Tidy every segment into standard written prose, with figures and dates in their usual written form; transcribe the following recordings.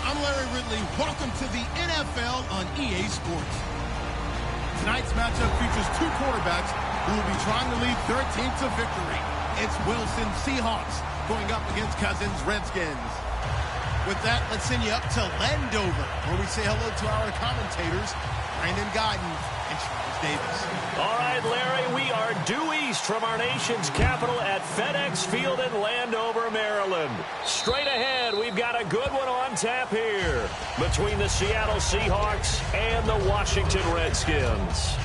I'm Larry Ridley. Welcome to the NFL on EA Sports. Tonight's matchup features two quarterbacks who will be trying to lead their team to victory. It's Wilson Seahawks going up against Cousins Redskins. With that, let's send you up to Landover, where we say hello to our commentators, Brandon Guyton and Charles Davis. All right, Larry, we are due east from our nation's capital at FedEx Field in Landover, Maryland. Straight ahead, we've got a good one on tap here between the Seattle Seahawks and the Washington Redskins.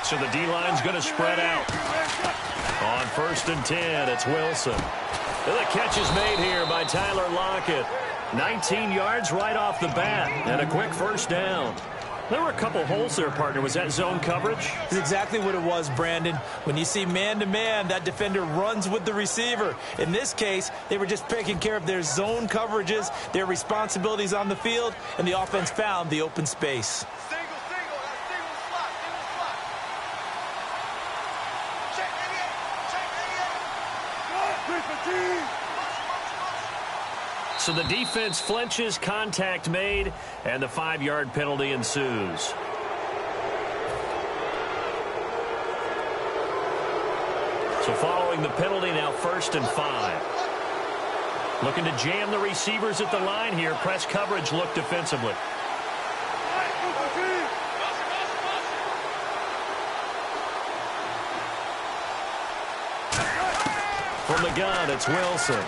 So the D-line's going to spread out. On 1st and 10, it's Wilson. And the catch is made here by Tyler Lockett. 19 yards right off the bat, and a quick first down. There were a couple holes there, partner. Was that zone coverage? That's exactly what it was, Brandon. When you see man-to-man, that defender runs with the receiver. In this case, they were just taking care of their zone coverages, their responsibilities on the field, and the offense found the open space. So the defense flinches, contact made, and the 5-yard penalty ensues. So following the penalty, now 1st and 5. Looking to jam the receivers at the line here. Press coverage look defensively. From the gun, it's Wilson.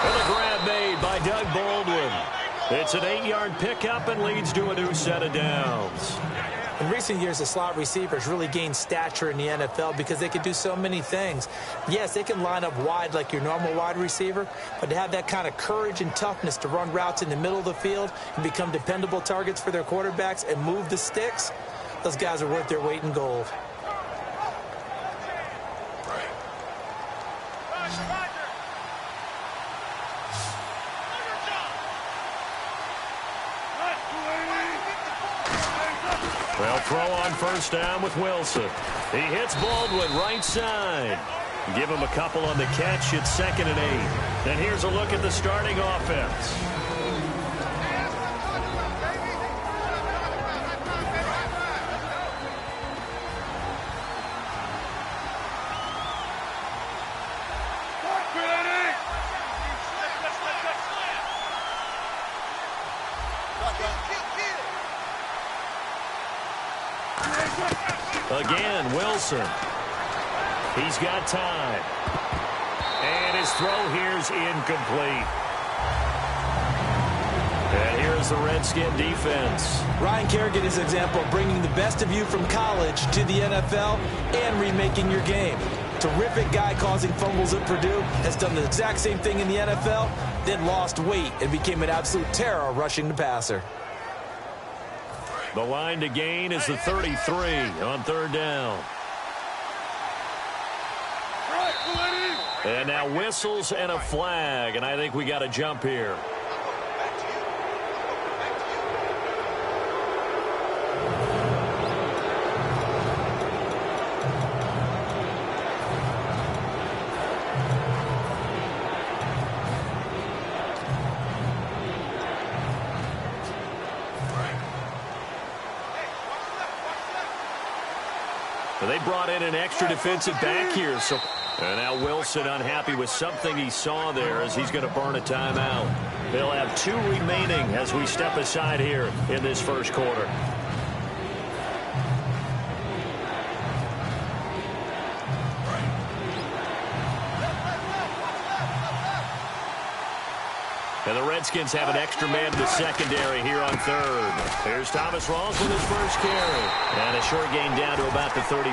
And a grab made by Doug Baldwin. It's an 8-yard pickup and leads to a new set of downs. In recent years, the slot receivers really gained stature in the NFL because they can do so many things. Yes, they can line up wide like your normal wide receiver, but to have that kind of courage and toughness to run routes in the middle of the field and become dependable targets for their quarterbacks and move the sticks, those guys are worth their weight in gold. Well, throw on 1st down with Wilson. He hits Baldwin right side. Give him a couple on the catch. It's 2nd and 8. And here's a look at the starting offense. Again, Wilson. He's got time. And his throw here's incomplete. And here's the Redskin defense. Ryan Kerrigan is an example of bringing the best of you from college to the NFL and remaking your game. Terrific guy causing fumbles at Purdue, has done the exact same thing in the NFL, then lost weight and became an absolute terror rushing the passer. The line to gain is the 33 on 3rd down. And now whistles and a flag, and I think we got a jump here. They brought in an extra defensive back here. And now Wilson unhappy with something he saw there as he's going to burn a timeout. They'll have 2 remaining as we step aside here in this first quarter. And the Redskins have an extra man in the secondary here on third. Here's Thomas Rawls with his first carry. And a short gain down to about the 33.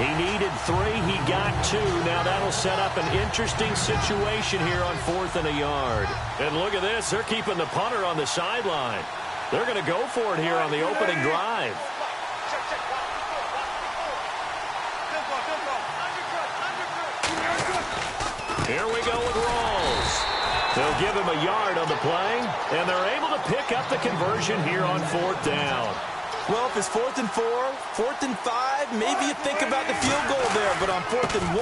He needed 3. He got 2. Now that'll set up an interesting situation here on 4th and a yard. And look at this. They're keeping the punter on the sideline. They're going to go for it here on the opening drive. Here we go with Rawls. They'll give him a yard on the play, and they're able to pick up the conversion here on 4th down. Well, if it's 4th and 4, 4th and 5, maybe you think about the field goal there, but on 4th and 1,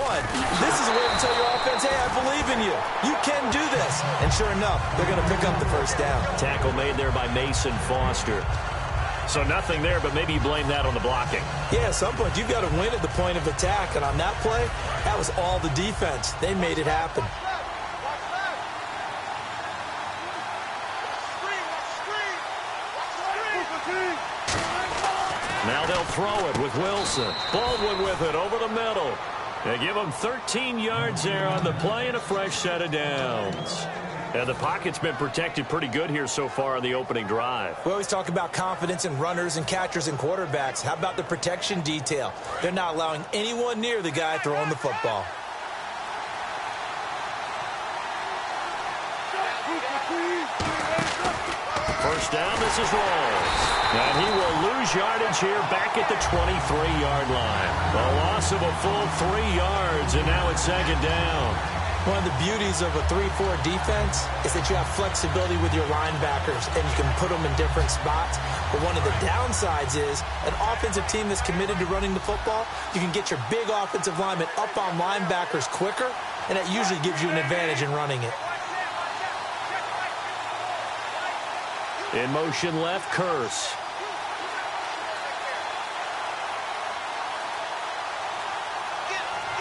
this is a way to tell your offense, hey, I believe in you. You can do this. And sure enough, they're going to pick up the first down. Tackle made there by Mason Foster. So nothing there, but maybe you blame that on the blocking. Yeah, at some point, you've got to win at the point of attack. And on that play, that was all the defense. They made it happen. Now they'll throw it with Wilson. Baldwin with it over the middle. They give him 13 yards there on the play and a fresh set of downs. And the pocket's been protected pretty good here so far on the opening drive. We always talk about confidence in runners and catchers and quarterbacks. How about the protection detail? They're not allowing anyone near the guy throwing the football. First down, this is Rawls. And he will lose yardage here back at the 23-yard line. A loss of a full 3 yards, and now it's second down. One of the beauties of a 3-4 defense is that you have flexibility with your linebackers, and you can put them in different spots. But one of the downsides is an offensive team that's committed to running the football, you can get your big offensive linemen up on linebackers quicker, and that usually gives you an advantage in running it. In motion left, Curse.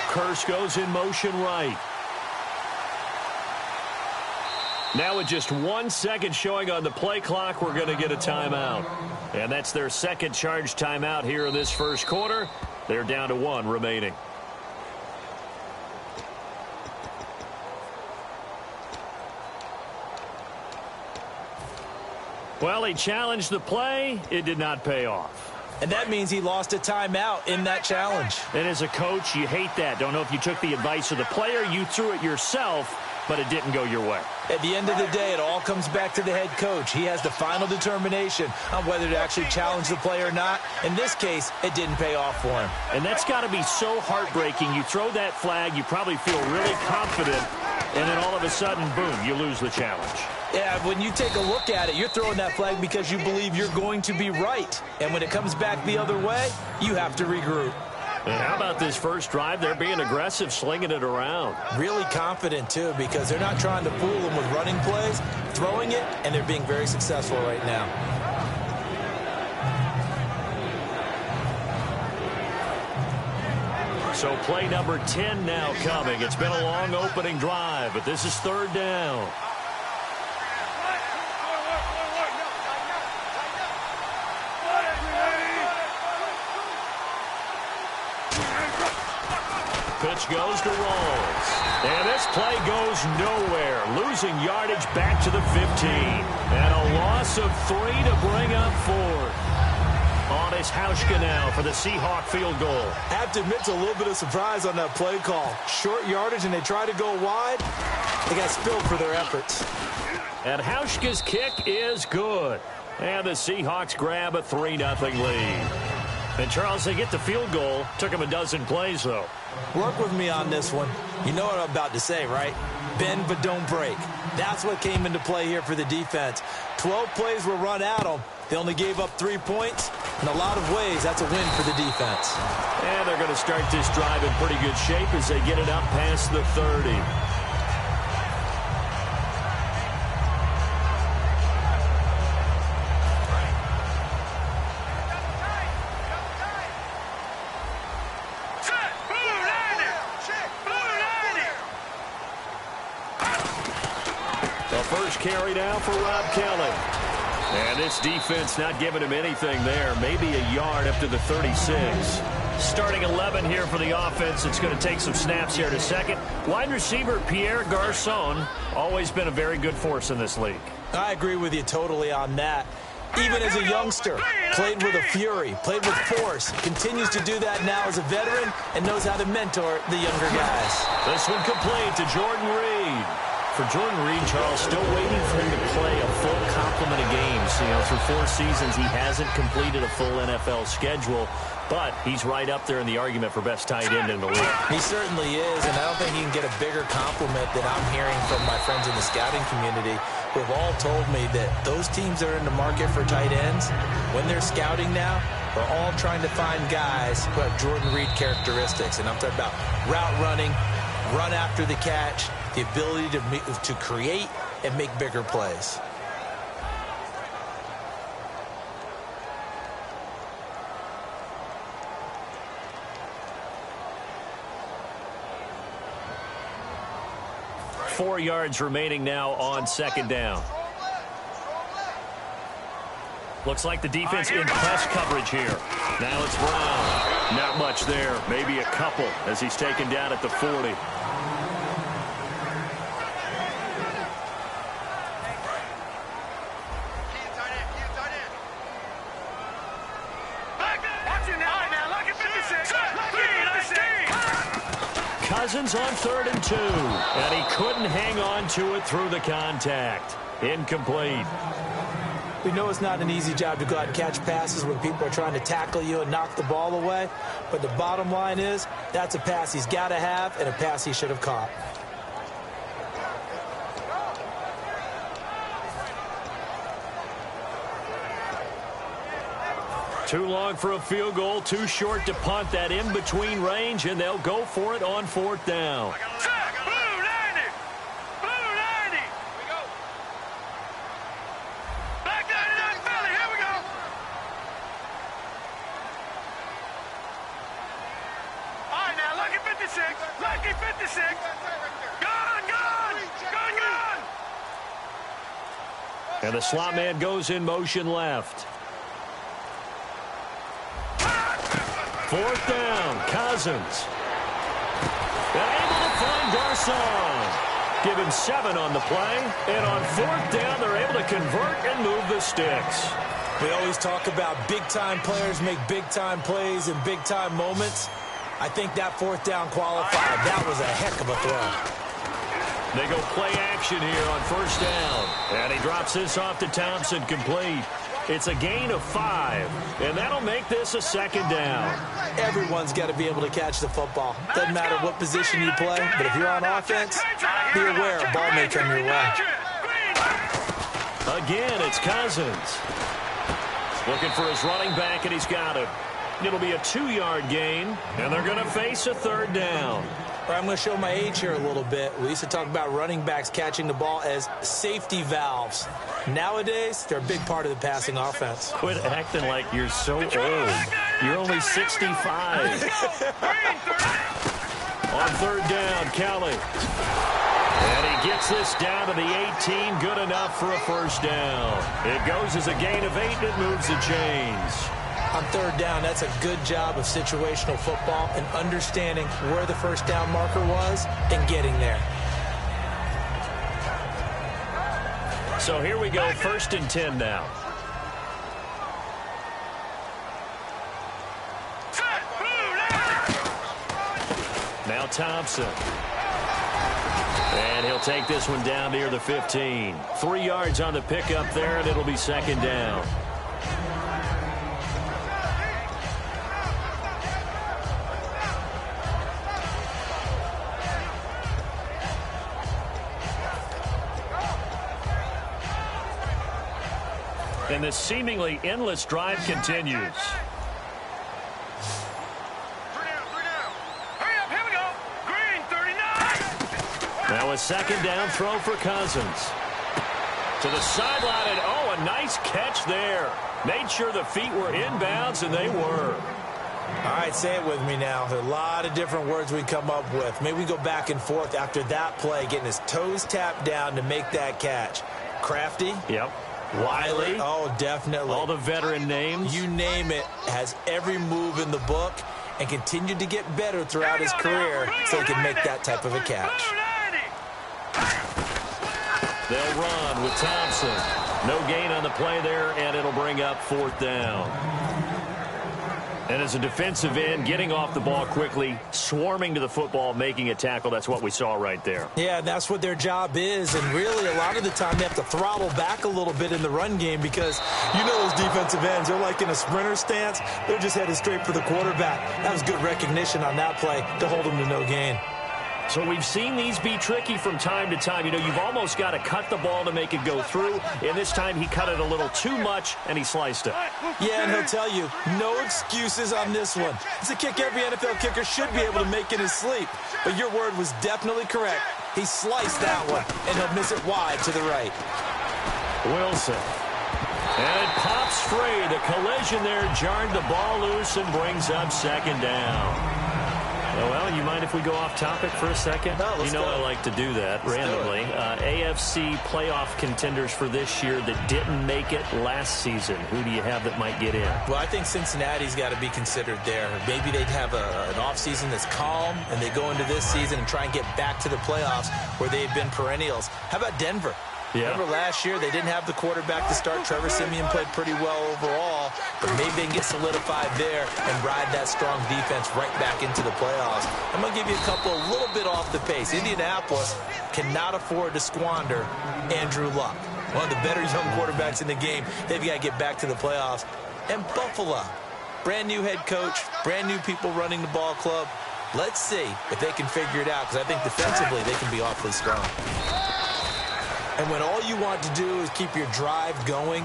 Curse goes in motion right. Now with just 1 second showing on the play clock, we're going to get a timeout. And that's their second charge timeout here in this first quarter. They're down to 1 remaining. Well, he challenged the play. It did not pay off. And that means he lost a timeout in that challenge. And as a coach, you hate that. Don't know if you took the advice of the player, you threw it yourself, but it didn't go your way. At the end of the day, it all comes back to the head coach. He has the final determination on whether to actually challenge the play or not. In this case, it didn't pay off for him. And that's got to be so heartbreaking. You throw that flag, you probably feel really confident, and then all of a sudden, boom, you lose the challenge. Yeah, when you take a look at it, you're throwing that flag because you believe you're going to be right. And when it comes back the other way, you have to regroup. And how about this first drive? They're being aggressive, slinging it around. Really confident, too, because they're not trying to fool them with running plays, throwing it, and they're being very successful right now. So play number 10 now coming. It's been a long opening drive, but this is third down. Pitch goes to Rawls. And this play goes nowhere. Losing yardage back to the 15. And a loss of 3 to bring up 4. On is Hauschka now for the Seahawk field goal. I have to admit, it's a little bit of surprise on that play call. Short yardage, and they try to go wide. They got spilled for their efforts. And Hauschka's kick is good. And the Seahawks grab a 3-0 lead. And, Charles, they get the field goal. Took them a dozen plays, though. Work with me on this one. You know what I'm about to say, right? Bend but don't break. That's what came into play here for the defense. 12 plays were run at them. They only gave up 3 points. In a lot of ways, that's a win for the defense. And they're going to start this drive in pretty good shape as they get it up past the 30. Carry down for Rob Kelly. And this defense not giving him anything there. Maybe a yard up to the 36. Starting 11 here for the offense. It's going to take some snaps here in a second. Wide receiver Pierre Garçon, always been a very good force in this league. I agree with you totally on that. Even as a youngster, played with a fury, played with force, continues to do that now as a veteran, and knows how to mentor the younger guys. This one complete to Jordan Reed. For Jordan Reed, Charles, still waiting for him to play a full complement of games. You know, through 4 seasons, he hasn't completed a full NFL schedule, but he's right up there in the argument for best tight end in the league. He certainly is, and I don't think he can get a bigger compliment than I'm hearing from my friends in the scouting community, who have all told me that those teams that are in the market for tight ends, when they're scouting now, are all trying to find guys who have Jordan Reed characteristics. And I'm talking about route running, run after the catch, the ability to create and make bigger plays. Four yards remaining now on second down. Looks like the defense in press coverage here. Now it's Brown. Not much there. Maybe a couple as he's taken down at the 40. Cousins on 3rd and 2. And he couldn't hang on to it through the contact. Incomplete. We know it's not an easy job to go out and catch passes when people are trying to tackle you and knock the ball away. But the bottom line is, that's a pass he's got to have and a pass he should have caught. Too long for a field goal, too short to punt that in-between range, and they'll go for it on 4th down. And the slot man goes in motion left. 4th down, Cousins. And able to find Garçon. Give him 7 on the play. And on 4th down, they're able to convert and move the sticks. We always talk about big-time players make big-time plays in big-time moments. I think that 4th down qualified. That was a heck of a throw. They go play action here on 1st down. And he drops this off to Thompson, complete. It's a gain of 5, and that'll make this a 2nd down. Everyone's got to be able to catch the football. Doesn't matter what position you play, but if you're on offense, be aware a ball may come your way. Again, it's Cousins. Looking for his running back, and he's got him. It'll be a 2-yard gain, and they're going to face a 3rd down. I'm going to show my age here a little bit. We used to talk about running backs catching the ball as safety valves. Nowadays, they're a big part of the passing offense. Quit acting like you're so old. You're only 65. On 3rd down, Kelly. And he gets this down to the 18. Good enough for a 1st down. It goes as a gain of 8, and it moves the chains. On 3rd down, that's a good job of situational football and understanding where the 1st down marker was and getting there. So here we go, 1st and 10 now. Now Thompson. And he'll take this one down near the 15. 3 yards on the pickup there, and it'll be 2nd down. And this seemingly endless drive continues. Now a 2nd down throw for Cousins. To the sideline, and oh, a nice catch there. Made sure the feet were inbounds, and they were. All right, say it with me now. There are a lot of different words we come up with. Maybe we go back and forth after that play, getting his toes tapped down to make that catch. Crafty. Yep. Wiley. Oh, definitely. All the veteran names. You name it. Has every move in the book. and continued to get better throughout his career so he can make that type of a catch. They'll run with Thompson. No gain on the play there, and it'll bring up 4th down. And as a defensive end, getting off the ball quickly, swarming to the football, making a tackle, that's what we saw right there. Yeah, that's what their job is. And really, a lot of the time, they have to throttle back a little bit in the run game because you know those defensive ends, they're like in a sprinter stance. They're just headed straight for the quarterback. That was good recognition on that play to hold them to no gain. So we've seen these be tricky from time to time. You know, you've almost got to cut the ball to make it go through. And this time he cut it a little too much, and he sliced it. Yeah, and he'll tell you, no excuses on this one. It's a kick every NFL kicker should be able to make in his sleep. But your word was definitely correct. He sliced that one, and he'll miss it wide to the right. Wilson. And it pops free. The collision there jarred the ball loose and brings up 2nd down. Well, you mind if we go off topic for a second? No, let's go. I like to do that randomly. AFC playoff contenders for this year that didn't make it last season. Who do you have that might get in? Well, I think Cincinnati's got to be considered there. Maybe they'd have an offseason that's calm, and they go into this season and try and get back to the playoffs where they've been perennials. How about Denver? Yeah. Remember last year, they didn't have the quarterback to start. Trevor Siemian played pretty well overall, but maybe they can get solidified there and ride that strong defense right back into the playoffs. I'm going to give you a little bit off the pace. Indianapolis cannot afford to squander Andrew Luck, one of the better young quarterbacks in the game. They've got to get back to the playoffs. And Buffalo, brand new head coach, brand new people running the ball club. Let's see if they can figure it out, because I think defensively they can be awfully strong. And when all you want to do is keep your drive going,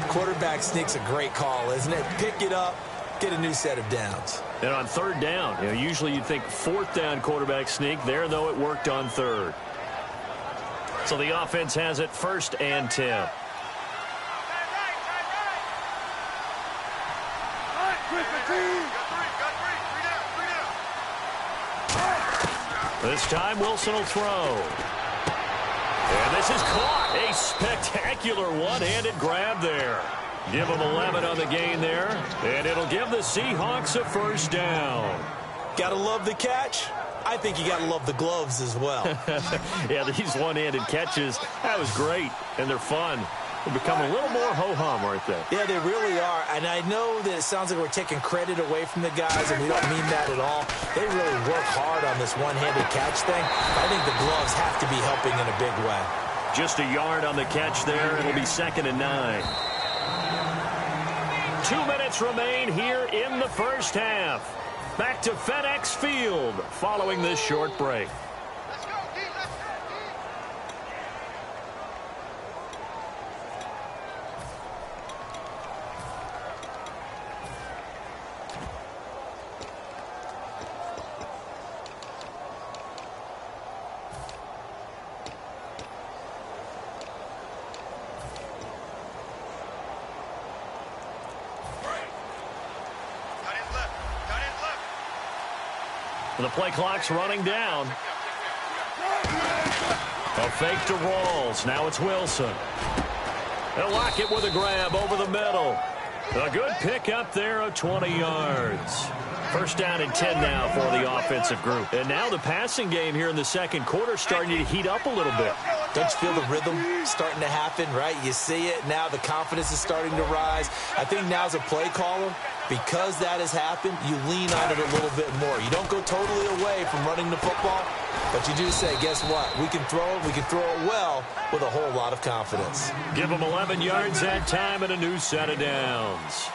quarterback sneak's a great call, isn't it? Pick it up, get a new set of downs. And on 3rd down, usually you'd think 4th down quarterback sneak. There, though, it worked on 3rd. So the offense has it 1st and 10. This time, Wilson will throw. And this is caught. A spectacular one-handed grab there. Give them 11 on the gain there. And it'll give the Seahawks a 1st down. Gotta love the catch. I think you gotta love the gloves as well. Yeah, these one-handed catches, that was great. And they're fun. They become a little more ho-hum, aren't they? Yeah, they really are. And I know that it sounds like we're taking credit away from the guys, and we don't mean that at all. They really work hard on this one-handed catch thing. I think the gloves have to be helping in a big way. Just a yard on the catch there. It'll be 2nd and 9. 2 minutes remain here in the 1st half. Back to FedEx Field following this short break. The play clock's running down. A fake to Rawls. Now it's Wilson. They'll lock it with a grab over the middle. A good pick up there of 20 yards. 1st down and 10 now for the offensive group. And now the passing game here in the 2nd quarter starting to heat up a little bit. Don't you feel the rhythm starting to happen, right? You see it. Now the confidence is starting to rise. I think now as a play caller, because that has happened, you lean on it a little bit more. You don't go totally away from running the football, but you do say, guess what? We can throw it. We can throw it well with a whole lot of confidence. Give them 11 yards that time and a new set of downs.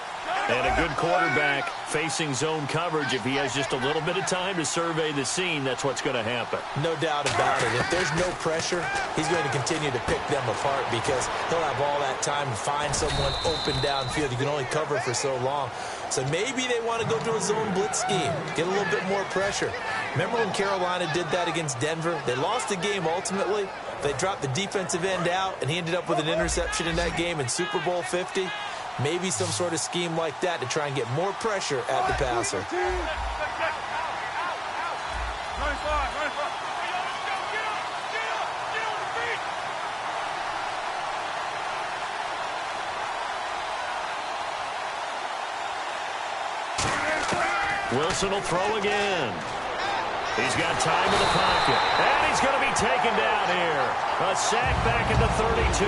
And a good quarterback facing zone coverage. If he has just a little bit of time to survey the scene, that's what's going to happen. No doubt about it. If there's no pressure, he's going to continue to pick them apart because he'll have all that time to find someone open downfield. You can only cover for so long. So maybe they want to go to a zone blitz scheme, get a little bit more pressure. Remember when Carolina did that against Denver? They lost the game ultimately. They dropped the defensive end out, and he ended up with an interception in that game in Super Bowl 50. Maybe some sort of scheme like that to try and get more pressure at the passer. Wilson will throw again. He's got time in the pocket. And he's going to be taken down here. A sack back at the 32.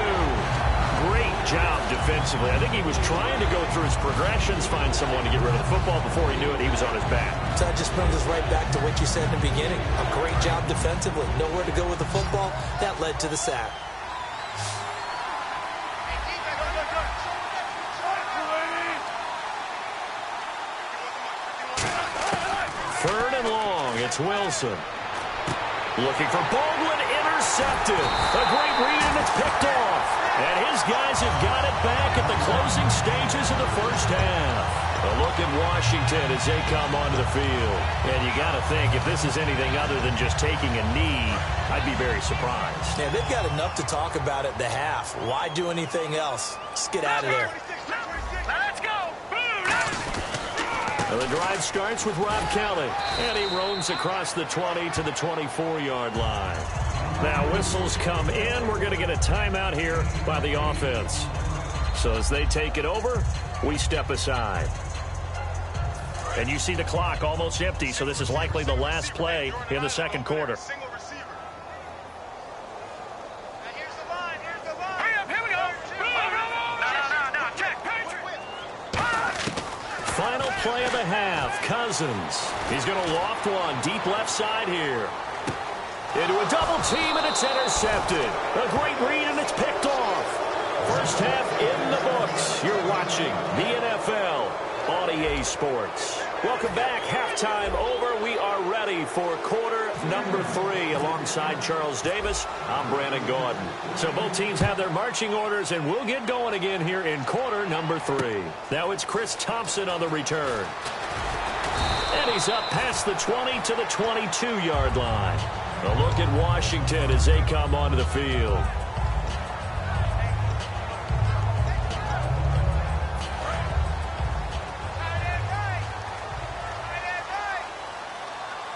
Great job defensively. I think he was trying to go through his progressions, find someone to get rid of the football. Before he knew it, he was on his back. So that just brings us right back to what you said in the beginning. A great job defensively. Nowhere to go with the football. That led to the sack. Third and long. It's Wilson. Looking for Baldwin. Intercepted. A great read, and it's picked off. And his guys have got it back at the closing stages of the first half. A look at Washington as they come onto the field. And you got to think, if this is anything other than just taking a knee, I'd be very surprised. Yeah, they've got enough to talk about at the half. Why do anything else? Just get out of there. Let's go. Well, the drive starts with Rob Kelly. And he roams across the 20 to the 24-yard line. Now, whistles come in. We're going to get a timeout here by the offense. So as they take it over, we step aside. And you see the clock almost empty, so this is likely the last play in the second quarter. Final play of the half, Cousins. He's going to loft one deep left side here. Into a double team, and it's intercepted. A great read, and it's picked off. First half in the books. You're watching the NFL on EA Sports. Welcome back. Halftime over. We are ready for quarter number 3. Alongside Charles Davis, I'm Brandon Gordon. So both teams have their marching orders, and we'll get going again here in quarter number 3. Now it's Chris Thompson on the return. And he's up past the 20 to the 22-yard line. A look at Washington as they come onto the field.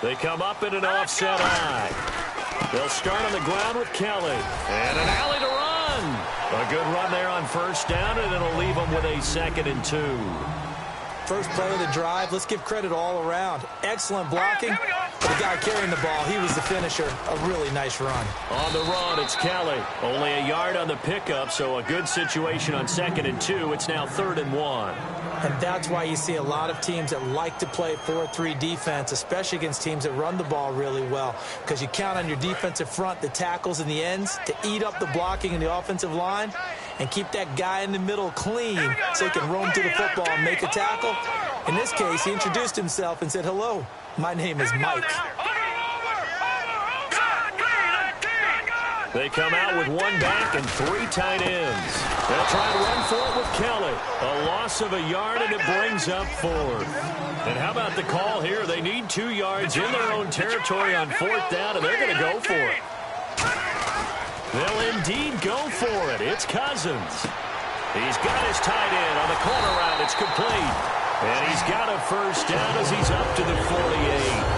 They come up in an offset eye. They'll start on the ground with Kelly. And an alley to run. A good run there on first down, and it'll leave them with a 2nd and 2. First play of the drive. Let's give credit all around. Excellent blocking. The guy carrying the ball, he was the finisher. A really nice run. On the run, it's Kelly. Only a yard on the pickup, so a good situation on 2nd and 2. It's now 3rd and 1. And that's why you see a lot of teams that like to play 4-3 defense, especially against teams that run the ball really well, because you count on your defensive front, the tackles and the ends, to eat up the blocking in the offensive line and keep that guy in the middle clean so he can roam to the football and make a tackle. In this case, he introduced himself and said, "Hello, my name is Mike." They come out with 1 back and 3 tight ends. They'll try to run for it with Kelly. A loss of a yard, and it brings up 4th. And how about the call here? They need 2 yards in their own territory on 4th down, and they're going to go for it. They'll indeed go for it. It's Cousins. He's got his tight end on the corner route. It's complete. And he's got a first down as he's up to the 48.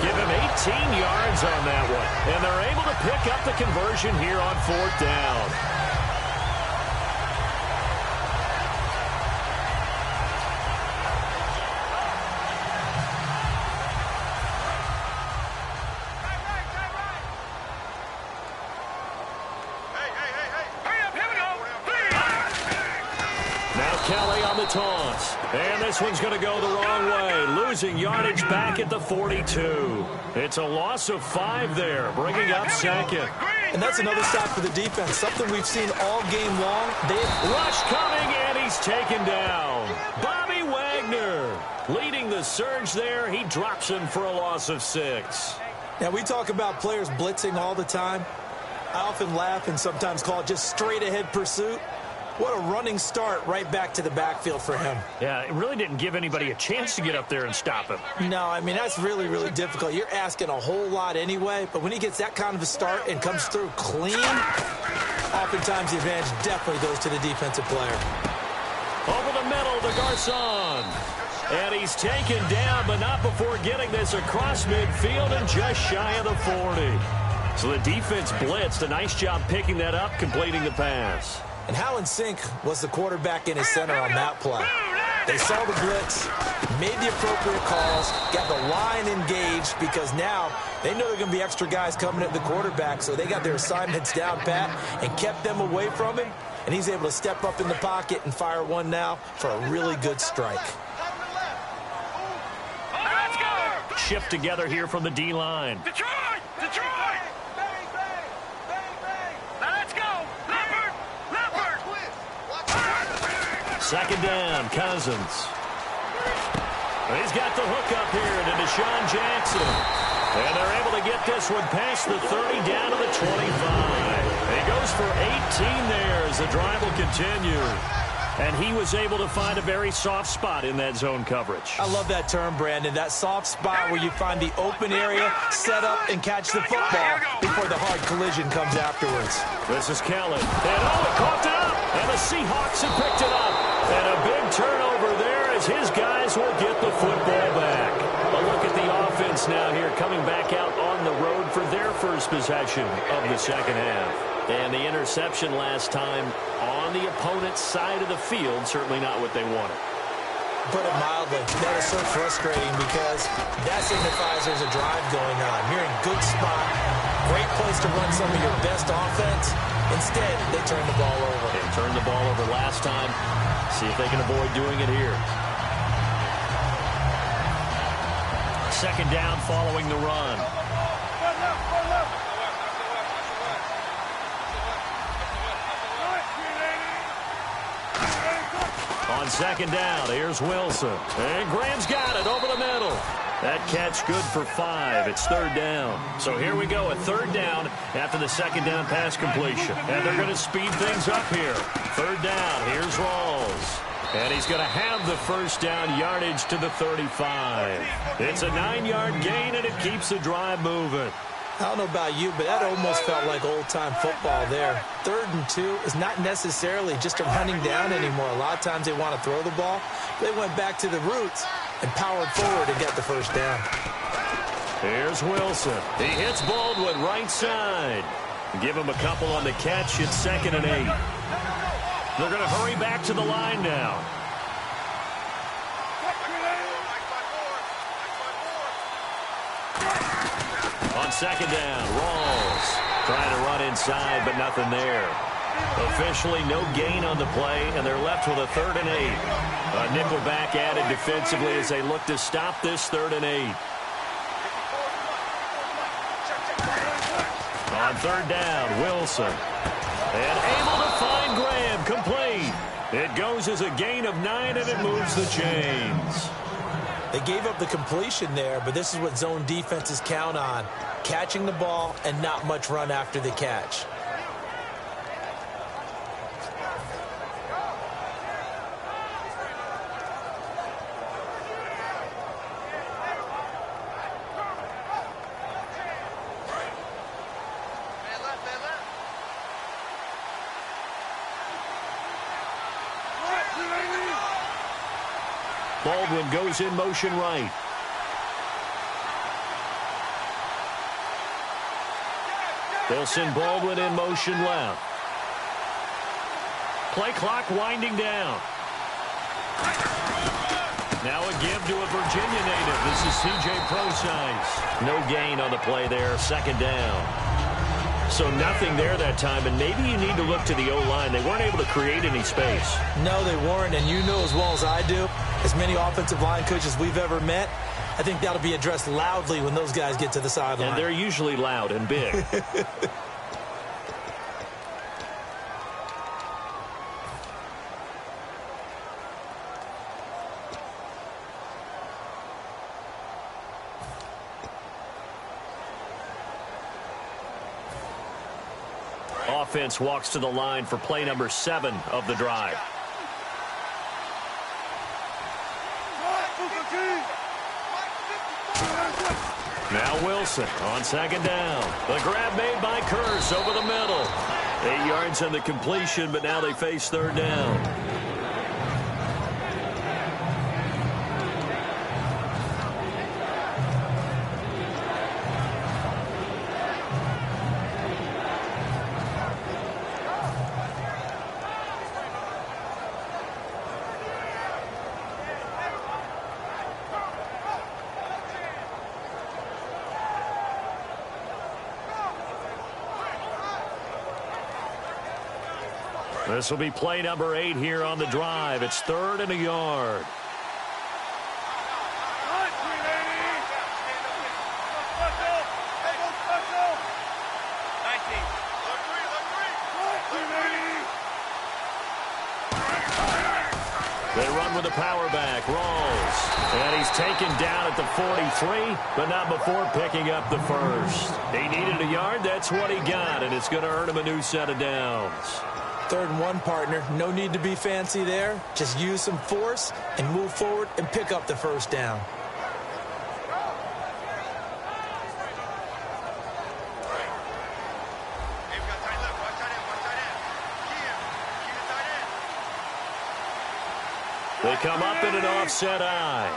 Give him 18 yards on that one. And they're able to pick up the conversion here on 4th down. Kelly on the toss. And this one's going to go the wrong way. Losing yardage back at the 42. It's a loss of 5 there, bringing up 2nd. And that's another stop for the defense, something we've seen all game long. Rush coming, and he's taken down. Bobby Wagner leading the surge there. He drops him for a loss of 6. Now, we talk about players blitzing all the time. I often laugh and sometimes call it just straight-ahead pursuit. What a running start right back to the backfield for him. Yeah, it really didn't give anybody a chance to get up there and stop him. No, I mean, that's really, really difficult. You're asking a whole lot anyway, but when he gets that kind of a start and comes through clean, oftentimes the advantage definitely goes to the defensive player. Over the middle to Garcon. And he's taken down, but not before getting this across midfield and just shy of the 40. So the defense blitzed. A nice job picking that up, completing the pass. And how in sync was the quarterback in his center on that play? They saw the blitz, made the appropriate calls, got the line engaged because now they know there are going to be extra guys coming at the quarterback, so they got their assignments down pat and kept them away from him, and he's able to step up in the pocket and fire one now for a really good strike. Let's go! Shift together here from the D-line. Detroit! Detroit! Bang, bang! Bang, bang! Now let's go! Leopard! Leopard! Second down, Cousins. He's got the hook up here to Deshaun Jackson. And they're able to get this one past the 30 down to the 25. He goes for 18 there as the drive will continue. And he was able to find a very soft spot in that zone coverage. I love that term, Brandon. That soft spot where you find the open area, set up, and catch the football before the hard collision comes afterwards. This is Kellen. And it caught it up. And the Seahawks have picked it up. And a big turnover there as his guys will get the football back. A look at the offense now here coming back out on the road for their first possession of the second half. And the interception last time on the opponent's side of the field, certainly not what they wanted. Put it mildly, that is so frustrating because that signifies there's a drive going on. You're in good spot, great place to run some of your best offense. Instead, they turn the ball over. They turned the ball over last time. See if they can avoid doing it here. Second down following the run. On second down, here's Wilson. And Graham's got it over the middle. That catch good for 5. It's third down. So here we go, a third down after the second down pass completion. And they're going to speed things up here. Third down, here's Rawls. And he's going to have the first down yardage to the 35. It's a 9-yard gain, and it keeps the drive moving. I don't know about you, but that almost felt like old-time football there. 3rd and 2 is not necessarily just a running down anymore. A lot of times they want to throw the ball. They went back to the roots and powered forward and got the first down. Here's Wilson. He hits Baldwin right side. Give him a couple on the catch. It's 2nd and 8. They're going to hurry back to the line now. On second down, Rawls trying to run inside, but nothing there. Officially no gain on the play, and they're left with a 3rd and 8. A nickelback added defensively as they look to stop this 3rd and 8. On third down, Wilson. And able to find Graham, complete. It goes as a gain of 9, and it moves the chains. They gave up the completion there, but this is what zone defenses count on. Catching the ball and not much run after the catch. Baldwin goes in motion right. They'll send Baldwin in motion left. Play clock winding down. Now a give to a Virginia native. This is C.J. Prosise. No gain on the play there. 2nd down. So nothing there that time, and maybe you need to look to the O-line. They weren't able to create any space. No, they weren't, and you know as well as I do, as many offensive line coaches we've ever met, I think that'll be addressed loudly when those guys get to the sideline. And they're usually loud and big. Offense walks to the line for play number 7 of the drive. Now Wilson on second down. The grab made by Curse over the middle. 8 yards on the completion, but now they face third down. This will be play number 8 here on the drive. It's 3rd and a yard. They run with the power back. Rawls. And he's taken down at the 43, but not before picking up the first. He needed a yard. That's what he got, and it's going to earn him a new set of downs. 3rd and 1, partner. No need to be fancy there. Just use some force and move forward and pick up the first down. They come up in an offset eye.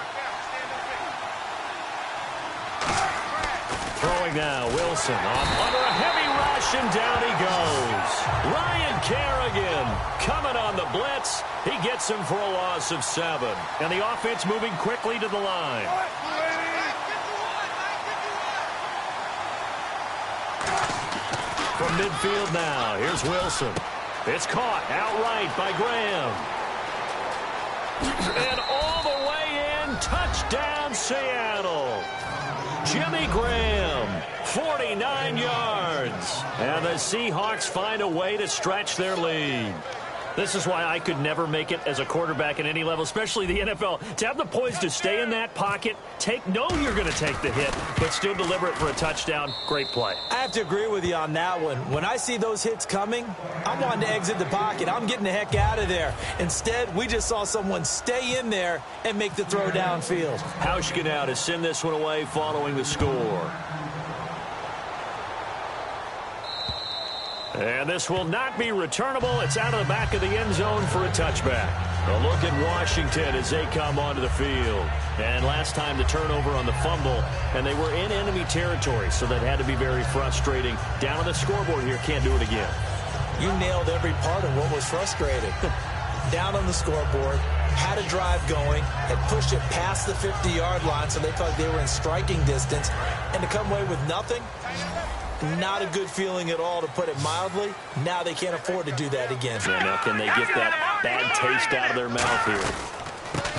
Throwing now, Wilson under a heavy rush, and down he goes. Ryan Kerrigan coming on the blitz. He gets him for a loss of 7. And the offense moving quickly to the line. From midfield now, here's Wilson. It's caught outright by Graham. And all the way in, touchdown Seattle. Jimmy Graham, 49 yards. And the Seahawks find a way to stretch their lead. This is why I could never make it as a quarterback at any level, especially the NFL. To have the poise to stay in that pocket, know you're going to take the hit, but still deliver it for a touchdown. Great play. I have to agree with you on that one. When I see those hits coming, I'm wanting to exit the pocket. I'm getting the heck out of there. Instead, we just saw someone stay in there and make the throw downfield. Hauschka now to send this one away following the score. And this will not be returnable. It's out of the back of the end zone for a touchback. A look at Washington as they come onto the field. And last time the turnover on the fumble, and they were in enemy territory, so that had to be very frustrating. Down on the scoreboard here, can't do it again. You nailed every part of what was frustrating. Down on the scoreboard, had a drive going, had pushed it past the 50-yard line, so they felt like they were in striking distance, and to come away with nothing, not a good feeling at all, to put it mildly. Now they can't afford to do that again. Yeah, now can they get that bad taste out of their mouth here?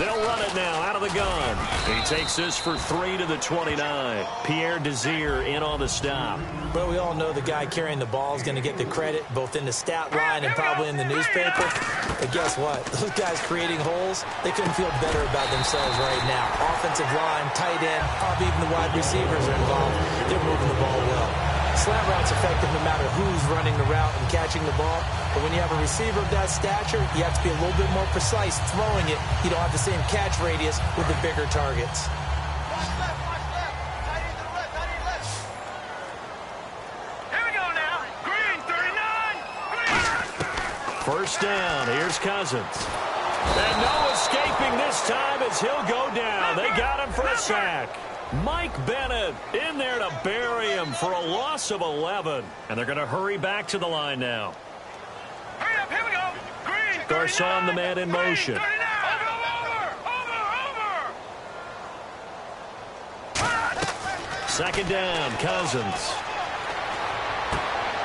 They'll run it now out of the gun. He takes this for 3 to the 29. Pierre Desir in on the stop. But we all know the guy carrying the ball is going to get the credit, both in the stat line and probably in the newspaper. But guess what? Those guys creating holes, they couldn't feel better about themselves right now. Offensive line, tight end, probably even the wide receivers are involved. They're moving the ball well. Slant route's effective no matter who's running the route and catching the ball. But when you have a receiver of that stature, you have to be a little bit more precise throwing it. You don't have the same catch radius with the bigger targets. Here we go now. Green, 39. Green. First down. Here's Cousins. And no escaping this time as he'll go down. They got him for a sack. Mike Bennett in there to bury him for a loss of 11. And they're going to hurry back to the line now. Hurry up, here we go. Green, Garcon, the man in motion. Over. Second down, Cousins.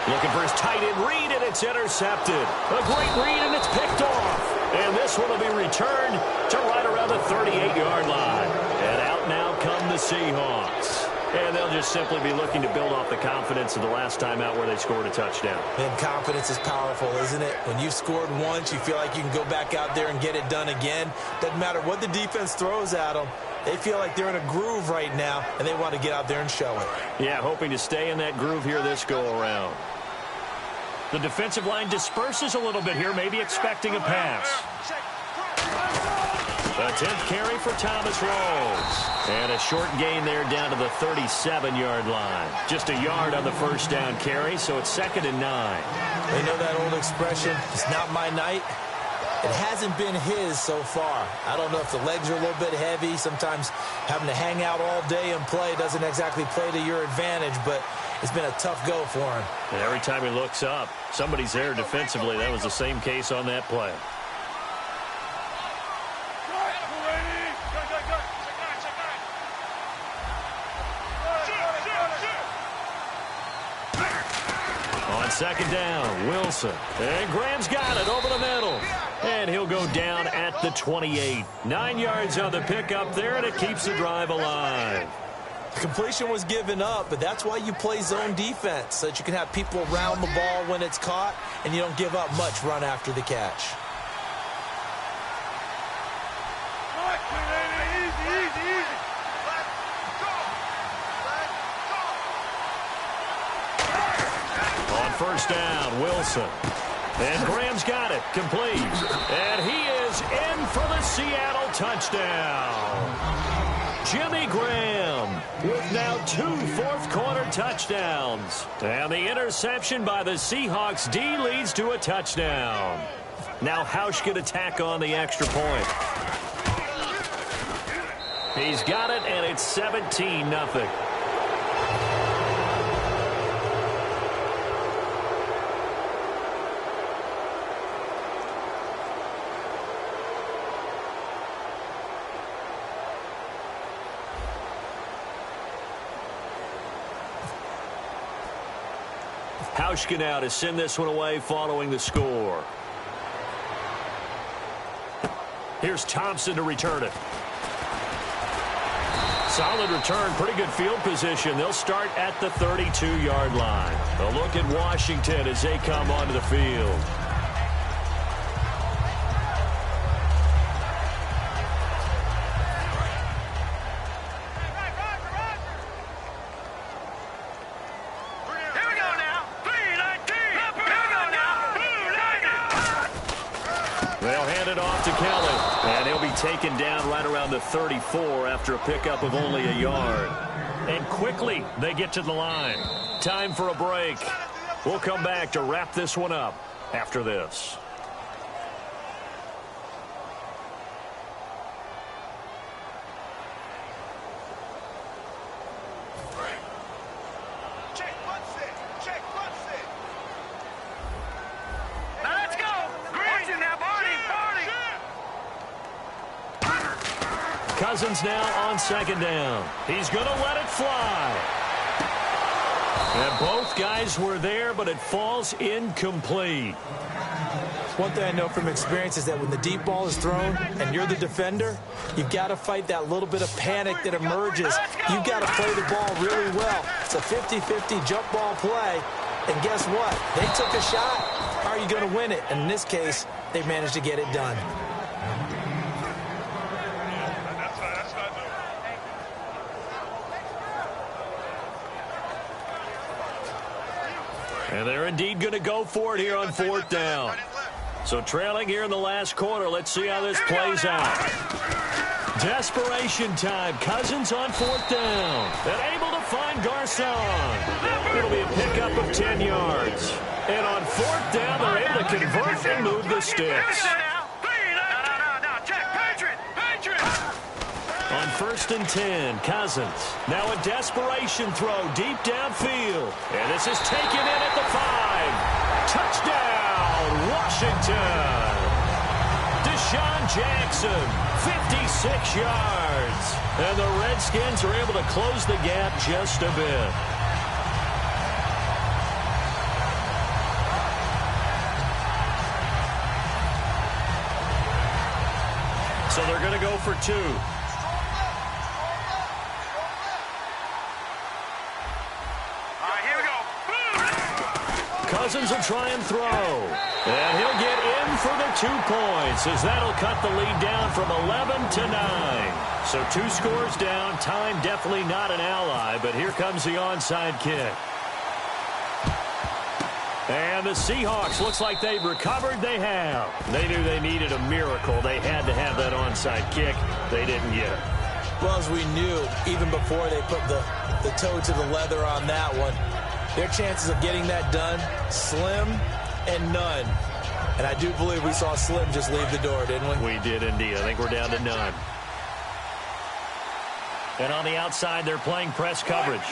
Looking for his tight end read, and it's intercepted. A great read, and it's picked off. And this one will be returned to right around the 38-yard line. And out now come the Seahawks. And they'll just simply be looking to build off the confidence of the last time out where they scored a touchdown. And confidence is powerful, isn't it? When you've scored once, you feel like you can go back out there and get it done again. Doesn't matter what the defense throws at them. They feel like they're in a groove right now, and they want to get out there and show it. Yeah, hoping to stay in that groove here this go-around. The defensive line disperses a little bit here, maybe expecting a pass. A 10th carry for Thomas Rawls. And a short gain there down to the 37-yard line. Just a yard on the first down carry, so it's 2nd and 9. They know that old expression, it's not my night. It hasn't been his so far. I don't know if the legs are a little bit heavy. Sometimes having to hang out all day and play doesn't exactly play to your advantage, but it's been a tough go for him. And every time he looks up, somebody's there defensively. That was the same case on that play. On On second down, Wilson. And Graham's got it over the middle. And he'll go down at the 28. 9 yards on the pickup there, and it keeps the drive alive. The completion was given up, but that's why you play zone defense, so that you can have people around the ball when it's caught, and you don't give up much run after the catch. On first down, Wilson. And Graham's got it, complete. And he is in for the Seattle touchdown. Jimmy Graham with now 2 fourth-quarter touchdowns. And the interception by the Seahawks D leads to a touchdown. Now Hausch can attack on the extra point. He's got it, and it's 17-0. Hausch now to send this one away following the score. Here's Thompson to return it. Solid return, pretty good field position. They'll start at the 32-yard line. A look at Washington as they come onto the field. Taken down right around the 34 after a pickup of only a yard. And quickly, they get to the line. Time for a break. We'll come back to wrap this one up after this. Cousins now on second down. He's going to let it fly. And both guys were there, but it falls incomplete. One thing I know from experience is that when the deep ball is thrown and you're the defender, you've got to fight that little bit of panic that emerges. You've got to play the ball really well. It's a 50-50 jump ball play. And guess what? They took a shot. How are you going to win it? And in this case, they managed to get it done. And they're indeed going to go for it here on fourth down. So trailing here in the last quarter. Let's see how this plays out. Desperation time. Cousins on fourth down. And able to find Garcon. It'll be a pickup of 10 yards. And on fourth down, they're able to convert and move the sticks. On first and 10, Cousins. Now a desperation throw deep downfield. And this is taken in at the 5. Touchdown, Washington. Deshaun Jackson, 56 yards. And the Redskins are able to close the gap just a bit. So they're going to go for 2. Cousins will try and throw. And he'll get in for the 2 points as that'll cut the lead down from 11 to 9. So 2 scores down. Time definitely not an ally, but here comes the onside kick. And the Seahawks, looks like they've recovered. They have. They knew they needed a miracle. They had to have that onside kick. They didn't get it. Well, as we knew, even before they put the toe to the leather on that one, their chances of getting that done, slim and none. And I do believe we saw Slim just leave the door, didn't we? We did indeed. I think we're down to none. And on the outside, they're playing press coverage.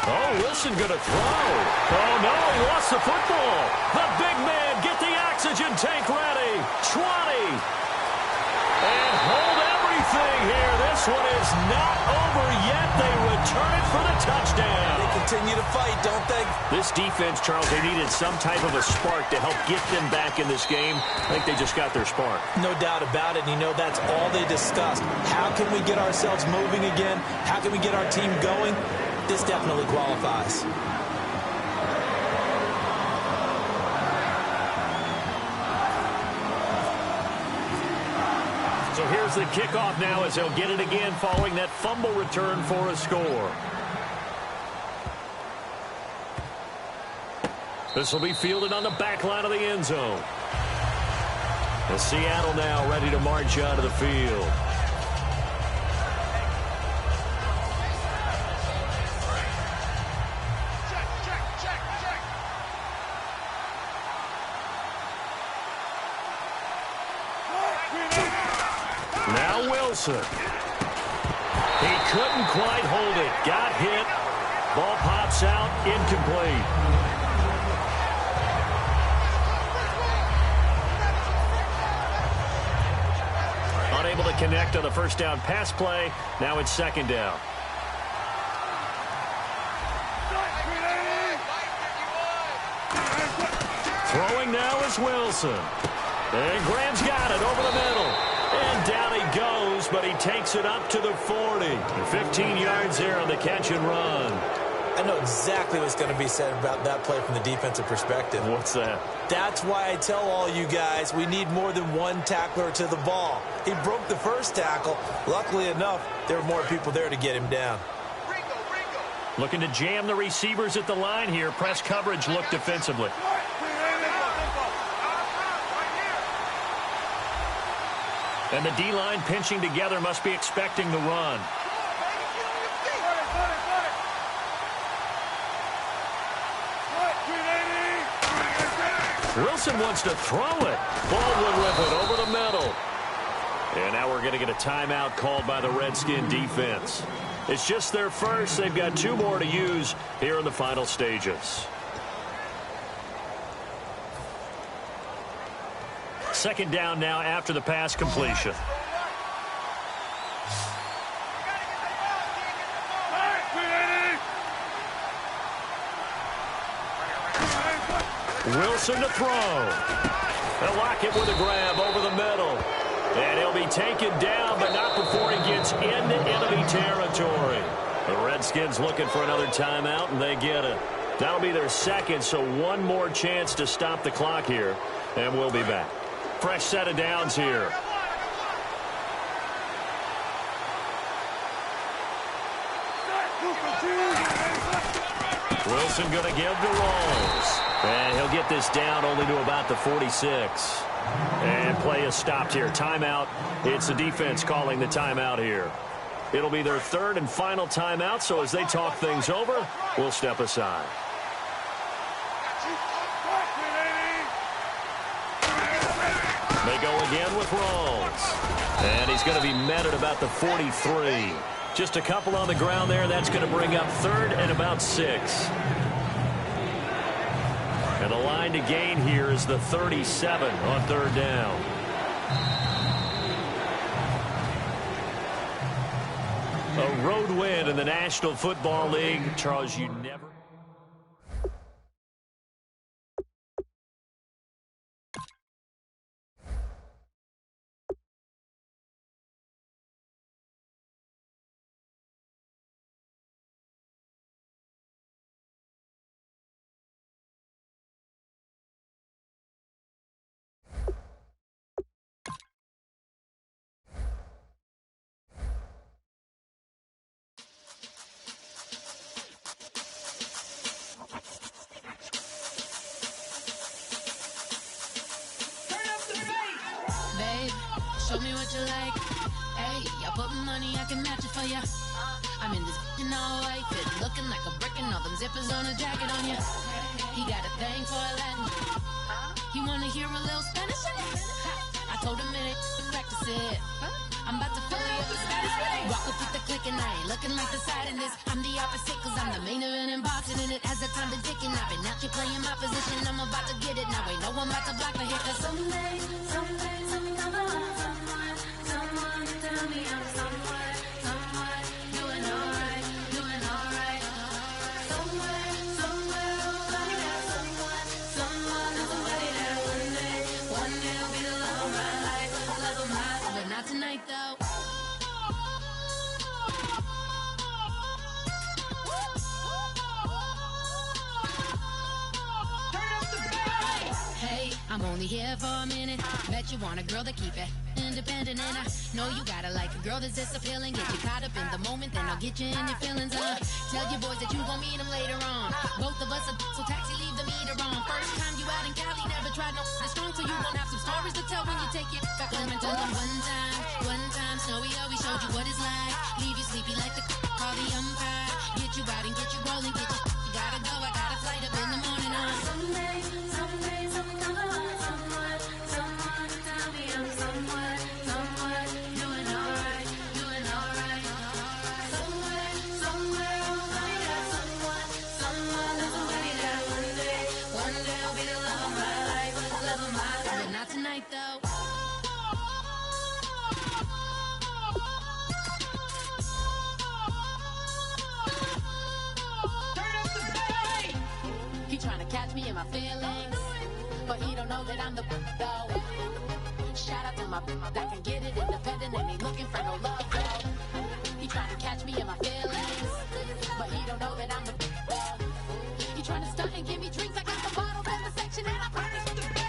Oh, Wilson going to throw. Oh, no, he lost the football. The big man, get the oxygen tank ready. 20. And hold everything here. This one is not over yet. They return it for the touchdown. They continue to fight, don't they? This defense, Charles, they needed some type of a spark to help get them back in this game. I think they just got their spark. No doubt about it. And you know, that's all they discussed. How can we get ourselves moving again? How can we get our team going? This definitely qualifies. So here's the kickoff now as they'll get it again following that fumble return for a score. This will be fielded on the back line of the end zone. And Seattle now ready to march out of the field. Now Wilson. He couldn't quite hold it. Got hit. Ball pops out. Incomplete. Unable to connect on the first down pass play. Now it's second down. Throwing now is Wilson. And Graham's got it over the middle. And down he goes, but he takes it up to the 40. 15 yards there on the catch and run. I know exactly what's going to be said about that play from the defensive perspective. What's that? That's why I tell all you guys we need more than one tackler to the ball. He broke the first tackle. Luckily enough, there were more people there to get him down. Looking to jam the receivers at the line here. Press coverage look defensively. And the D-line pinching together must be expecting the run. Wilson wants to throw it. Baldwin with it over the middle. And now we're going to get a timeout called by the Redskin defense. It's just their first. They've got 2 more to use here in the final stages. Second down now after the pass completion. Wilson to throw. And Lockett with a grab over the middle. And he'll be taken down, but not before he gets into enemy territory. The Redskins looking for another timeout, and they get it. That'll be their second, so one more chance to stop the clock here, and we'll be back. Fresh set of downs here. Wilson going to give to Rolls. And he'll get this down only to about the 46. And play is stopped here. Timeout. It's the defense calling the timeout here. It'll be their third and final timeout, so as they talk things over, we'll step aside. They go again with Rolls. And he's going to be met at about the 43. Just a couple on the ground there. That's going to bring up third and about 6. And the line to gain here is the 37 on third down. A road win in the National Football League. Charles, you never... Show me what you like. Hey, I put money, I can match it for ya. I'm in this all white fit, looking like a brick and all them zippers on a jacket on ya. He got a thing for a Latin. He wanna hear a little Spanish in it. I told him it ain't to practice it. I'm about to fill it up with status with it. Walk up with the click and I ain't looking like the side in this. I'm the opposite cause I'm the main event in boxing and it has the time been ticking. I've been out here playing my position. I'm about to get it now. Ain't no one about to block the hit cause someday, something come along. Someone tell me I'm someone. I'm only here for a minute. Bet you want a girl to keep it independent, and I know you gotta like a girl that's this appealing. Get you caught up in the moment, then I'll get you in your feelings. Tell your boys that you gon' meet them later on. Both of us are so taxi, leave the meter on. First time you out in Cali, never tried no strong, so you gon' have some stories to tell when you take it back home and tell them one time, Snowy always showed you what it's like. Leave you sleepy like the call the umpire. Get you out and get you rolling, get you gotta go, I got a flight up in the morning. Someday, something comes along, someone tell me I'm someone doing alright. Somewhere I'll find out someone that's the way that one day I'll be the love of my life, but not tonight though. Catch me in my feelings, but he don't know that I'm the though. Shout out to my that can get it independent and ain't looking for no love though. He trying to catch me in my feelings, but he don't know that I'm the though. He trying to stunt and give me drinks. I got the bottles in the section and I promise to pay.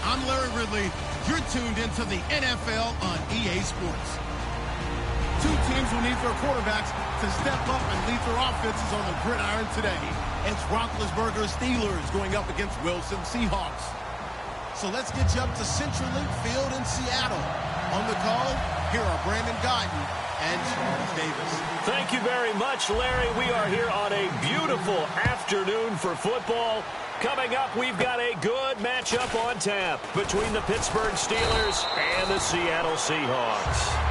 I'm Larry Ridley. You're tuned into the NFL on EA Sports. Two teams will need their quarterbacks to step up and lead their offenses on the gridiron today. It's Roethlisberger Steelers going up against Wilson Seahawks. So let's get you up to Central Link Field in Seattle. On the call, here are Brandon Guyton and Charles Davis. Thank you very much, Larry. We are here on a beautiful afternoon for football. Coming up, we've got a good matchup on tap between the Pittsburgh Steelers and the Seattle Seahawks.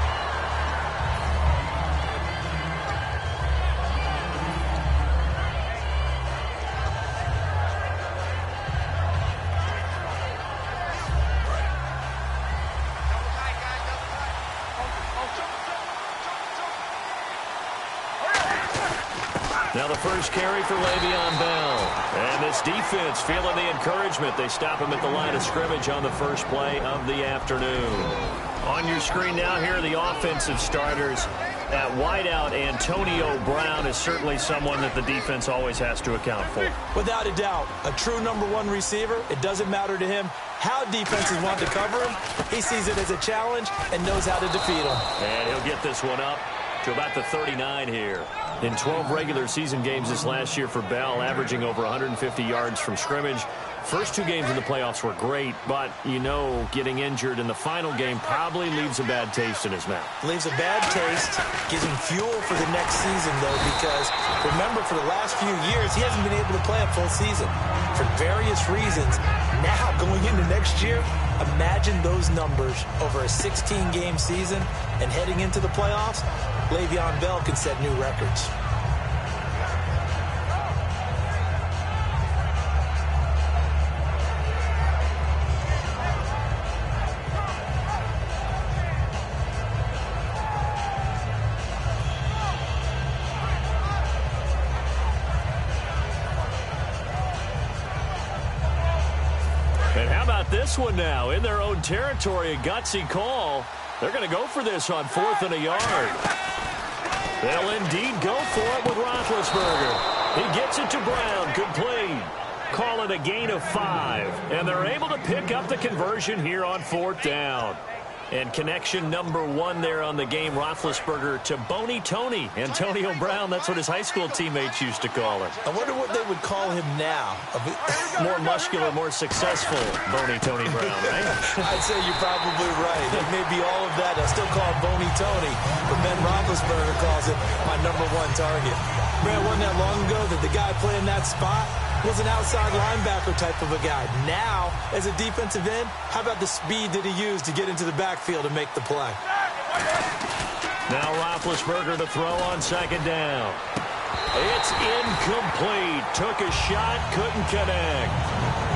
Now the first carry for Le'Veon Bell. And this defense feeling the encouragement. They stop him at the line of scrimmage on the first play of the afternoon. On your screen now, here are the offensive starters. At wideout, Antonio Brown is certainly someone that the defense always has to account for. Without a doubt, a true #1 receiver. It doesn't matter to him how defenses want to cover him. He sees it as a challenge and knows how to defeat him. And he'll get this one up to about the 39 here. In 12 regular season games this last year for Bell, averaging over 150 yards from scrimmage, First 2 games in the playoffs were great, but, getting injured in the final game probably leaves a bad taste in his mouth. Leaves a bad taste, gives him fuel for the next season, though, because remember, for the last few years, he hasn't been able to play a full season for various reasons. Now, going into next year, imagine those numbers over a 16-game season and heading into the playoffs. Le'Veon Bell can set new records. This one now in their own territory, a gutsy call. They're going to go for this on 4th and a yard. They'll indeed go for it with Roethlisberger. He gets it to Brown, complete. Call it a gain of 5, and they're able to pick up the conversion here on 4th down. And connection number 1 there on the game, Roethlisberger to Boney Tony. Antonio Brown, that's what his high school teammates used to call him. I wonder what they would call him now. More muscular, more successful Boney Tony Brown, right? I'd say you're probably right. It may be all of that. I still call him Boney Tony, but Ben Roethlisberger calls it my number 1 target. Man, wasn't that long ago that the guy playing that spot was an outside linebacker type of a guy. Now, as a defensive end, how about the speed that he used to get into the backfield and make the play? Now Roethlisberger to throw on 2nd down. It's incomplete. Took a shot, couldn't connect.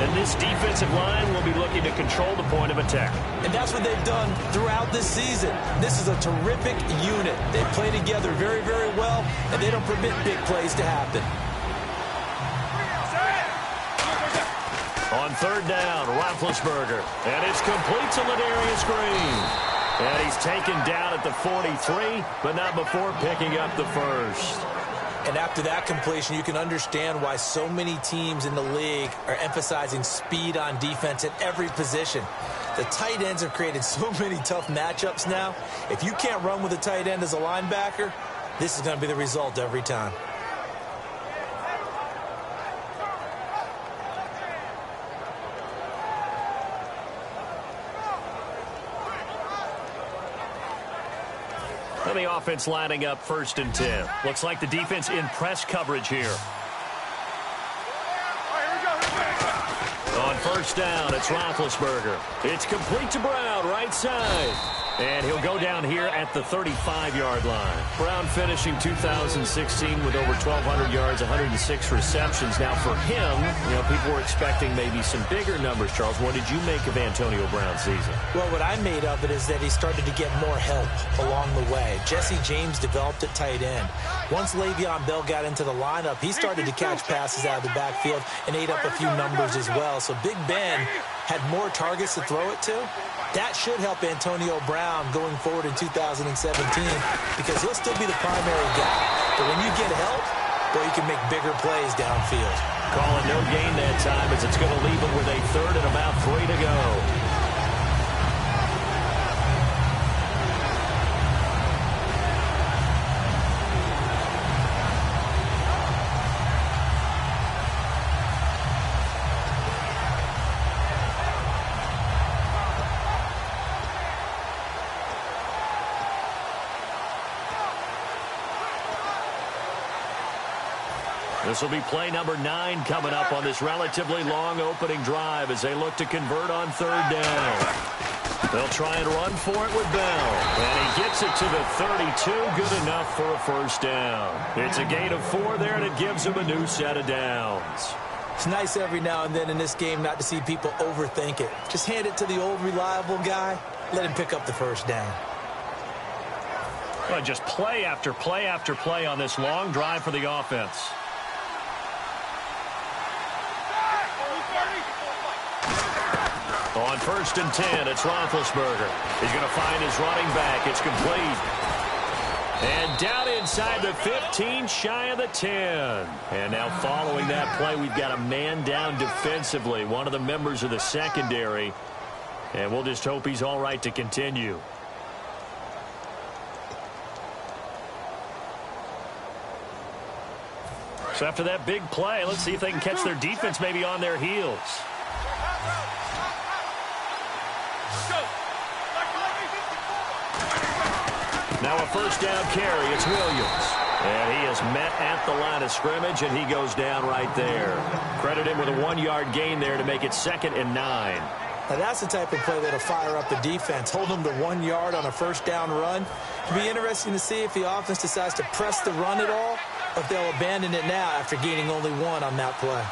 And this defensive line will be looking to control the point of attack. And that's what they've done throughout this season. This is a terrific unit. They play together very, very well, and they don't permit big plays to happen. On 3rd down, Roethlisberger. And it's complete to Ladarius Green. And he's taken down at the 43, but not before picking up the first. And after that completion, you can understand why so many teams in the league are emphasizing speed on defense at every position. The tight ends have created so many tough matchups now. If you can't run with a tight end as a linebacker, this is going to be the result every time. And the offense lining up 1st and 10. Looks like the defense in press coverage here. On 1st down, it's Roethlisberger. It's complete to Brown, right side. And he'll go down here at the 35-yard line. Brown finishing 2016 with over 1,200 yards, 106 receptions. Now for him, people were expecting maybe some bigger numbers, Charles. What did you make of Antonio Brown's season? Well, what I made of it is that he started to get more help along the way. Jesse James developed at tight end. Once Le'Veon Bell got into the lineup, he started to catch passes out of the backfield and ate up a few numbers as well. So Big Ben had more targets to throw it to. That should help Antonio Brown going forward in 2017 because he'll still be the primary guy. But when you get help, boy, you can make bigger plays downfield. Calling no gain that time as it's going to leave him with a 3rd and about 3 to go. This will be play number 9 coming up on this relatively long opening drive as they look to convert on 3rd down. They'll try and run for it with Bell. And he gets it to the 32. Good enough for a 1st down. It's a gain of 4 there, and it gives them a new set of downs. It's nice every now and then in this game not to see people overthink it. Just hand it to the old reliable guy. Let him pick up the 1st down. Well, just play after play after play on this long drive for the offense. On 1st and 10, it's Roethlisberger. He's going to find his running back. It's complete. And down inside the 15, shy of the 10. And now following that play, we've got a man down defensively, one of the members of the secondary. And we'll just hope he's all right to continue. So after that big play, let's see if they can catch their defense maybe on their heels. Now a first down carry. It's Williams. And he is met at the line of scrimmage, and he goes down right there. Credit him with a 1-yard gain there to make it 2nd and 9. Now that's the type of play that'll fire up the defense. Hold them to 1 yard on a first down run. It'll be interesting to see if the offense decides to press the run at all, or if they'll abandon it now after gaining only 1 on that play.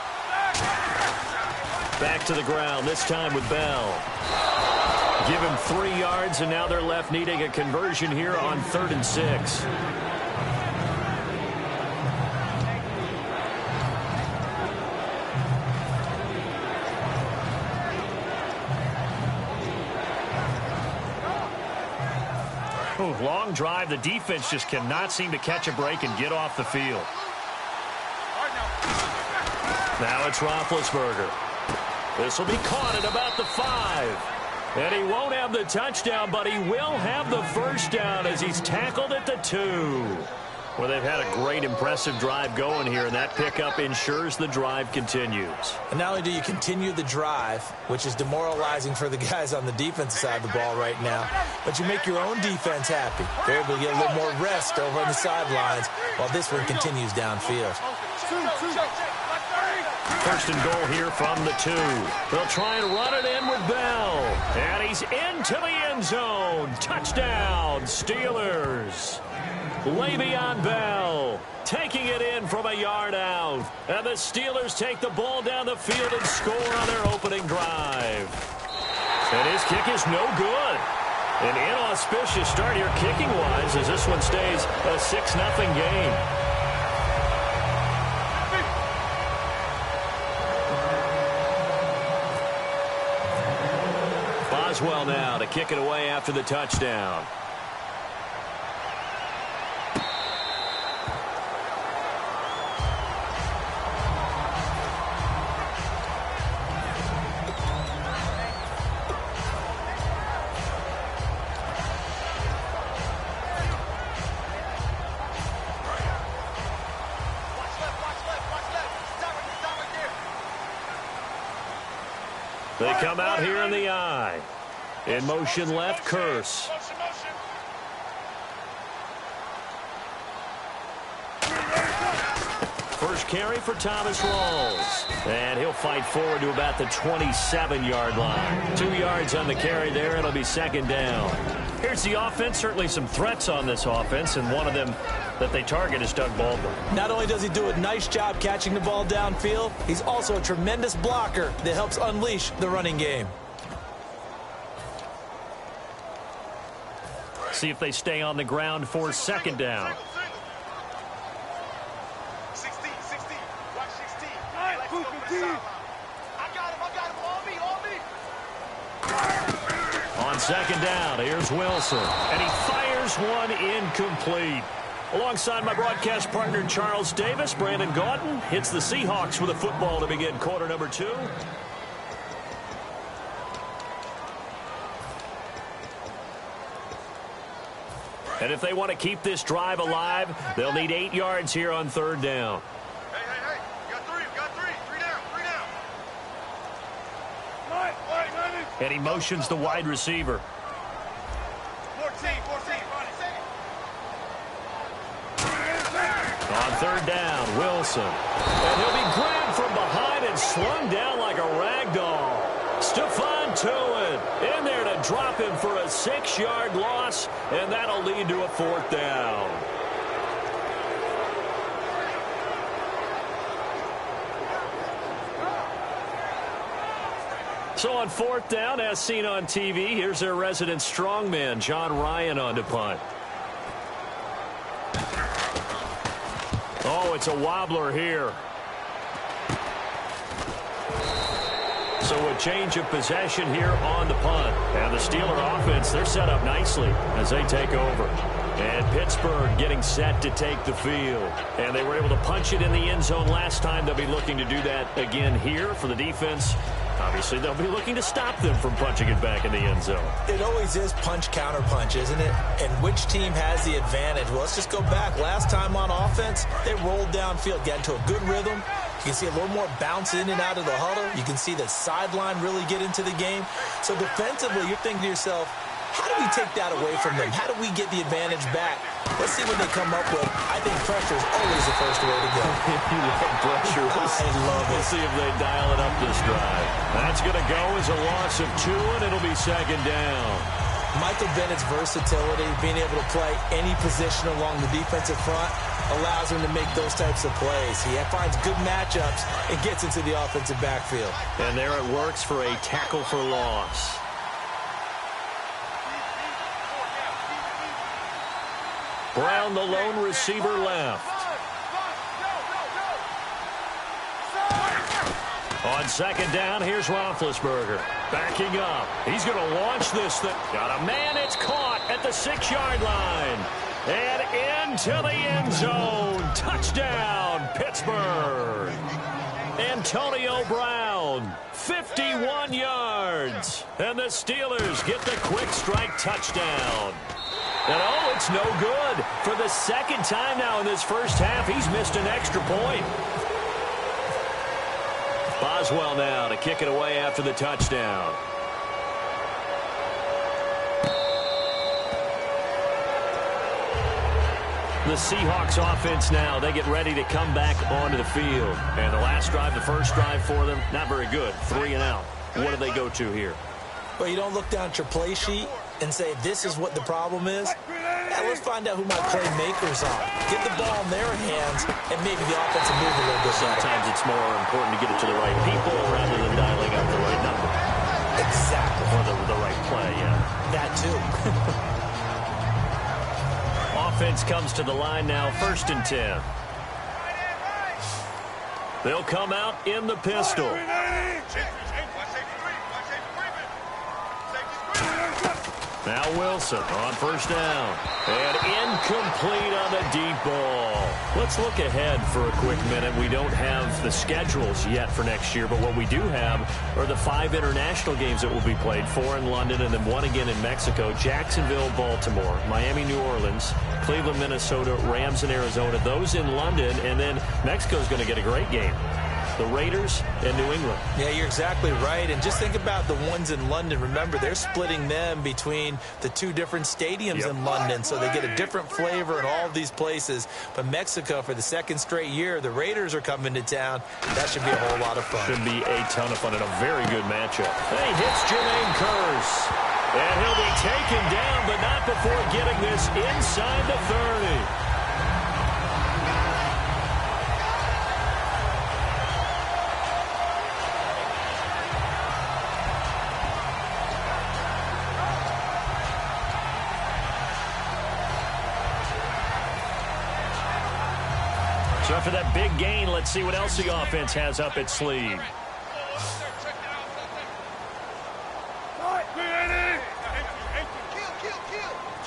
Back to the ground, this time with Bell. Give him 3 yards, and now they're left needing a conversion here on 3rd and 6. Long drive. The defense just cannot seem to catch a break and get off the field. Now it's Roethlisberger. This will be caught at about the 5. And he won't have the touchdown, but he will have the first down as he's tackled at the 2. Well, they've had a great, impressive drive going here, and that pickup ensures the drive continues. And not only do you continue the drive, which is demoralizing for the guys on the defensive side of the ball right now, but you make your own defense happy. They're able to get a little more rest over on the sidelines while this one continues downfield. 1st and goal here from the 2. They'll try and run it in with Bell. And he's into the end zone. Touchdown, Steelers. Le'Veon Bell taking it in from a yard out. And the Steelers take the ball down the field and score on their opening drive. And his kick is no good. An inauspicious start here kicking-wise as this one stays a 6-0 game. Boswell now to kick it away after the touchdown. They come out here in the eye. In motion left, Curse. First carry for Thomas Rawls. And he'll fight forward to about the 27-yard line. 2 yards on the carry there. It'll be 2nd down. Here's the offense. Certainly some threats on this offense, and one of them that they target is Doug Baldwin. Not only does he do a nice job catching the ball downfield, he's also a tremendous blocker that helps unleash the running game. See if they stay on the ground for 2nd down. 16, watch 16. I got him, on me. On 2nd down, here's Wilson. And he fires one incomplete. Alongside my broadcast partner, Charles Davis, Brandon Gaudin hits the Seahawks with a football to begin quarter number 2. And if they want to keep this drive alive, they'll need 8 yards here on 3rd down. Hey. You got three. 3 down. And he motions the wide receiver. 14. On 3rd down, Wilson. And he'll be grabbed from behind and slung down like a rag doll. Stephon Tuitt in there to drop him for a 6-yard loss, and that'll lead to a 4th down. So on 4th down, as seen on TV, here's their resident strongman, John Ryan, on to punt. Oh, it's a wobbler here. So a change of possession here on the punt. And the Steeler offense, they're set up nicely as they take over. And Pittsburgh getting set to take the field. And they were able to punch it in the end zone last time. They'll be looking to do that again here for the defense. Obviously, they'll be looking to stop them from punching it back in the end zone. It always is punch-counter-punch, isn't it? And which team has the advantage? Well, let's just go back. Last time on offense, they rolled downfield, got into a good rhythm, You can see a little more bounce in and out of the huddle. You can see the sideline really get into the game. So defensively, you're thinking to yourself, how do we take that away from them? How do we get the advantage back? Let's see what they come up with. I think pressure is always the first way to go. You love pressure. I love it. We'll see if they dial it up this drive. That's going to go as a loss of 2, and it'll be second down. Michael Bennett's versatility, being able to play any position along the defensive front, allows him to make those types of plays. He finds good matchups and gets into the offensive backfield. And there it works for a tackle for loss. Brown, the lone receiver, left. On second down, here's Roethlisberger. Backing up. He's going to launch this thing. Got a man. It's caught at the 6-yard line. And into the end zone. Touchdown, Pittsburgh. Antonio Brown, 51 yards. And the Steelers get the quick strike touchdown. And, oh, it's no good. For the second time now in this first half, he's missed an extra point. Boswell now to kick it away after the touchdown. The Seahawks offense now, they get ready to come back onto the field. And the last drive, the first drive for them, not very good. 3 and out. What do they go to here? Well, you don't look down at your play sheet and say, this is what the problem is. Now let's find out who my playmakers are. Get the ball in their hands, and maybe the offense will move a little bit better. Sometimes it's more important to get it to the right people rather than dialing up the right number. Exactly. Or the right play, yeah. That too. Offense comes to the line now, 1st and 10. They'll come out in the pistol. Now Wilson on 1st down. And incomplete on the deep ball. Let's look ahead for a quick minute. We don't have the schedules yet for next year, but what we do have are the 5 international games that will be played, 4 in London and then 1 again in Mexico. Jacksonville, Baltimore, Miami, New Orleans, Cleveland, Minnesota, Rams, and Arizona. Those in London, and then Mexico's going to get a great game. The Raiders and New England. Yeah, you're exactly right. And just think about the ones in London. Remember, they're splitting them between the 2 different stadiums in London, so they get a different flavor in all of these places. But Mexico, for the 2nd straight year, the Raiders are coming to town. That should be a whole lot of fun. Should be a ton of fun and a very good matchup. And he hits Jermaine Kearse. And he'll be taken down, but not before getting this inside the 30. So after that big gain, let's see what else the offense has up its sleeve.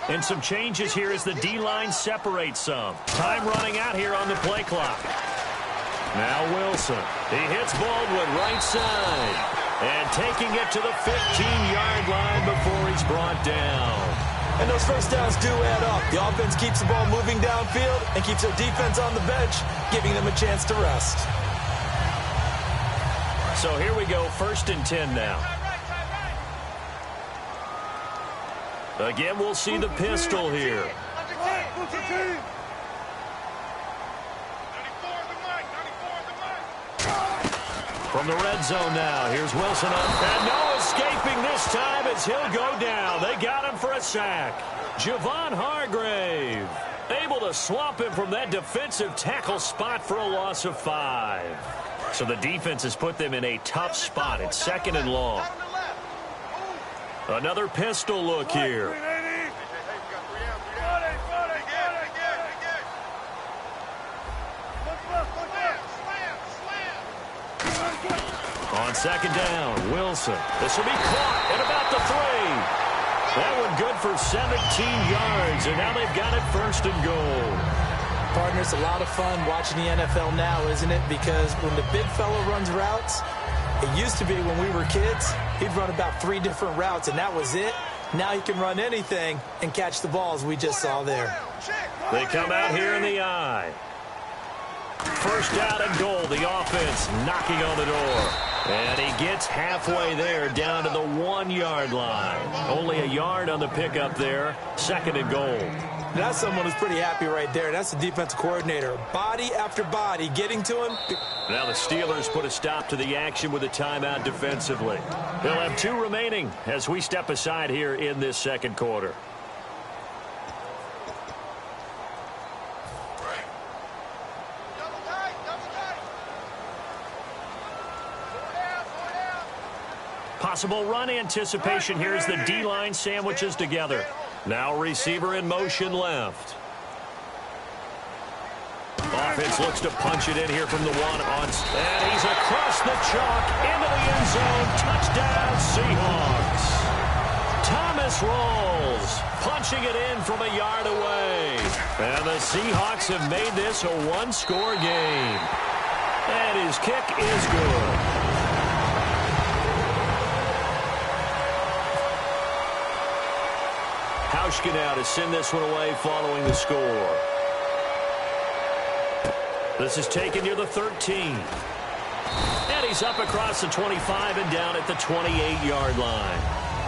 And some changes here as the D-line separates some. Time running out here on the play clock. Now Wilson. He hits Baldwin right side. And taking it to the 15-yard line before he's brought down. And those first downs do add up. The offense keeps the ball moving downfield and keeps their defense on the bench, giving them a chance to rest. So here we go, 1st and 10 now. Again, we'll see the pistol here. From the red zone now, here's Wilson on. And no escaping this time as he'll go down. They got him for a sack. Javon Hargrave able to swamp him from that defensive tackle spot for a loss of 5. So the defense has put them in a tough spot. It's 2nd and long. Another pistol look here. On 2nd down, Wilson. This will be caught at about the 3. That one good for 17 yards, and now they've got it 1st and goal. Partner, it's a lot of fun watching the NFL now, isn't it? Because when the big fella runs routes, it used to be when we were kids, he'd run about 3 different routes, and that was it. Now he can run anything and catch the balls we just saw there. They come out here in the I. first down and goal. The offense knocking on the door. And he gets halfway there, down to the 1-yard line. Only a yard on the pickup there. Second and goal. That's someone who's pretty happy right there. That's the defensive coordinator. Body after body getting to him. Now the Steelers put a stop to the action with a timeout defensively. They'll have 2 remaining as we step aside here in this second quarter. Possible run anticipation here as the D-line sandwiches together. Now receiver in motion left. Offense looks to punch it in here from the 1 on. And he's across the chalk into the end zone. Touchdown Seahawks. Thomas rolls, punching it in from a yard away. And the Seahawks have made this a 1-score game. And his kick is good. Now to send this one away following the score. This is taken near the 13. And he's up across the 25 and down at the 28-yard line.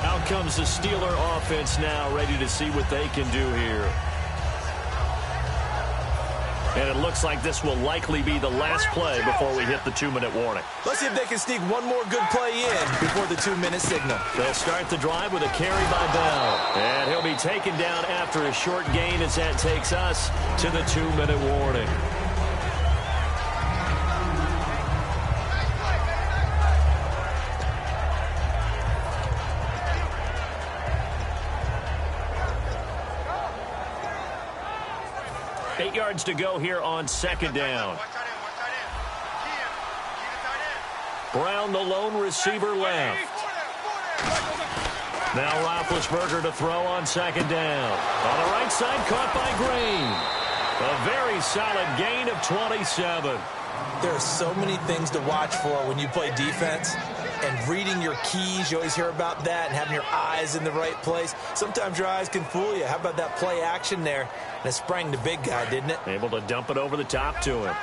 Out comes the Steeler offense now, ready to see what they can do here. And it looks like this will likely be the last play before we hit the 2-minute warning. Let's see if they can sneak one more good play in before the 2-minute signal. They'll start the drive with a carry by Bell. And he'll be taken down after a short gain as that takes us to the 2-minute warning. Yards to go here on second down. Brown, the lone receiver, left. Now Roethlisberger to throw on second down. On the right side, caught by Green. A very solid gain of 27. There are so many things to watch for when you play defense. And reading your keys, you always hear about that, and having your eyes in the right place. Sometimes your eyes can fool you. How about that play action there? And it sprang the big guy, didn't it? Able to dump it over the top to him.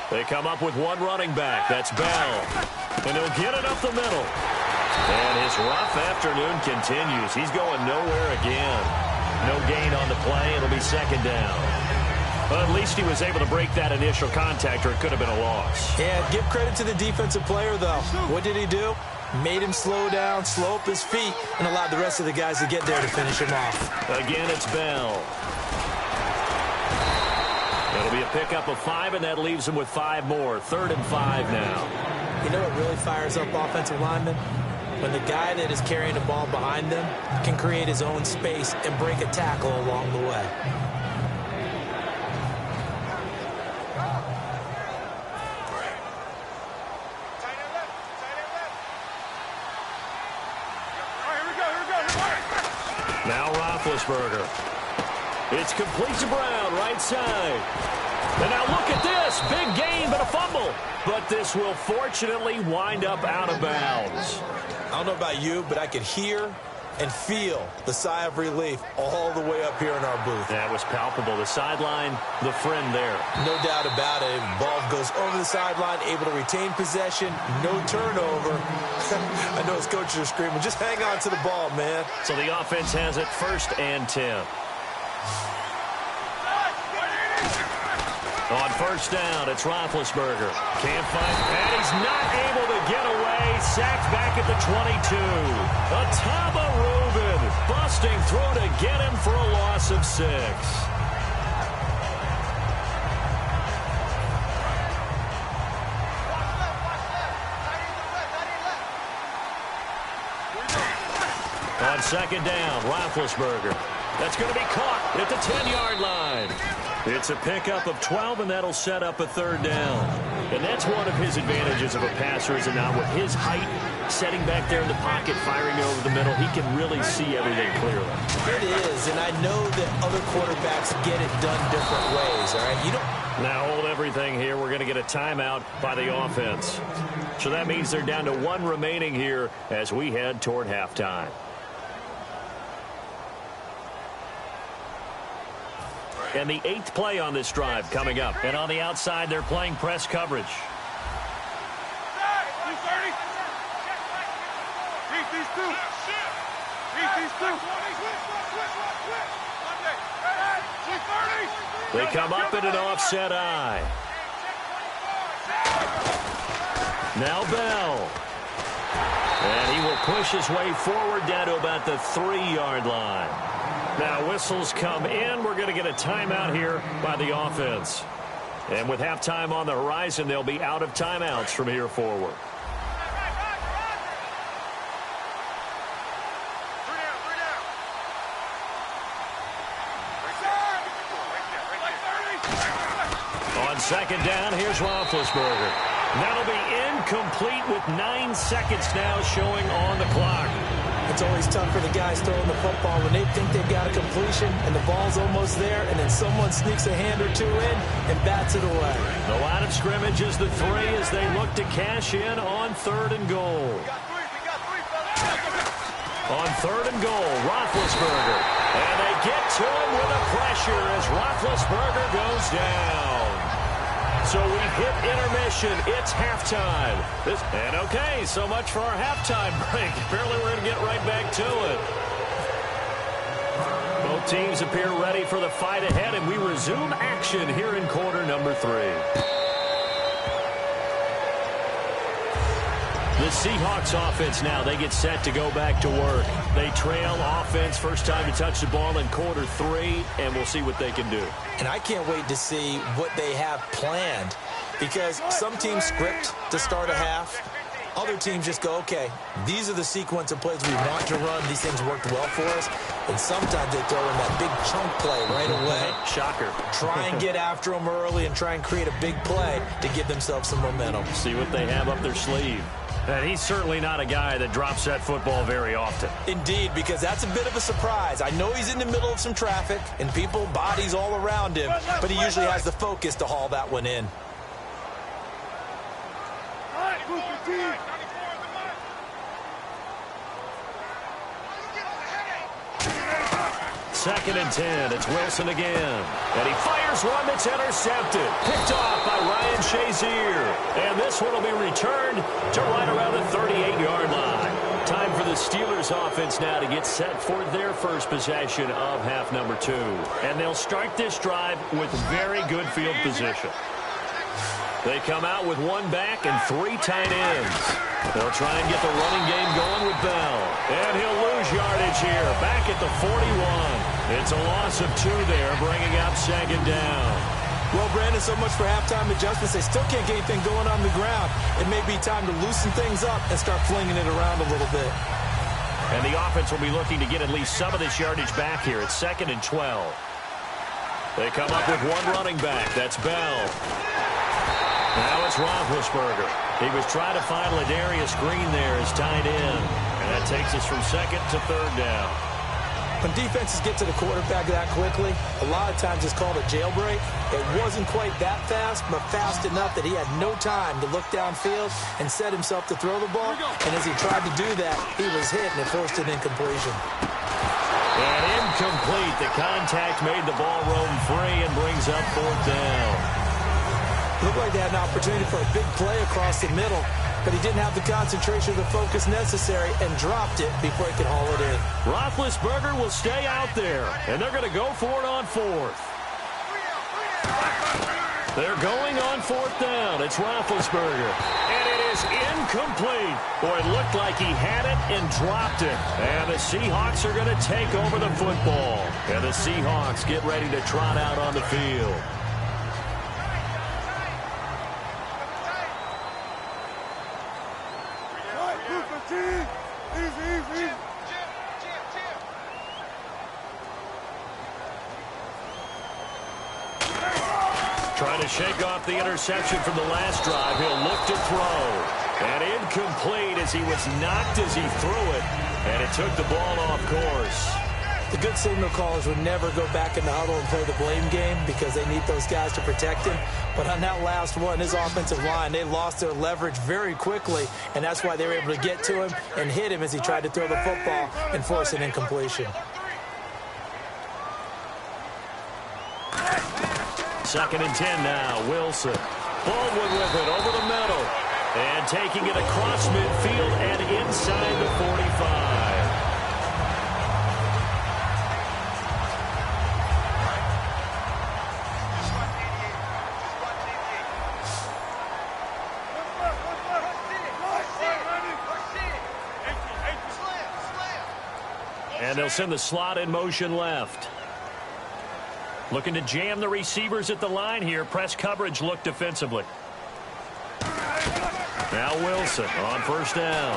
They come up with 1 running back. That's Bell. And he'll get it up the middle. And his rough afternoon continues. He's going nowhere again. No gain on the play. It'll be second down. Well, at least he was able to break that initial contact, or it could have been a loss. Yeah, give credit to the defensive player, though. What did he do? Made him slow down, slow up his feet, and allowed the rest of the guys to get there to finish him off. Again, it's Bell. It'll be a pickup of 5, and that leaves him with 5 more. 3rd and 5 now. You know what really fires up offensive linemen? When the guy that is carrying the ball behind them can create his own space and break a tackle along the way. Now Roethlisberger. It's complete to Brown, right side. And now look at this. Big gain, but a fumble. But this will fortunately wind up out of bounds. I don't know about you, but I could hear and feel the sigh of relief all the way up here in our booth. That was palpable. The sideline, the friend there. No doubt about it. Ball goes over the sideline, able to retain possession, no turnover. I know his coaches are screaming, just hang on to the ball, man. So the offense has it 1st and 10. On 1st down, it's Roethlisberger. Can't find, and he's not able to get away. Sacked back at the 22. Ataba Rubin busting through to get him for a loss of 6. On 2nd down, Roethlisberger. That's going to be caught at the 10-yard line. It's a pickup of 12, and that'll set up a 3rd down. And that's one of his advantages of a passer, is it not? With his height, setting back there in the pocket, firing it over the middle, he can really see everything clearly. It is, and I know that other quarterbacks get it done different ways, all right? You don't... Now hold everything here. We're going to get a timeout by the offense. So that means they're down to 1 remaining here as we head toward halftime. And the 8th play on this drive coming up. And on the outside, they're playing press coverage. They come up in an offset eye. Now Bell. And he will push his way forward down to about the 3-yard line. Now whistles come in. We're going to get a timeout here by the offense. And with halftime on the horizon, they'll be out of timeouts from here forward. On second down, here's Roethlisberger. That'll be incomplete with 9 seconds now showing on the clock. It's always tough for the guys throwing the football when they think they've got a completion and the ball's almost there, and then someone sneaks a hand or two in and bats it away. The line of scrimmage is the 3 as they look to cash in on 3rd and goal. On 3rd and goal, Roethlisberger. And they get to him with a pressure as Roethlisberger goes down. So we hit intermission. It's halftime. And okay, so much for our halftime break. Apparently we're going to get right back to it. Both teams appear ready for the fight ahead, and we resume action here in quarter number 3. The Seahawks offense now, they get set to go back to work. They trail offense, first time to touch the ball in quarter 3, and we'll see what they can do. And I can't wait to see what they have planned, because some teams script to start a half. Other teams just go, okay, these are the sequence of plays we want to run. These things worked well for us. And sometimes they throw in that big chunk play right away. Shocker. Try and get after them early and try and create a big play to give themselves some momentum. See what they have up their sleeve. And he's certainly not a guy that drops that football very often. Indeed, because that's a bit of a surprise. I know he's in the middle of some traffic and people, bodies all around him, but he usually has the focus to haul that one in. Second and 10. It's Wilson again. And he fires one that's intercepted. Picked off by Ryan Shazier. And this one will be returned to right around the 38-yard line. Time for the Steelers offense now to get set for their first possession of half number 2. And they'll start this drive with very good field position. They come out with 1 back and 3 tight ends. They'll try and get the running game going with Bell. And he'll lose yardage here, back at the 41. It's a loss of 2 there, bringing up second down. Well, Brandon, so much for halftime adjustments. They still can't get anything going on the ground. It may be time to loosen things up and start flinging it around a little bit. And the offense will be looking to get at least some of this yardage back here. It's 2nd and 12. They come up with 1 running back. That's Bell. Now it's Roethlisberger. He was trying to find Ladarius Green there as tight end. And that takes us from 2nd to 3rd down. When defenses get to the quarterback that quickly, a lot of times it's called a jailbreak. It wasn't quite that fast, but fast enough that he had no time to look downfield and set himself to throw the ball. And as he tried to do that, he was hit and it forced an incompletion. And incomplete. The contact made the ball roam free and brings up 4th down. Looked like they had an opportunity for a big play across the middle, but he didn't have the concentration or the focus necessary and dropped it before he could haul it in. Roethlisberger will stay out there, and they're going to go for it on 4th. They're going on 4th down. It's Roethlisberger, and it is incomplete. Boy, it looked like he had it and dropped it. And the Seahawks are going to take over the football. And the Seahawks get ready to trot out on the field. Trying to shake off the interception from the last drive. He'll look to throw. And incomplete as he was knocked as he threw it. And it took the ball off course. The good signal callers would never go back in the huddle and play the blame game because they need those guys to protect him. But on that last one, his offensive line, they lost their leverage very quickly, and that's why they were able to get to him and hit him as he tried to throw the football and force an incompletion. 2nd and 10 now. Wilson. Baldwin with it over the middle. And taking it across midfield and inside the 45. And they'll send the slot in motion left. Looking to jam the receivers at the line here. Press coverage look defensively. Now Wilson on 1st down.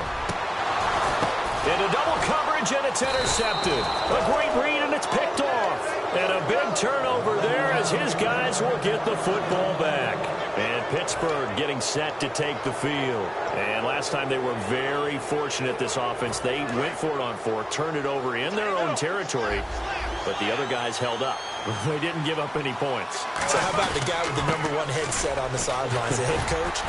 Into double coverage, and it's intercepted. A great read, and it's picked off. And a big turnover there as his guys will get the football back. And Pittsburgh getting set to take the field. And last time they were very fortunate, this offense. They went for it on 4, turned it over in their own territory, but the other guys held up. They didn't give up any points. So how about the guy with the number 1 headset on the sidelines, the head coach?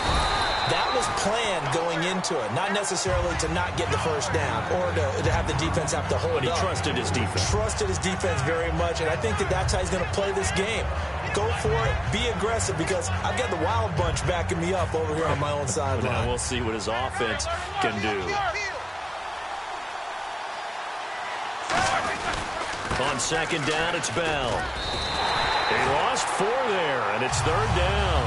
That was planned going into it, not necessarily to not get the first down or to have the defense have to hold But he up. trusted his defense. Trusted his defense very much, and I think that's how he's going to play this game. Go for it, be aggressive, because I've got the wild bunch backing me up over here on my own sideline. Now we'll see what his offense can do. On 2nd down, it's Bell. They lost 4 there, and it's 3rd down.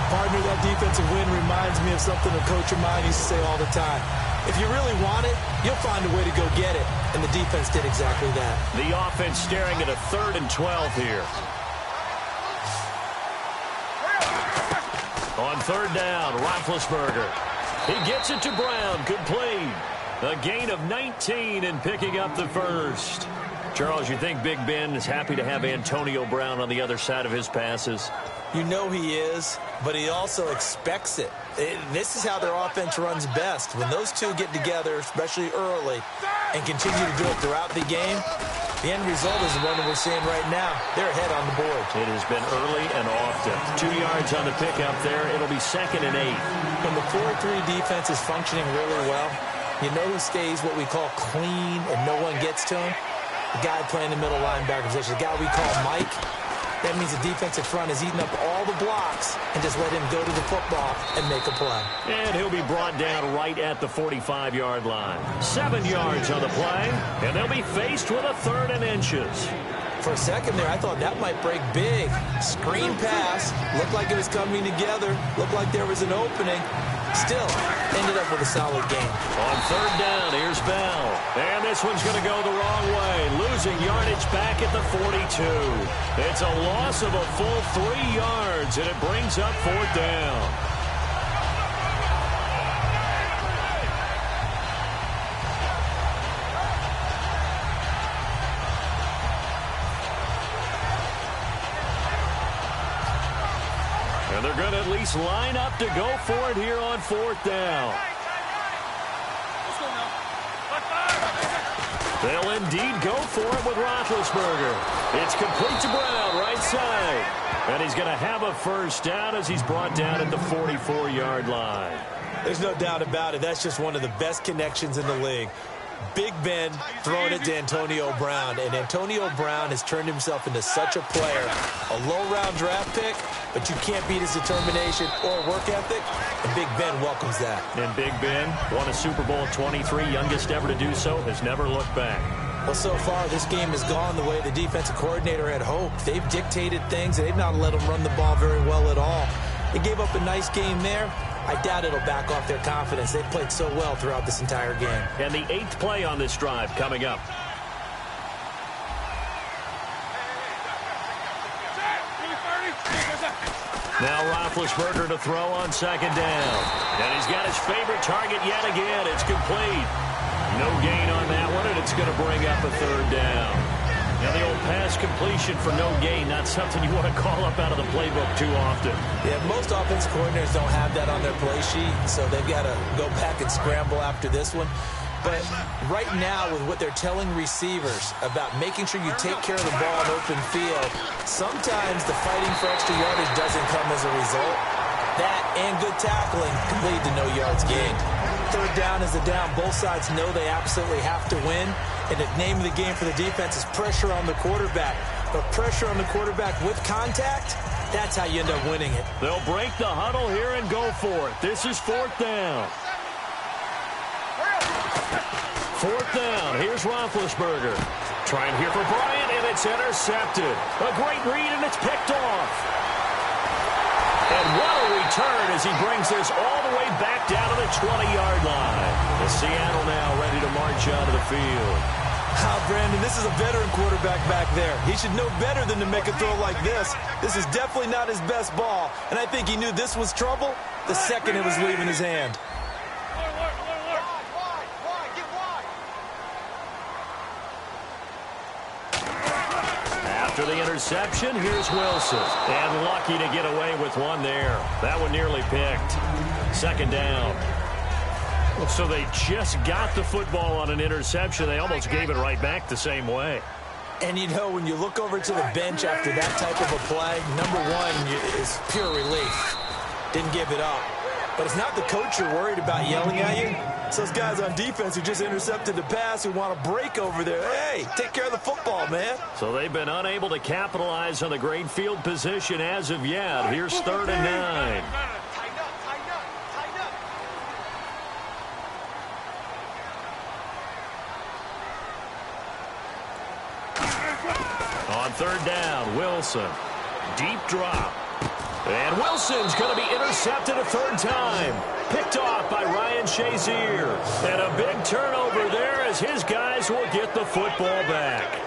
Partner, that defensive win reminds me of something a coach of mine used to say all the time. If you really want it, you'll find a way to go get it. And the defense did exactly that. The offense staring at a 3rd and 12 here. On 3rd down, Roethlisberger. He gets it to Brown. Complete. A gain of 19 and picking up the first. Charles, you think Big Ben is happy to have Antonio Brown on the other side of his passes? You know he is, but he also expects it. This is how their offense runs best. When those two get together, especially early, and continue to do it throughout the game, the end result is the one that we're seeing right now. They're ahead on the board. It has been early and often. 2 yards on the pickup there. It'll be 2nd and 8. When the 4-3 defense is functioning really well, you know who stays what we call clean and no one gets to him? The guy playing the middle linebacker position, the guy we call Mike. That means the defensive front is eating up all the blocks and just let him go to the football and make a play. And he'll be brought down right at the 45-yard line. 7 yards on the play, and they'll be faced with a 3rd and inches. For a second there, I thought that might break big. Screen pass, looked like it was coming together, looked like there was an opening. Still, ended up with a solid game. On 3rd down, here's Bell. And this one's going to go the wrong way. Losing yardage back at the 42. It's a loss of a full 3 yards, and it brings up 4th down. And they're going to at least line up to go for it here on 4th down. They'll indeed go for it with Roethlisberger. It's complete to Brown, right side. And he's going to have a first down as he's brought down at the 44-yard line. There's no doubt about it. That's just one of the best connections in the league. Big Ben throwing it to Antonio Brown, and Antonio Brown has turned himself into such a player. A low-round draft pick, but you can't beat his determination or work ethic, and Big Ben welcomes that. And Big Ben won a Super Bowl 23, youngest ever to do so, has never looked back. Well, so far, this game has gone the way the defensive coordinator had hoped. They've dictated things, and they've not let him run the ball very well at all. They gave up a nice game there. I doubt it'll back off their confidence. They've played so well throughout this entire game. And the 8th play on this drive coming up. Now Roethlisberger to throw on 2nd down. And he's got his favorite target yet again. It's complete. No gain on that one, and it's going to bring up a 3rd down. Now, the old pass completion for no gain, not something you want to call up out of the playbook too often. Yeah, most offensive coordinators don't have that on their play sheet, so they've got to go back and scramble after this one. But right now, with what they're telling receivers about making sure you take care of the ball in open field, sometimes the fighting for extra yardage doesn't come as a result. That and good tackling can lead to no yards gained. 3rd down is the down. Both sides know they absolutely have to win. And the name of the game for the defense is pressure on the quarterback. But pressure on the quarterback with contact That's how you end up winning it. They'll break the huddle here and go for it. This is 4th down. 4th down. Here's Roethlisberger. Trying here for Bryant, and it's intercepted. A great read, and it's picked off. And what a return as he brings this all the way back down to the 20-yard line. The Seattle now ready to march onto the field. Brandon, this is a veteran quarterback back there. He should know better than to make a throw like this. This is definitely not his best ball, and I think he knew this was trouble the second it was leaving his hand. After the interception, here's Wilson. And lucky to get away with one there. That one nearly picked. 2nd down. So they just got the football on an interception. They almost gave it right back the same way. And, you know, when you look over to the bench after that type of a play, number one is pure relief. Didn't give it up. But it's not the coach you're worried about yelling at you. It's those guys on defense who just intercepted the pass who want to break over there. Hey, take care of the football, man. So they've been unable to capitalize on the great field position as of yet. Here's 3rd and 9. On 3rd down, Wilson. Deep drop. And Wilson's going to be intercepted a 3rd time. Picked off by Ryan Shazier. And a big turnover there as his guys will get the football back.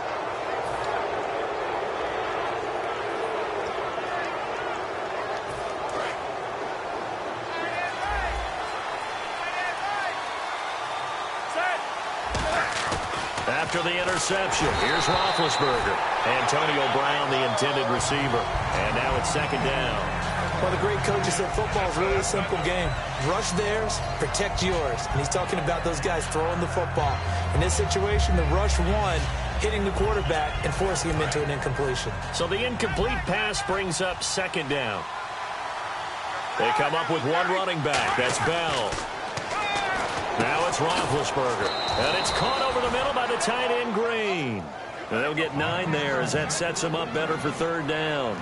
After the interception, here's Roethlisberger. Antonio Brown, the intended receiver. And now it's 2nd down. Well, the great coach said football is really a simple game. Rush theirs, protect yours. And he's talking about those guys throwing the football. In this situation, the rush won, hitting the quarterback and forcing him into an incompletion. So the incomplete pass brings up 2nd down. They come up with one running back. That's Bell. Now it's Roethlisberger. And it's caught over the middle by the tight end, Green. And they'll get 9 there as that sets him up better for 3rd down.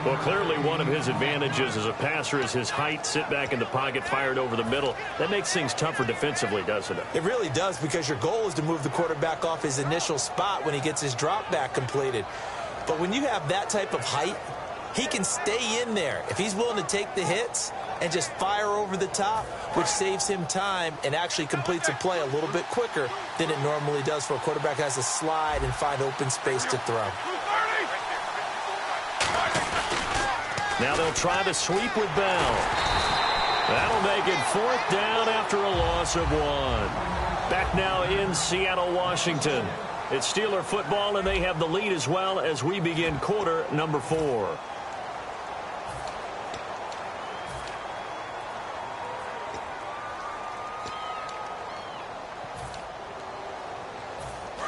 Well, clearly one of his advantages as a passer is his height, sit back in the pocket, fired over the middle. That makes things tougher defensively, doesn't it? It really does, because your goal is to move the quarterback off his initial spot when he gets his drop back completed. But when you have that type of height, he can stay in there. If he's willing to take the hits and just fire over the top, which saves him time and actually completes a play a little bit quicker than it normally does for a quarterback who has to slide and find open space to throw. Now they'll try the sweep with Bell. That'll make it 4th down after a loss of 1. Back now in Seattle, Washington. It's Steeler football, and they have the lead as well as we begin quarter number 4.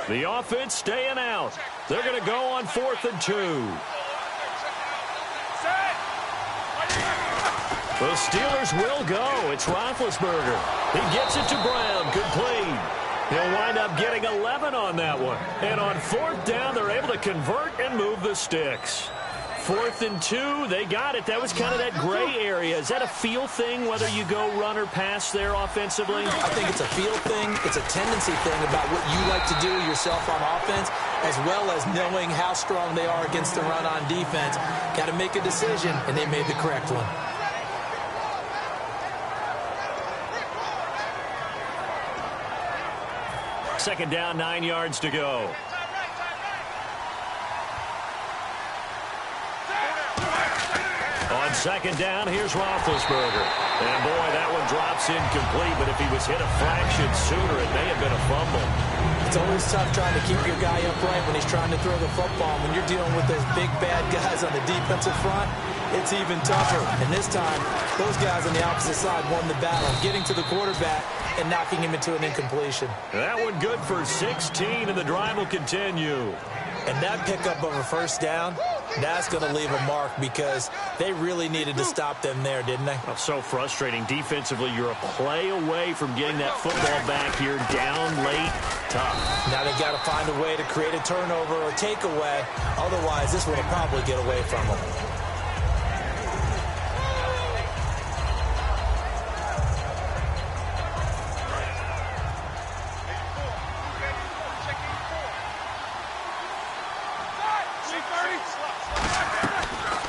The offense staying out. They're going to go on 4th and 2. The Steelers will go. It's Roethlisberger. He gets it to Brown. Complete. He'll wind up getting 11 on that one. And on 4th down, they're able to convert and move the sticks. 4th and 2, they got it. That was kind of that gray area. Is that a feel thing, whether you go run or pass there offensively? I think it's a feel thing. It's a tendency thing about what you like to do yourself on offense, as well as knowing how strong they are against the run on defense. Got to make a decision, and they made the correct one. Second down, 9 yards to go. On 2nd down, here's Roethlisberger. And boy, that one drops incomplete, but if he was hit a fraction sooner, it may have been a fumble. It's always tough trying to keep your guy upright when he's trying to throw the football. When you're dealing with those big, bad guys on the defensive front, it's even tougher. And this time, those guys on the opposite side won the battle, getting to the quarterback and knocking him into an incompletion. That one good for 16, and the drive will continue. And that pickup of a 1st down, that's going to leave a mark, because they really needed to stop them there, didn't they? Oh, so frustrating. Defensively, you're a play away from getting that football back here, down late, tough. Now they've got to find a way to create a turnover or takeaway. Otherwise, this one will probably get away from them.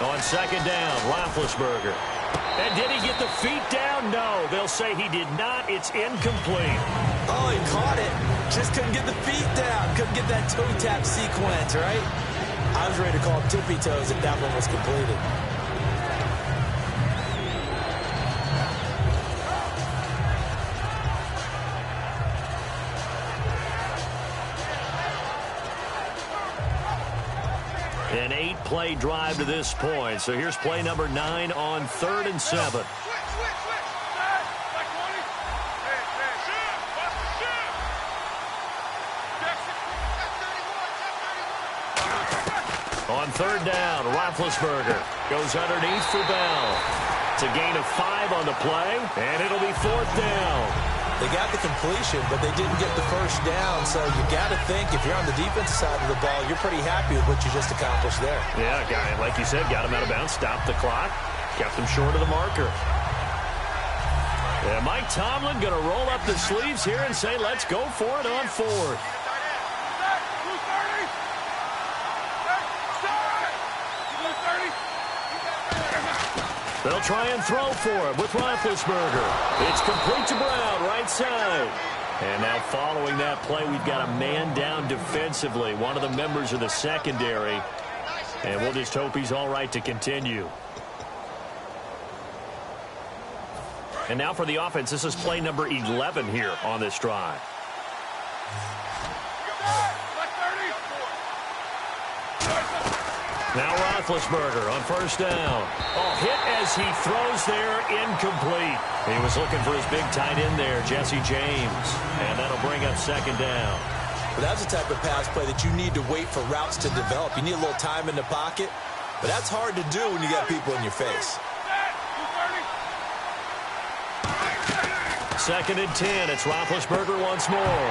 On second down, Roethlisberger. And did he get the feet down? No, they'll say he did not. It's incomplete. Oh, he caught it. Just couldn't get the feet down. Couldn't get that toe tap sequence, right? I was ready to call tippy toes if that one was completed. An 8-play drive to this point. So here's play number 9 on 3rd and 7. On 3rd down, Roethlisberger goes underneath for Bell. It's a gain of 5 on the play, and it'll be 4th down. They got the completion, but they didn't get the first down, so you got to think if you're on the defensive side of the ball, you're pretty happy with what you just accomplished there. Yeah, like you said, got him out of bounds, stopped the clock, kept him short of the marker. Yeah, Mike Tomlin going to roll up the sleeves here and say, let's go for it on 4th. They'll try and throw for him with Roethlisberger. It's complete to Brown, right side. And now following that play, we've got a man down defensively, one of the members of the secondary. And we'll just hope he's all right to continue. And now for the offense, this is play number 11 here on this drive. Now Roethlisberger on 1st down. Oh, hit as he throws there, incomplete. He was looking for his big tight end there, Jesse James. And that'll bring up 2nd down. Well, that's the type of pass play that you need to wait for routes to develop. You need a little time in the pocket, but that's hard to do when you got people in your face. 2nd and 10. It's Roethlisberger once more.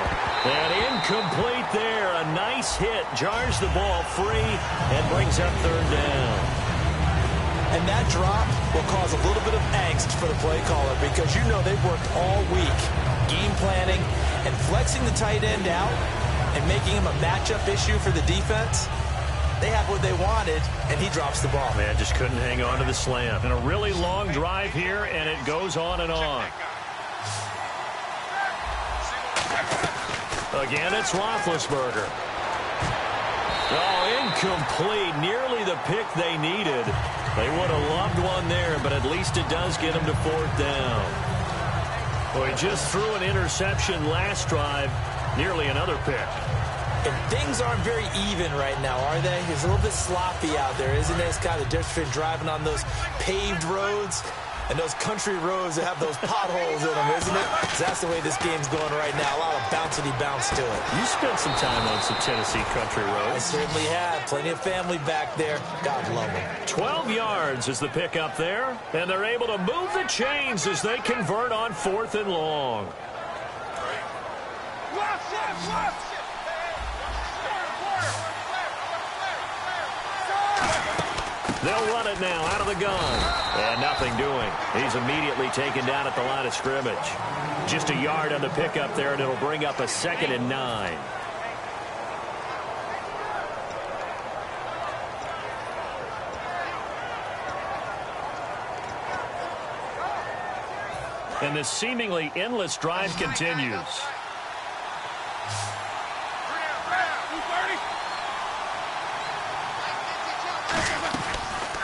And incomplete there. A nice hit. Jars the ball free and brings up 3rd down. And that drop will cause a little bit of angst for the play caller because you know they've worked all week game planning and flexing the tight end out and making him a matchup issue for the defense. They have what they wanted, and he drops the ball. Man, just couldn't hang on to the slam. And a really long drive here, and it goes on and on. Again, it's Roethlisberger. Oh, incomplete. Nearly the pick they needed. They would have loved one there, but at least it does get them to 4th down. Well, he just threw an interception last drive. Nearly another pick. And things aren't very even right now, are they? It's a little bit sloppy out there, isn't it? It's kind of different between driving on those paved roads and those country roads that have those potholes in them, isn't it? That's the way this game's going right now. A lot of bouncy bounce to it. You spent some time on some Tennessee country roads. I certainly have. Plenty of family back there. God love them. 12 yards is the pick up there, and they're able to move the chains as they convert on 4th and long. They'll run it now out of the gun. And nothing doing. He's immediately taken down at the line of scrimmage. Just a yard on the pickup there, and it'll bring up a 2nd and 9. And this seemingly endless drive continues.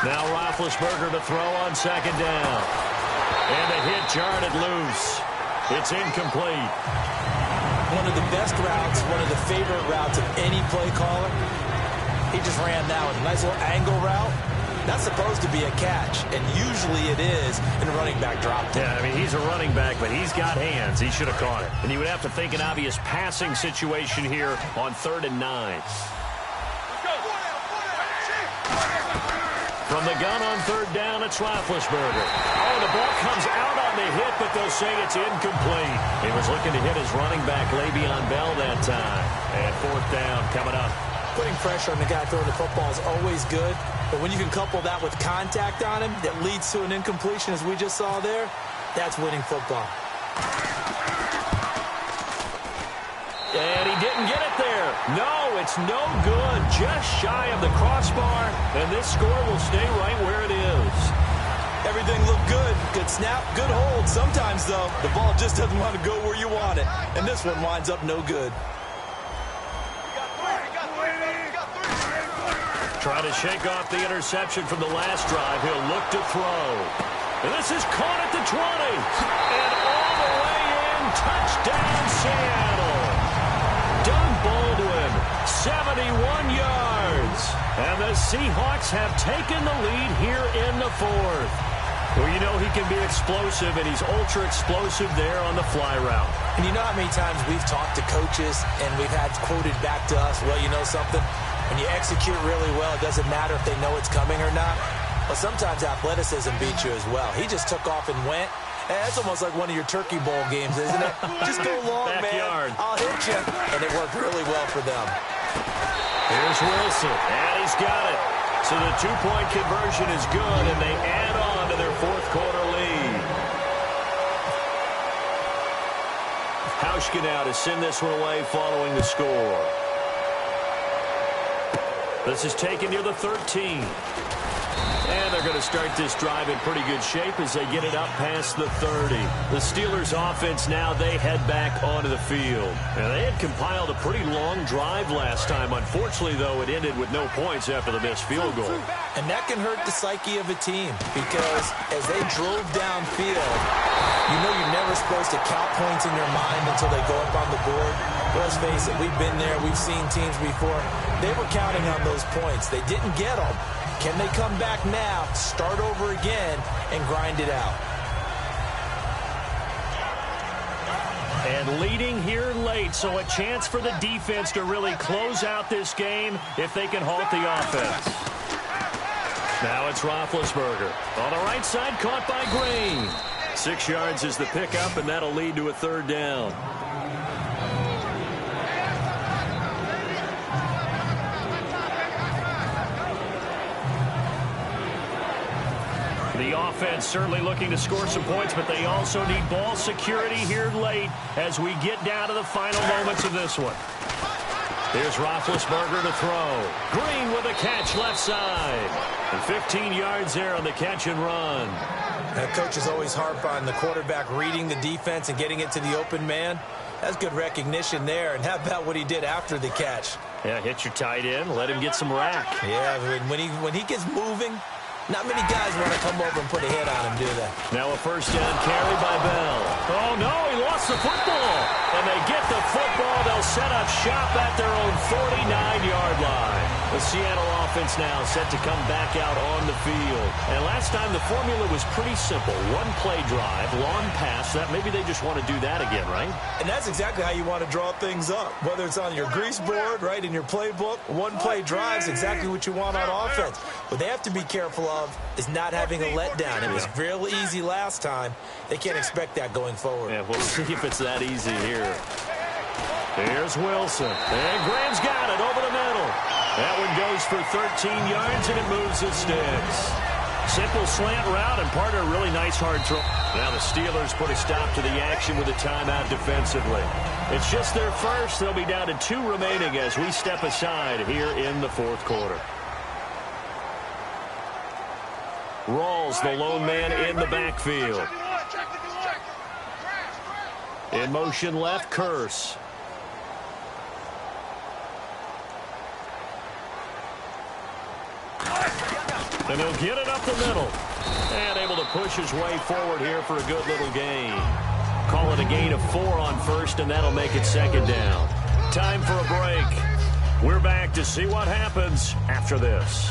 Now Roethlisberger to throw on 2nd down. And the hit jarred it loose. It's incomplete. One of the best routes, one of the favorite routes of any play caller. He just ran that one. Nice little angle route. That's supposed to be a catch, and usually it is in a running back drop. Yeah, I mean, he's a running back, but he's got hands. He should have caught it. And you would have to think an obvious passing situation here on 3rd and 9. From the gun on 3rd down, it's Roethlisberger. Oh, the ball comes out on the hit, but they'll say it's incomplete. He was looking to hit his running back, Le'Veon Bell, that time. And 4th down coming up. Putting pressure on the guy throwing the football is always good, but when you can couple that with contact on him that leads to an incompletion, as we just saw there, that's winning football. And he didn't get it there. No, it's no good. Just shy of the crossbar, and this score will stay right where it is. Everything looked good. Good snap, good hold. Sometimes, though, the ball just doesn't want to go where you want it. And this one winds up no good. Trying to shake off the interception from the last drive. He'll look to throw. And this is caught at the 20. And all the way in. Touchdown, Seattle. Doug Baldwin, 71 yards. And the Seahawks have taken the lead here in the fourth. Well, you know he can be explosive, and he's ultra-explosive there on the fly route. And you know how many times we've talked to coaches, and we've had quoted back to us, well, you know something? When you execute really well, it doesn't matter if they know it's coming or not. But sometimes athleticism beats you as well. He just took off and went. And that's almost like one of your Turkey Bowl games, isn't it? Just go long, Backyard. man. I'll hit you. And it worked really well for them. Here's Wilson, and he's got it. So the two-point conversion is good, and they add on to their fourth-quarter lead. Hauschka now to send this one away following the score. This is taken near the 13. And they're going to start this drive in pretty good shape as they get it up past the 30. The Steelers' offense now, they head back onto the field. And they had compiled a pretty long drive last time. Unfortunately, though, it ended with no points after the missed field goal. And that can hurt the psyche of a team because as they drove downfield, you know you're never supposed to count points in your mind until they go up on the board. Let's face it, we've been there. We've seen teams before. They were counting on those points. They didn't get them. Can they come back now, start over again, and grind it out? And leading here late, so a chance for the defense to really close out this game if they can halt the offense. Now it's Roethlisberger. On the right side, caught by Green. 6 yards is the pickup, and that'll lead to a third down. The offense certainly looking to score some points, but they also need ball security here late as we get down to the final moments of this one. Here's Roethlisberger to throw. Green with a catch left side. And 15 yards there on the catch and run. Now, coaches always harp on the quarterback reading the defense and getting it to the open man. That's good recognition there. And how about what he did after the catch? Yeah, hit your tight end, let him get some rack. Yeah, when he gets moving, not many guys want to come over and put a hit on him, do they? Now a first down carry by Bell. Oh, no, he lost the football. And they get the football. They'll set up shop at their own 49-yard line. The Seattle offense now set to come back out on the field. And last time the formula was pretty simple. One-play drive, long pass. That maybe they just want to do that again, right? And that's exactly how you want to draw things up. Whether it's on your grease board, right, in your playbook, one-play drives exactly what you want on offense. What they have to be careful of is not having a letdown. It was real easy last time. They can't expect that going forward. Yeah, we'll see if it's that easy here. Here's Wilson. And Graham's got it over the middle. That one goes for 13 yards, and it moves the sticks. Simple slant route, and part of a really nice hard throw. Now the Steelers put a stop to the action with a timeout defensively. It's just their first. They'll be down to 2 remaining as we step aside here in the fourth quarter. Rawls, the lone man in the backfield. In motion left, Curse. And he'll get it up the middle. And able to push his way forward here for a good little gain. Call it a gain of 4 on first, and that'll make it second down. Time for a break. We're back to see what happens after this.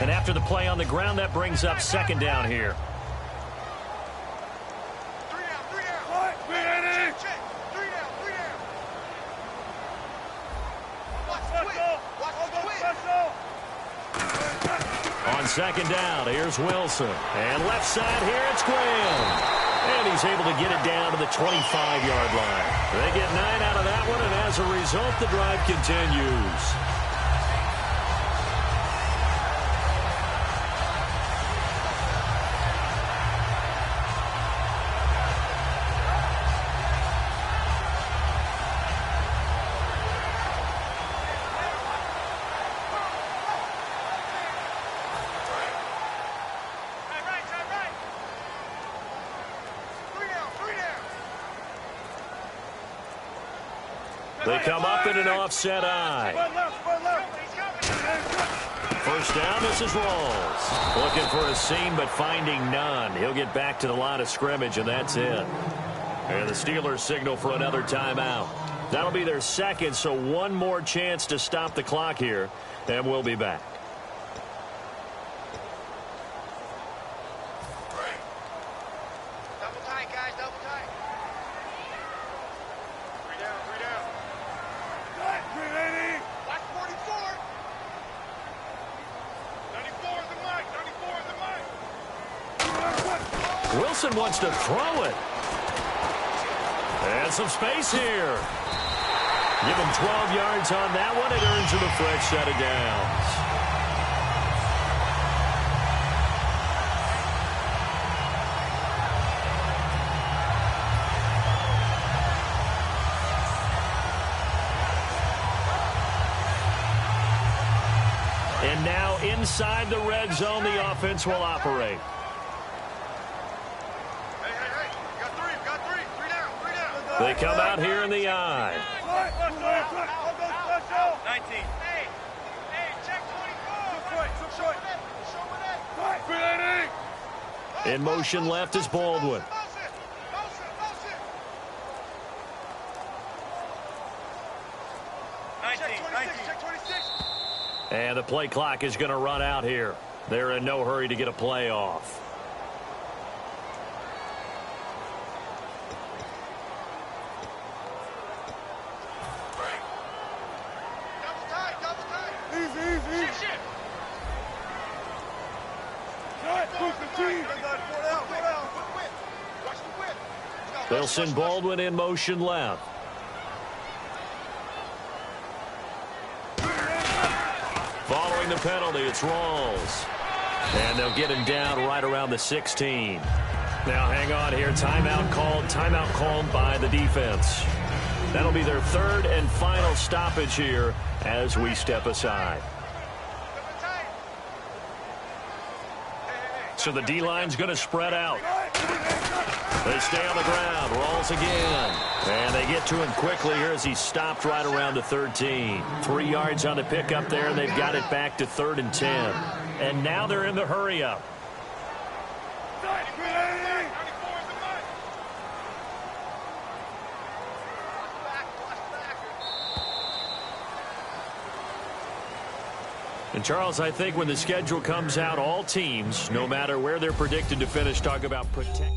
And after the play on the ground, that brings up second down here. On second down, here's Wilson. And left side here, it's Graham. And he's able to get it down to the 25-yard line. They get 9 out of that one, and as a result, the drive continues. They come up in an offset eye. First down, this is Rawls. Looking for a seam, but finding none. He'll get back to the line of scrimmage, and that's it. And the Steelers signal for another timeout. That'll be their second, so one more chance to stop the clock here, and we'll be back. Double tight, guys, double tight. Three down, three down. Watch 44. 94 is the mic, 94 is the mic. Wilson wants to throw it. And some space here. Give him 12 yards on that one. It earns him a fresh set of downs. And now inside the red zone, the offense will operate. They come out here in the eye. 19. Hey, check 24. In motion left is Baldwin. And the play clock is going to run out here. They're in no hurry to get a play off. They'll send Baldwin in motion left. Following the penalty, it's Rawls. And they'll get him down right around the 16. Now hang on here. Timeout called by the defense. That'll be their third and final stoppage here as we step aside. So the D-line's going to spread out. They stay on the ground. Rawls again. And they get to him quickly here as he stopped right around the 13. 3 yards on the pickup there, and they've got it back to 3rd and 10. And now they're in the hurry-up. And, Charles, I think when the schedule comes out, all teams, no matter where they're predicted to finish, talk about protect.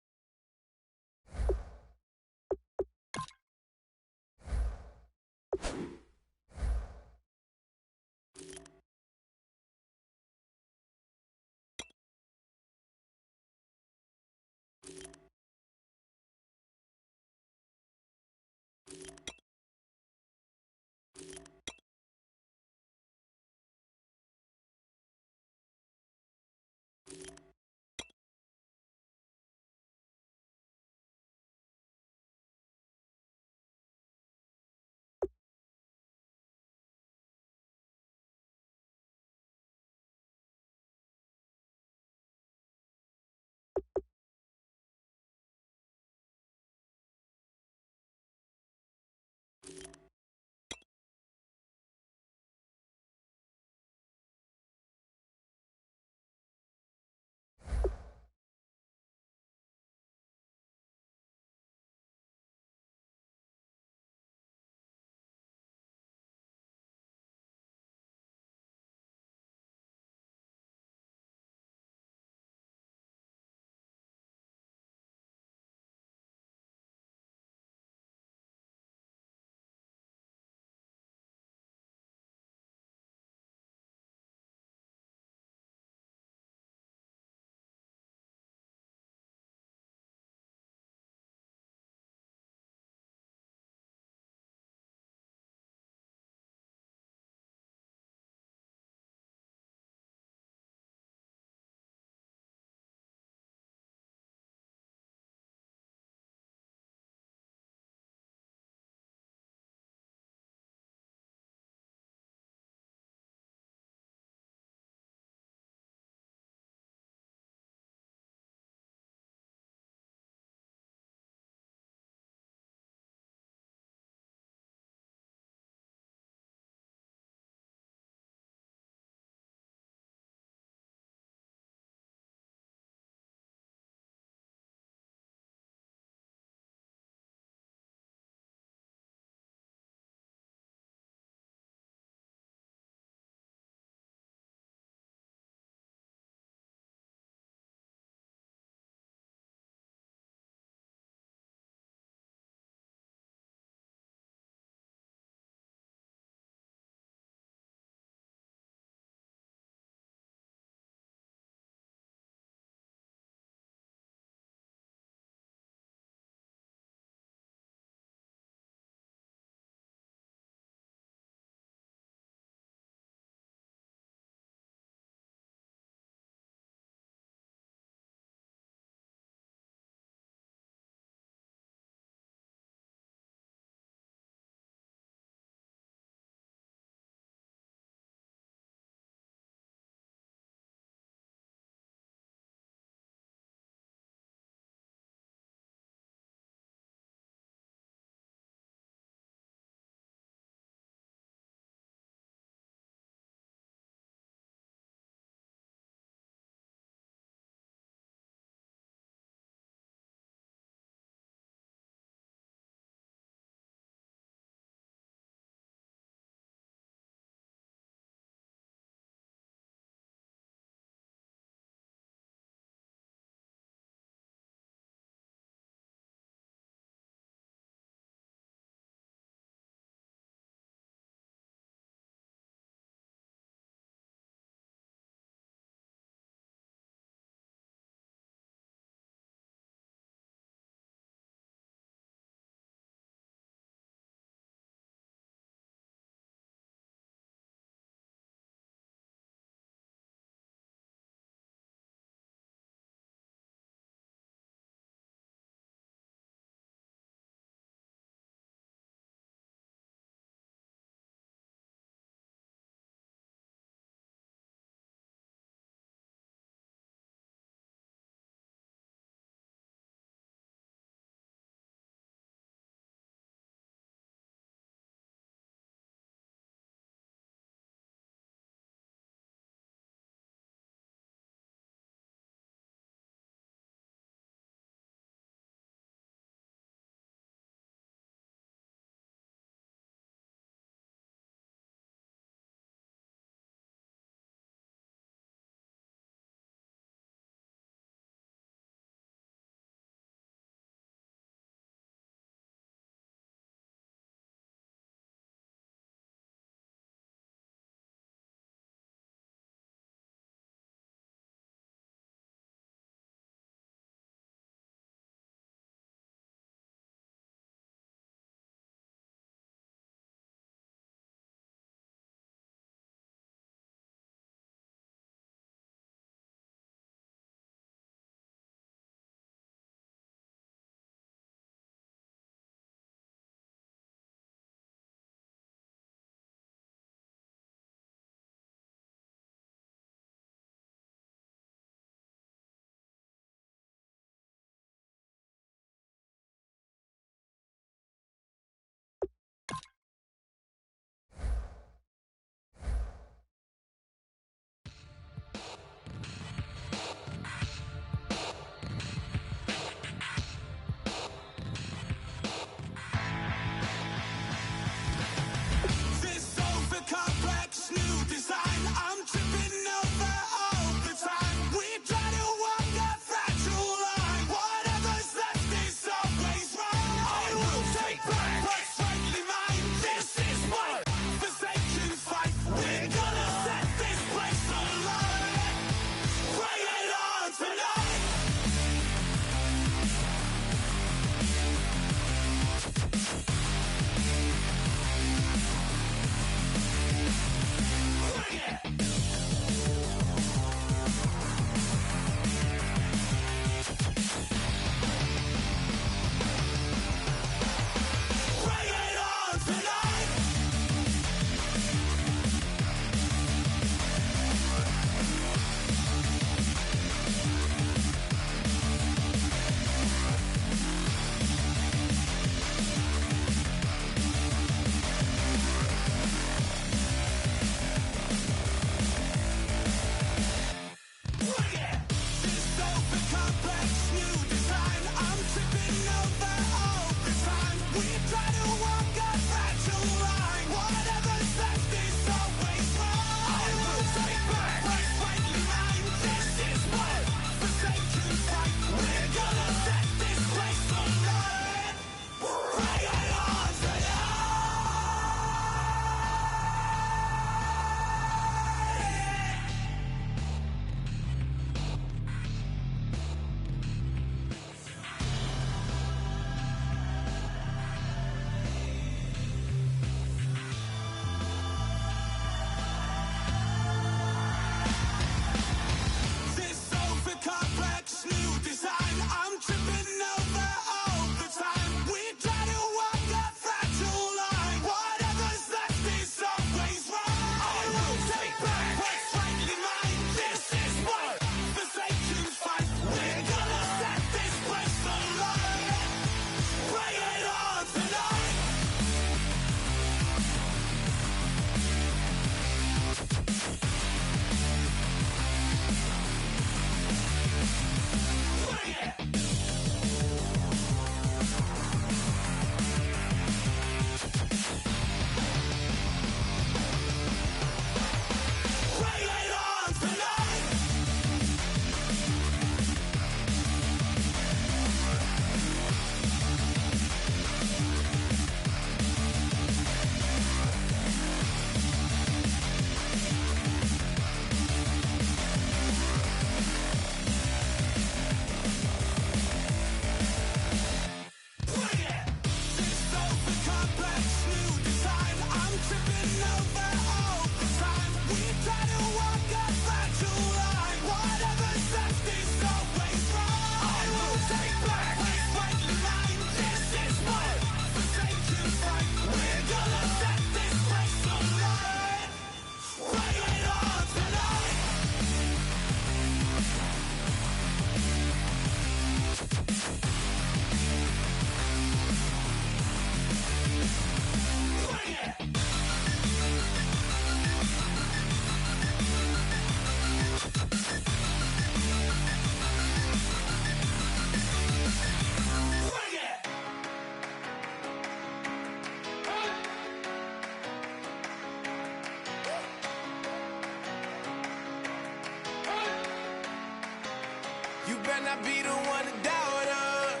You better not be the one to doubt us.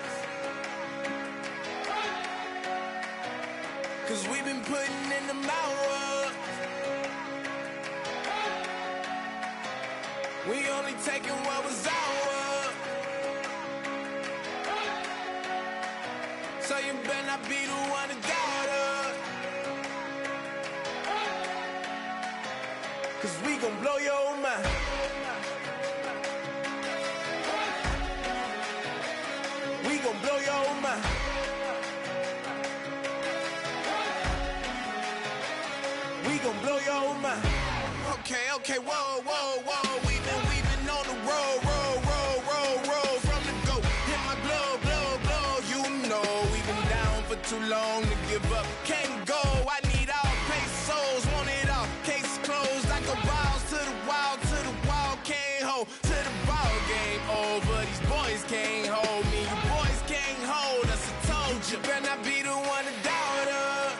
'Cause we've been putting in the hours. We only taking what was ours. So you better not be the one to doubt us. 'Cause we gon' blow your mind. We gon' blow your mind. We gon' blow your mind. Okay, whoa. We've been on the road. From the go, hit my glove. You know we've been down for too long to give up. Can't go. I need all pesos. Want it all. Case closed. I go balls to the wall. Can't hold to the ball game over. These boys can't hold me. You boys can't hold us. I told you. Better not be the one to doubt us.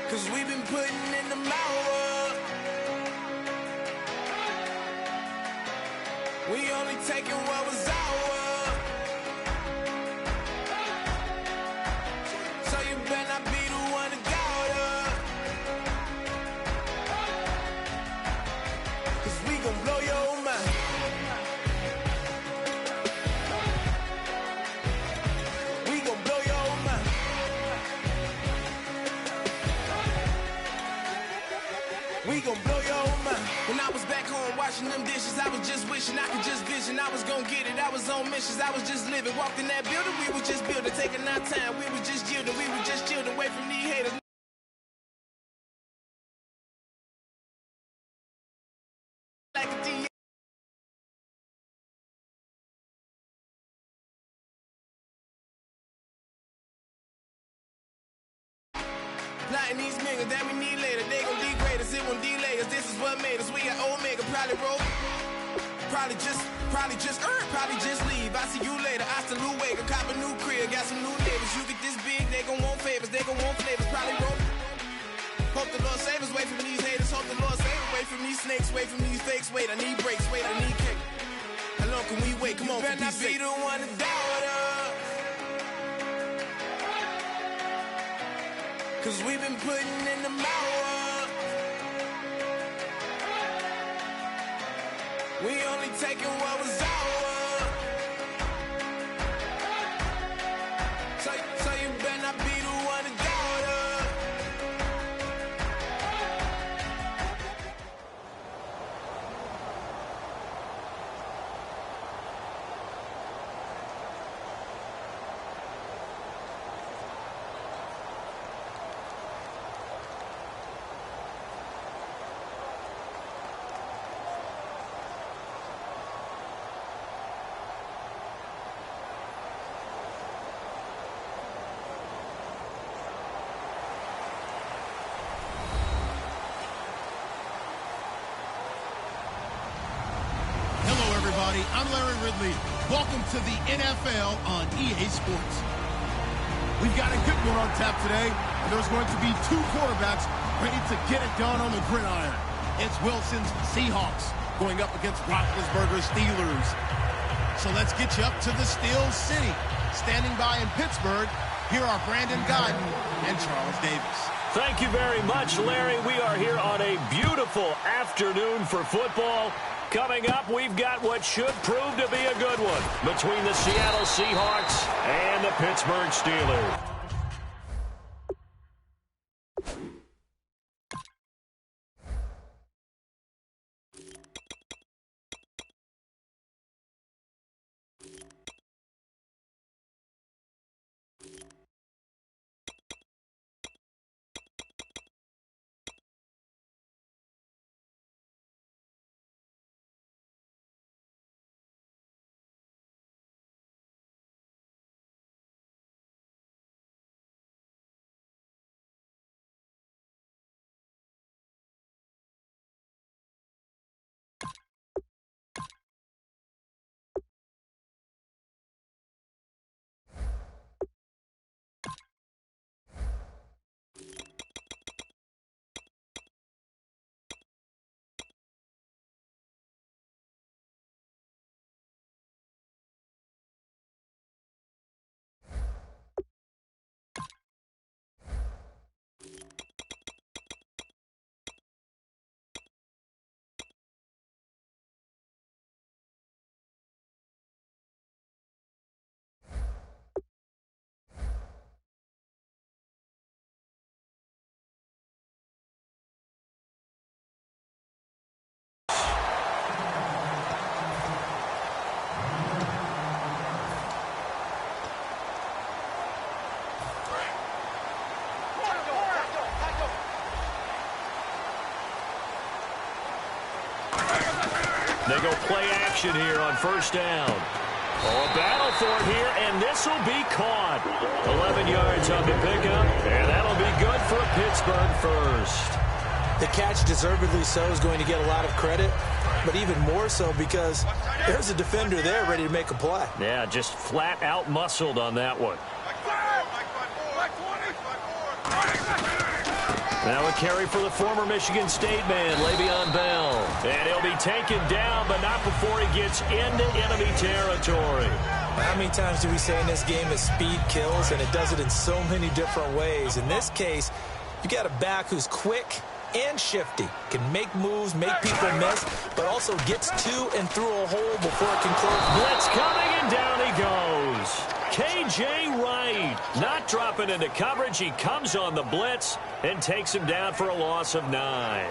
'Cause we've been putting in the hours. We only taking what was ours. So you better not be the one to doubt us. 'Cause we gon' blow your mind. We gon' blow your mind. We gon' blow your mind. When I was back home washing them dishes, I was just wishing I could just vision. I was gon' get it. I was on missions. I was just living. Walked in that building. We was just building. Taking our time. We was just yielding. We was just chilling away from these haters. Like a D. Plotting these niggas that we need later. They gon' degrade us, it won't delay us. This is what made us. We got Omega, probably roll. Probably just leave. I see you later. I still wake. Cop a new crib, got some new neighbors. You get this big, they gon' want favors. They gon' want flavors, probably roll. Hope the Lord save us, wait from these haters. Hope the Lord save us, wait from these snakes, wait from these fakes. Wait, I need breaks, wait, I need cake. How long can we wait? Come on, better not be the one to doubt us. 'Cause we've been putting in the hours. We only taking what was ours. So you better not be the one to doubt us. I'm Larry Ridley. Welcome to the NFL on EA Sports. We've got a good one on tap today, and there's going to be two quarterbacks ready to get it done on the gridiron. It's Wilson's Seahawks going up against Roethlisberger's Steelers. So let's get you up to the Steel City. Standing by in Pittsburgh, here are Brandon Guyton and Charles Davis. Thank you very much, Larry. We are here on a beautiful afternoon for football. Coming up, we've got what should prove to be a good one between the Seattle Seahawks and the Pittsburgh Steelers. They go play action here on first down. Oh, a battle for it here, and this will be caught. 11 yards on the pickup, and that'll be good for a Pittsburgh first. The catch, deservedly so, is going to get a lot of credit, but even more so because there's a defender there ready to make a play. Yeah, just flat out muscled on that one. Now a carry for the former Michigan State man, Le'Veon Bell. And he'll be taken down, but not before he gets into enemy territory. How many times do we say in this game that speed kills, and it does it in so many different ways? In this case, you got a back who's quick and shifty, can make moves, make people miss, but also gets to and through a hole before it can close. Blitz coming, and down he goes. K.J. Wright not dropping into coverage. He comes on the blitz and takes him down for a loss of 9.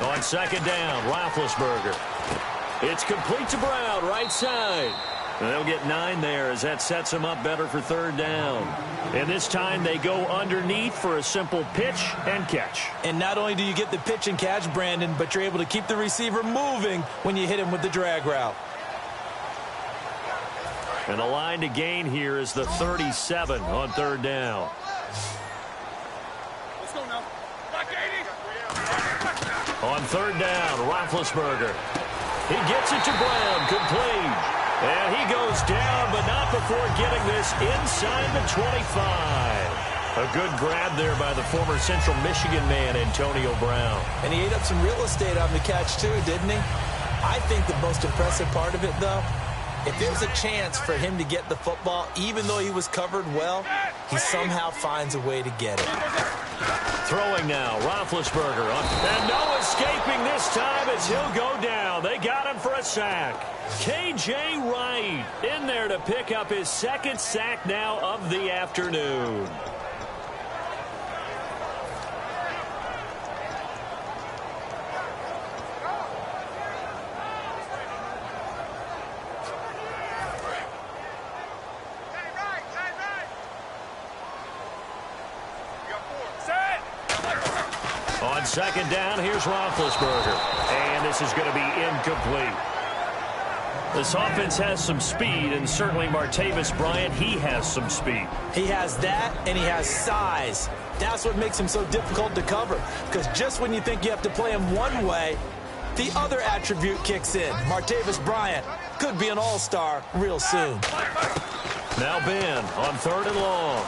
On second down, Roethlisberger. It's complete to Brown, right side. And they'll get 9 there as that sets them up better for third down. And this time they go underneath for a simple pitch and catch. And not only do you get the pitch and catch, Brandon, but you're able to keep the receiver moving when you hit him with the drag route. And the line to gain here is the 37 on third down. Let's go now. Back 80. On third down, Roethlisberger. He gets it to Brown, complete. And he goes down, but not before getting this inside the 25. A good grab there by the former Central Michigan man, Antonio Brown. And he ate up some real estate on the catch, too, didn't he? I think the most impressive part of it, though, if there's a chance for him to get the football, even though he was covered well, he somehow finds a way to get it. Throwing now, Roethlisberger. And no escaping this time as he'll go down. They got him for a sack. K.J. Wright in there to pick up his second sack now of the afternoon. On second down, here's Roethlisberger. And this is going to be incomplete. This offense has some speed, and certainly Martavis Bryant, he has some speed. He has that, and he has size. That's what makes him so difficult to cover, because just when you think you have to play him one way, the other attribute kicks in. Martavis Bryant could be an all-star real soon. Now Ben on third and long.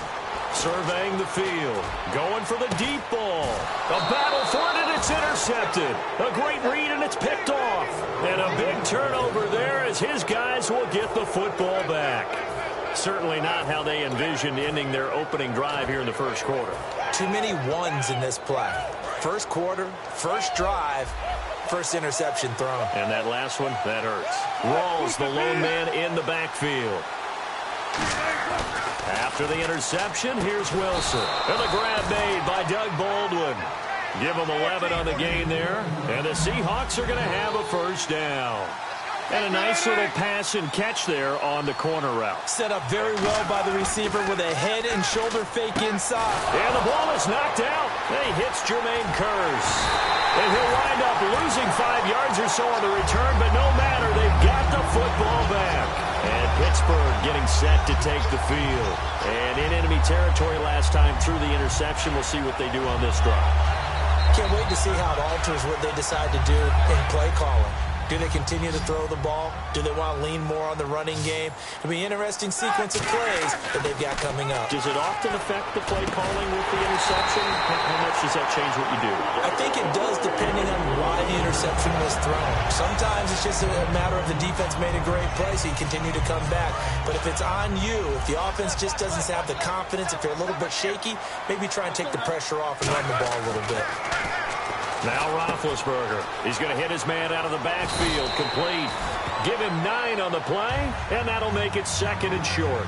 Surveying the field. Going for the deep ball. A battle for it, and it's intercepted. A great read, and it's picked off. And a big turnover there as his guys will get the football back. Certainly not how they envisioned ending their opening drive here in the first quarter. Too many ones in this play. First quarter, first drive, first interception thrown. And that last one, that hurts. Rawls, the lone man in the backfield. After the interception, here's Wilson. And the grab made by Doug Baldwin. Give him 11 on the gain there. And the Seahawks are going to have a first down. And a nice little pass and catch there on the corner route. Set up very well by the receiver with a head and shoulder fake inside. And the ball is knocked out. And he hits Jermaine Kearse. And he'll wind up losing 5 yards or so on the return, but no matter, they've got the football back. And Pittsburgh getting set to take the field. And in enemy territory last time through the interception. We'll see what they do on this drive. Can't wait to see how it alters what they decide to do in play calling. Do they continue to throw the ball? Do they want to lean more on the running game? It'll be an interesting sequence of plays that they've got coming up. Does it often affect the play calling with the interception? How much does that change what you do? I think it does, depending on why the interception was thrown. Sometimes it's just a matter of the defense made a great play, so you continue to come back. But if it's on you, if the offense just doesn't have the confidence, if they're a little bit shaky, maybe try and take the pressure off and run the ball a little bit. Now Roethlisberger. He's going to hit his man out of the backfield. Complete. Give him 9 on the play, and that'll make it second and short.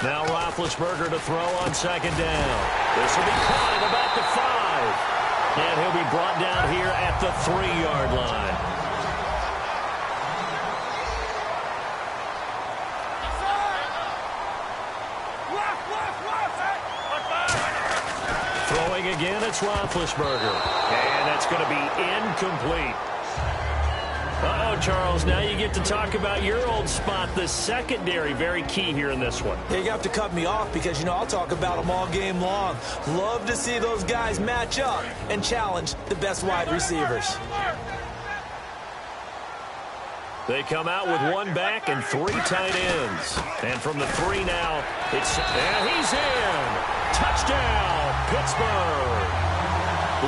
Now Roethlisberger to throw on second down. This will be caught at about the 5. And he'll be brought down here at the 3-yard line. Throwing again, it's Roethlisberger. And that's going to be incomplete. Uh-oh, Charles, now you get to talk about your old spot, the secondary. Very key here in this one. Yeah, you have to cut me off because, I'll talk about them all game long. Love to see those guys match up and challenge the best wide receivers. They come out with 1 back and 3 tight ends. And from the 3 now, and he's in. Touchdown, Pittsburgh.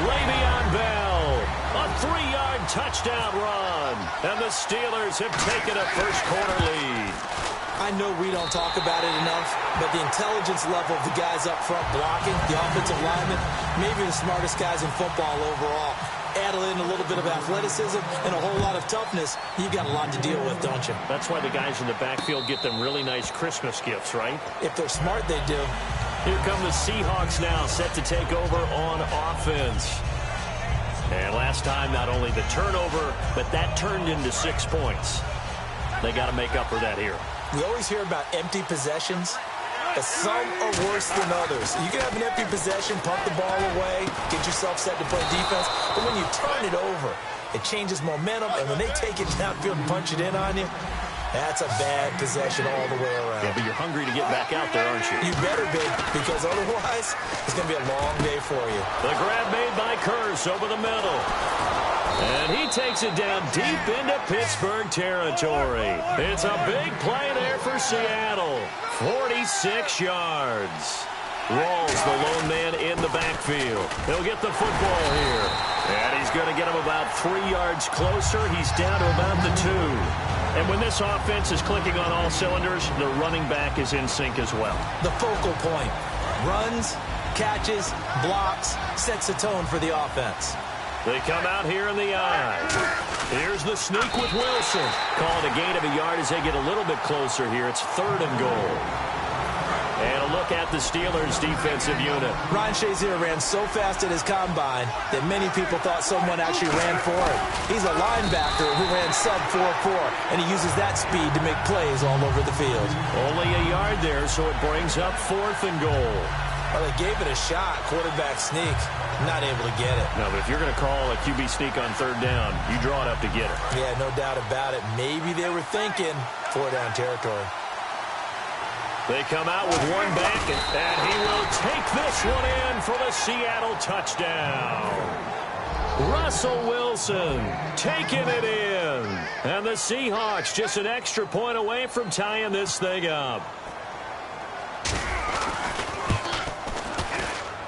Le'Veon Bell, a 3-yard touchdown run. And the Steelers have taken a first-quarter lead. I know we don't talk about it enough, but the intelligence level of the guys up front blocking, the offensive linemen, maybe the smartest guys in football overall. Add in a little bit of athleticism and a whole lot of toughness, you've got a lot to deal with, don't you? That's why the guys in the backfield get them really nice Christmas gifts, right? If they're smart, they do. Here come the Seahawks now, set to take over on offense. And last time, not only the turnover, but that turned into 6 points. They got to make up for that here. We always hear about empty possessions, but some are worse than others. You can have an empty possession, pump the ball away, get yourself set to play defense, but when you turn it over, it changes momentum, and when they take it downfield and punch it in on you, that's a bad possession all the way around. Yeah, but you're hungry to get back out there, aren't you? You better be, because otherwise, it's going to be a long day for you. The grab made by Curse over the middle. And he takes it down deep into Pittsburgh territory. It's a big play there for Seattle. 46 yards. Rawls, the lone man in the backfield. He'll get the football here. And he's going to get him about 3 yards closer. He's down to about the 2. And when this offense is clicking on all cylinders, the running back is in sync as well. The focal point. Runs, catches, blocks, sets the tone for the offense. They come out here in the eye. Here's the sneak with Wilson. Called a gain of a yard as they get a little bit closer here. It's 3rd and goal. And a look at the Steelers' defensive unit. Ryan Shazier ran so fast at his combine that many people thought someone actually ran for him. He's a linebacker who ran sub 4.4, and he uses that speed to make plays all over the field. Only a yard there, so it brings up 4th and goal. Well, they gave it a shot, quarterback sneak. Not able to get it. No, but if you're going to call a QB sneak on 3rd down, you draw it up to get it. Yeah, no doubt about it. Maybe they were thinking 4-down territory. They come out with 1 back, and he will take this one in for the Seattle touchdown. Russell Wilson taking it in. And the Seahawks just an extra point away from tying this thing up.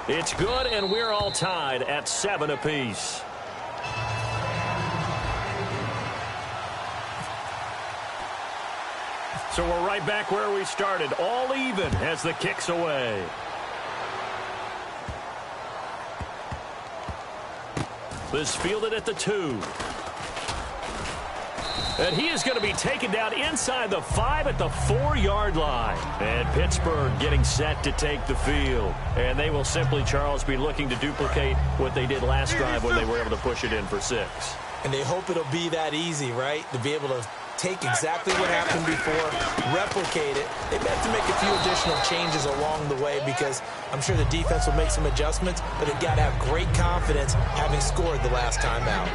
It's good, and we're all tied at 7 apiece. So we're right back where we started, all even as the kick's away. This fielded at the 2. And he is going to be taken down inside the 5 at the 4-yard line. And Pittsburgh getting set to take the field. And they will simply, Charles, be looking to duplicate what they did last drive when they were able to push it in for 6. And they hope it'll be that easy, right? To be able to take exactly what happened before, replicate it. They may have to make a few additional changes along the way because I'm sure the defense will make some adjustments, but they've got to have great confidence having scored the last time out.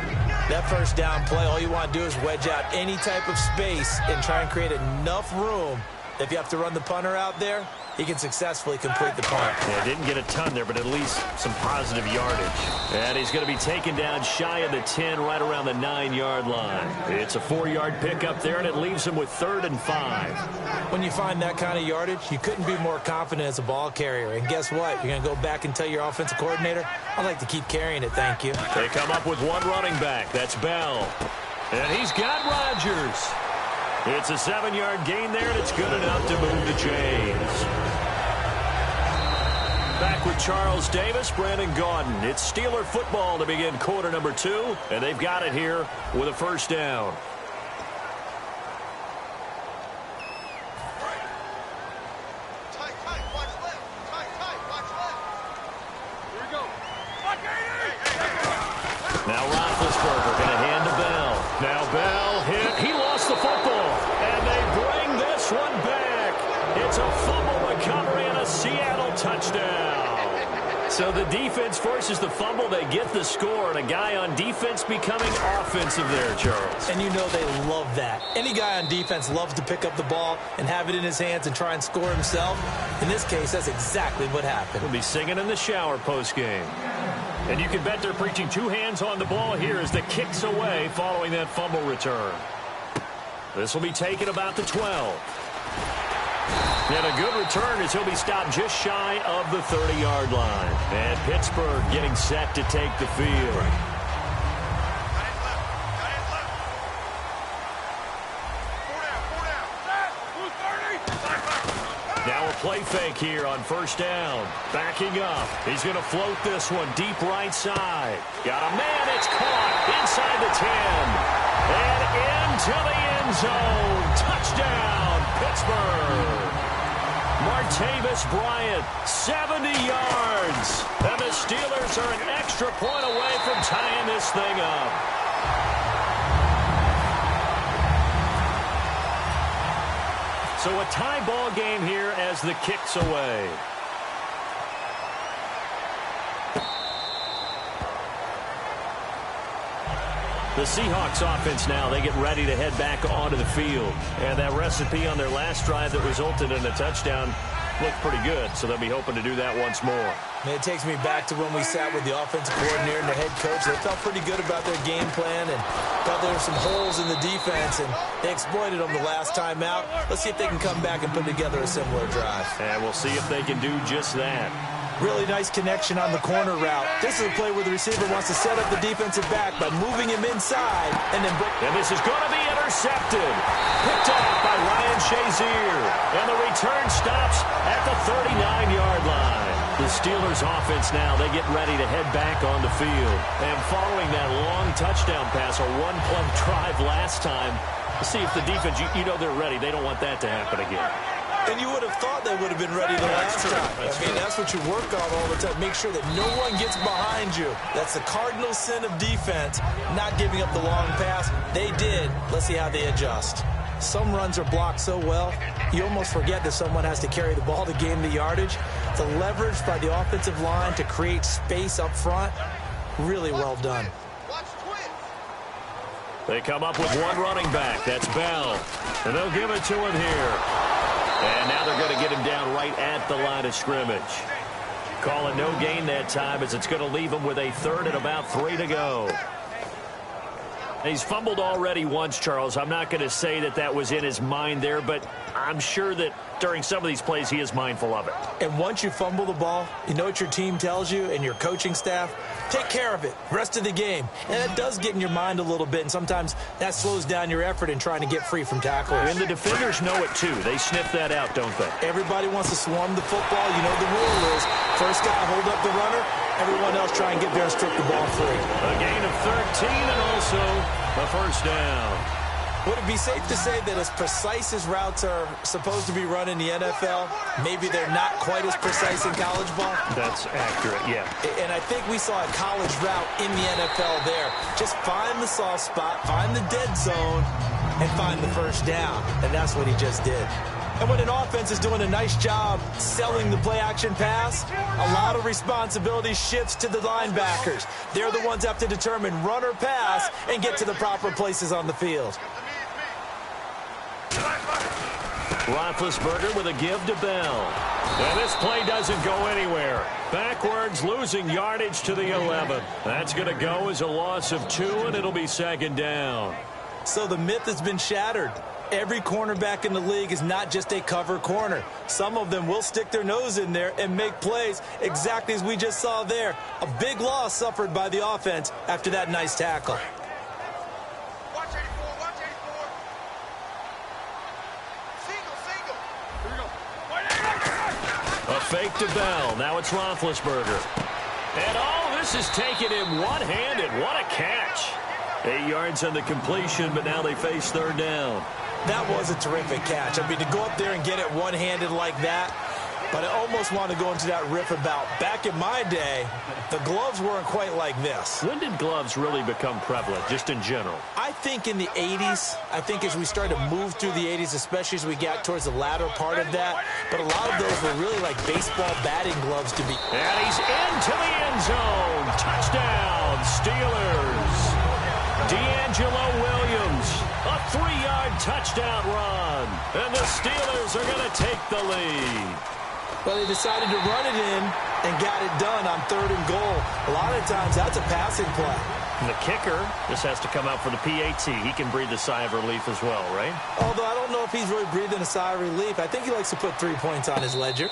That 1st down play, all you want to do is wedge out any type of space and try and create enough room. If you have to run the punter out there, he can successfully complete the punt. Yeah, didn't get a ton there, but at least some positive yardage. And he's going to be taken down shy of the 10, right around the 9-yard line. It's a 4-yard pickup there, and it leaves him with 3rd and 5. When you find that kind of yardage, you couldn't be more confident as a ball carrier. And guess what? You're going to go back and tell your offensive coordinator, I'd like to keep carrying it, thank you. They come up with 1 running back. That's Bell. And he's got Rodgers. It's a 7-yard gain there, and it's good enough to move the chains. Back with Charles Davis, Brandon Gaudin. It's Steeler football to begin quarter number 2, and they've got it here with a 1st down. defense forces the fumble. They get the score, and a guy on defense becoming offensive there, Charles. And you know they love that. Any guy on defense loves to pick up the ball and have it in his hands and try and score himself. In this case, that's exactly what happened. We'll be singing in the shower postgame. And you can bet they're preaching two hands on the ball here as the kick's away following that fumble return. This will be taken about the 12. And a good return as he'll be stopped just shy of the 30-yard line. And Pittsburgh getting set to take the field. Now a play fake here on first down. Backing up. He's going to float this one deep right side. Got a man. It's caught inside the 10. And into the end zone. Touchdown, Pittsburgh. Martavis Bryant, 70 yards. And the Steelers are an extra point away from tying this thing up. So a tie ball game here as the kick's away. The Seahawks offense now, they get ready to head back onto the field. And that recipe on their last drive that resulted in a touchdown looked pretty good, so they'll be hoping to do that once more. It takes me back to when we sat with the offensive coordinator and the head coach. They felt pretty good about their game plan and thought there were some holes in the defense, and they exploited them the last time out. Let's see if they can come back and put together a similar drive. And we'll see if they can do just that. Really nice connection on the corner route. This is a play where the receiver wants to set up the defensive back by moving him inside and then break. And this is going to be intercepted. Picked off by Ryan Shazier. And the return stops at the 39-yard line. The Steelers offense now, they get ready to head back on the field. And following that long touchdown pass, a one-play drive last time, see if the defense, you know they're ready. They don't want that to happen again. And you would have thought they would have been ready the last time. That's what you work on all the time. Make sure that no one gets behind you. That's the cardinal sin of defense, not giving up the long pass. They did. Let's see how they adjust. Some runs are blocked so well, you almost forget that someone has to carry the ball to gain the yardage. The leverage by the offensive line to create space up front, really well done. They come up with one running back. That's Bell. And they'll give it to him here. And now they're going to get him down right at the line of scrimmage. Call it no gain that time as it's going to leave him with a third and about 3 to go. He's fumbled already once, Charles. I'm not going to say that that was in his mind there, but I'm sure that during some of these plays he is mindful of it. And once you fumble the ball, you know what your team tells you and your coaching staff? Take care of it. Rest of the game. And it does get in your mind a little bit, and sometimes that slows down your effort in trying to get free from tacklers. And the defenders know it, too. They sniff that out, don't they? Everybody wants to swarm the football. You know the rule is first guy hold up the runner, everyone else try and get there and strip the ball free. A gain of 13 and also a first down. Would it be safe to say that as precise as routes are supposed to be run in the NFL, maybe they're not quite as precise in college ball? That's accurate, yeah. And I think we saw a college route in the NFL there. Just find the soft spot, find the dead zone, and find the first down. And that's what he just did. And when an offense is doing a nice job selling the play-action pass, a lot of responsibility shifts to the linebackers. They're the ones that have to determine run or pass and get to the proper places on the field. Roethlisberger with a give to Bell. And this play doesn't go anywhere. Backwards, losing yardage to the 11. That's going to go as a loss of 2, and it'll be second down. So the myth has been shattered. Every cornerback in the league is not just a cover corner. Some of them will stick their nose in there and make plays exactly as we just saw there. A big loss suffered by the offense after that nice tackle. Watch 84, watch 84. Single. Here we go. A fake to Bell. Now it's Roethlisberger. And this is taken in one-handed. What a catch. 8 yards on the completion, but now they face third down. That was a terrific catch. I mean, to go up there and get it one-handed like that, But I almost want to go into that riff about back in my day, the gloves weren't quite like this. When did gloves really become prevalent, just in general? I think in the 80s. I think as we started to move through the 80s, especially as we got towards the latter part of that. But a lot of those were really like baseball batting gloves to be. And he's into the end zone. Touchdown, Steelers. D'Angelo Williams, a 3-yard touchdown run. And the Steelers are going to take the lead. Well, they decided to run it in and got it done on 3rd and goal. A lot of times, that's a passing play. And the kicker just has to come out for the PAT. He can breathe a sigh of relief as well, right? Although I don't know if he's really breathing a sigh of relief. I think he likes to put 3 points on his ledger.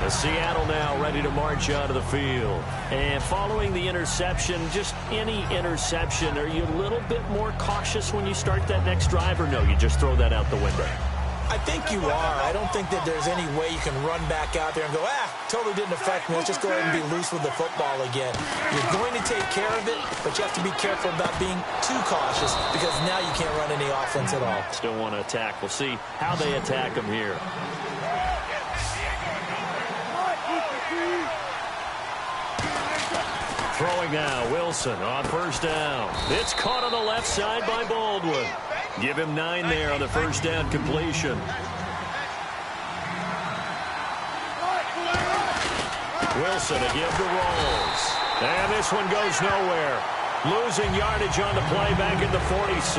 The Seattle now ready to march out of the field. And following the interception, just any interception, are you a little bit more cautious when you start that next drive, or no, you just throw that out the window? I think you are. I don't think that there's any way you can run back out there and go, totally didn't affect me. Let's just go ahead and be loose with the football again. You're going to take care of it, but you have to be careful about being too cautious because now you can't run any offense at all. Still want to attack. We'll see how they attack him here. Throwing now, Wilson on 1st down. It's caught on the left side by Baldwin. Give him 9 there on the 1st down completion. Wilson again to Rolls. And this one goes nowhere. Losing yardage on the play back at the 46.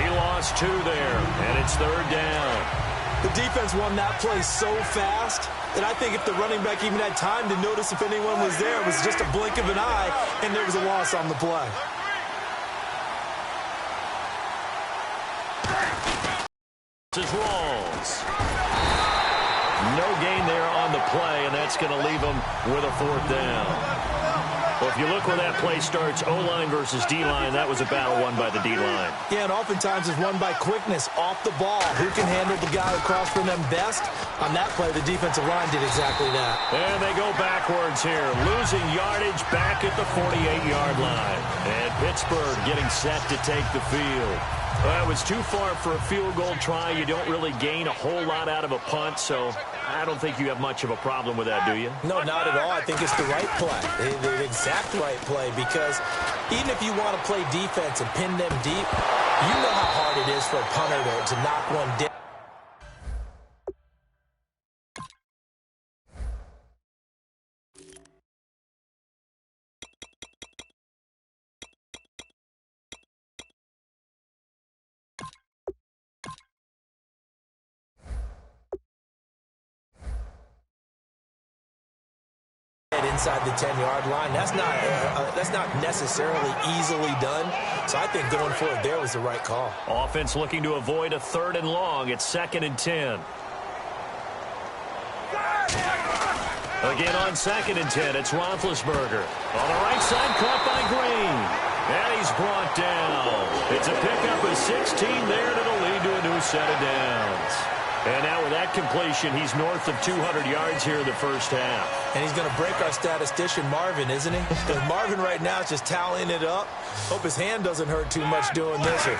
He lost 2 there, and it's 3rd down. The defense won that play so fast that I think if the running back even had time to notice if anyone was there, it was just a blink of an eye, and there was a loss on the play. This is Rolls. No gain there on the play, and that's going to leave him with a 4th down. Well, if you look where that play starts, O-line versus D-line, that was a battle won by the D-line. Yeah, and oftentimes it's won by quickness off the ball. Who can handle the guy across from them best? On that play, the defensive line did exactly that. And they go backwards here, losing yardage back at the 48-yard line. And Pittsburgh getting set to take the field. Well, it was too far for a field goal try. You don't really gain a whole lot out of a punt, so I don't think you have much of a problem with that, do you? No, not at all. I think it's the right play, the exact right play, because even if you want to play defense and pin them deep, you know how hard it is for a punter to knock one down. Inside the 10-yard line. That's not necessarily easily done. So I think going forward there was the right call. Offense looking to avoid a 3rd and long. It's 2nd and 10. Again on 2nd and 10, it's Roethlisberger. On the right side, caught by Green. And he's brought down. It's a pickup of 16 there, and it'll lead to a new set of downs. And now with that completion, he's north of 200 yards here in the 1st half. And he's going to break our statistician, Marvin, isn't he? Because Marvin right now is just tallying it up. Hope his hand doesn't hurt too much doing this or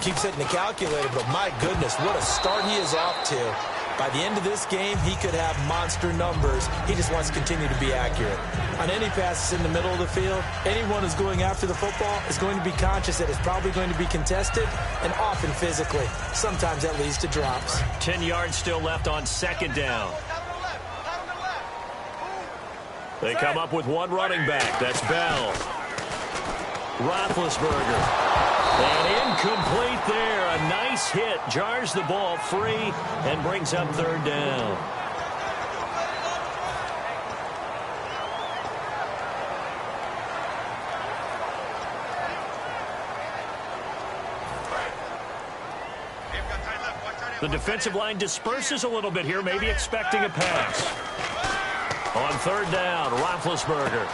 keeps hitting the calculator. But my goodness, what a start he is off to. By the end of this game, he could have monster numbers. He just wants to continue to be accurate. On any passes in the middle of the field, anyone who's going after the football is going to be conscious that it's probably going to be contested and often physically. Sometimes that leads to drops. 10 yards still left on 2nd down. They come up with 1 running back. That's Bell. Roethlisberger. And incomplete there. A nice hit. Jars the ball free and brings up 3rd down. The defensive line disperses a little bit here, maybe expecting a pass. On 3rd down, Roethlisberger.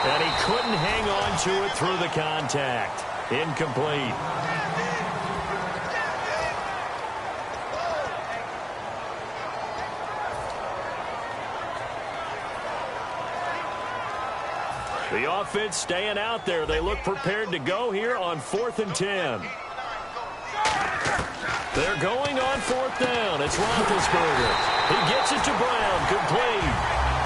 And he couldn't hang on to it through the contact. Incomplete. The offense staying out there. They look prepared to go here on 4th and 10. They're going on 4th down. It's Roethlisberger. He gets it to Brown. Complete.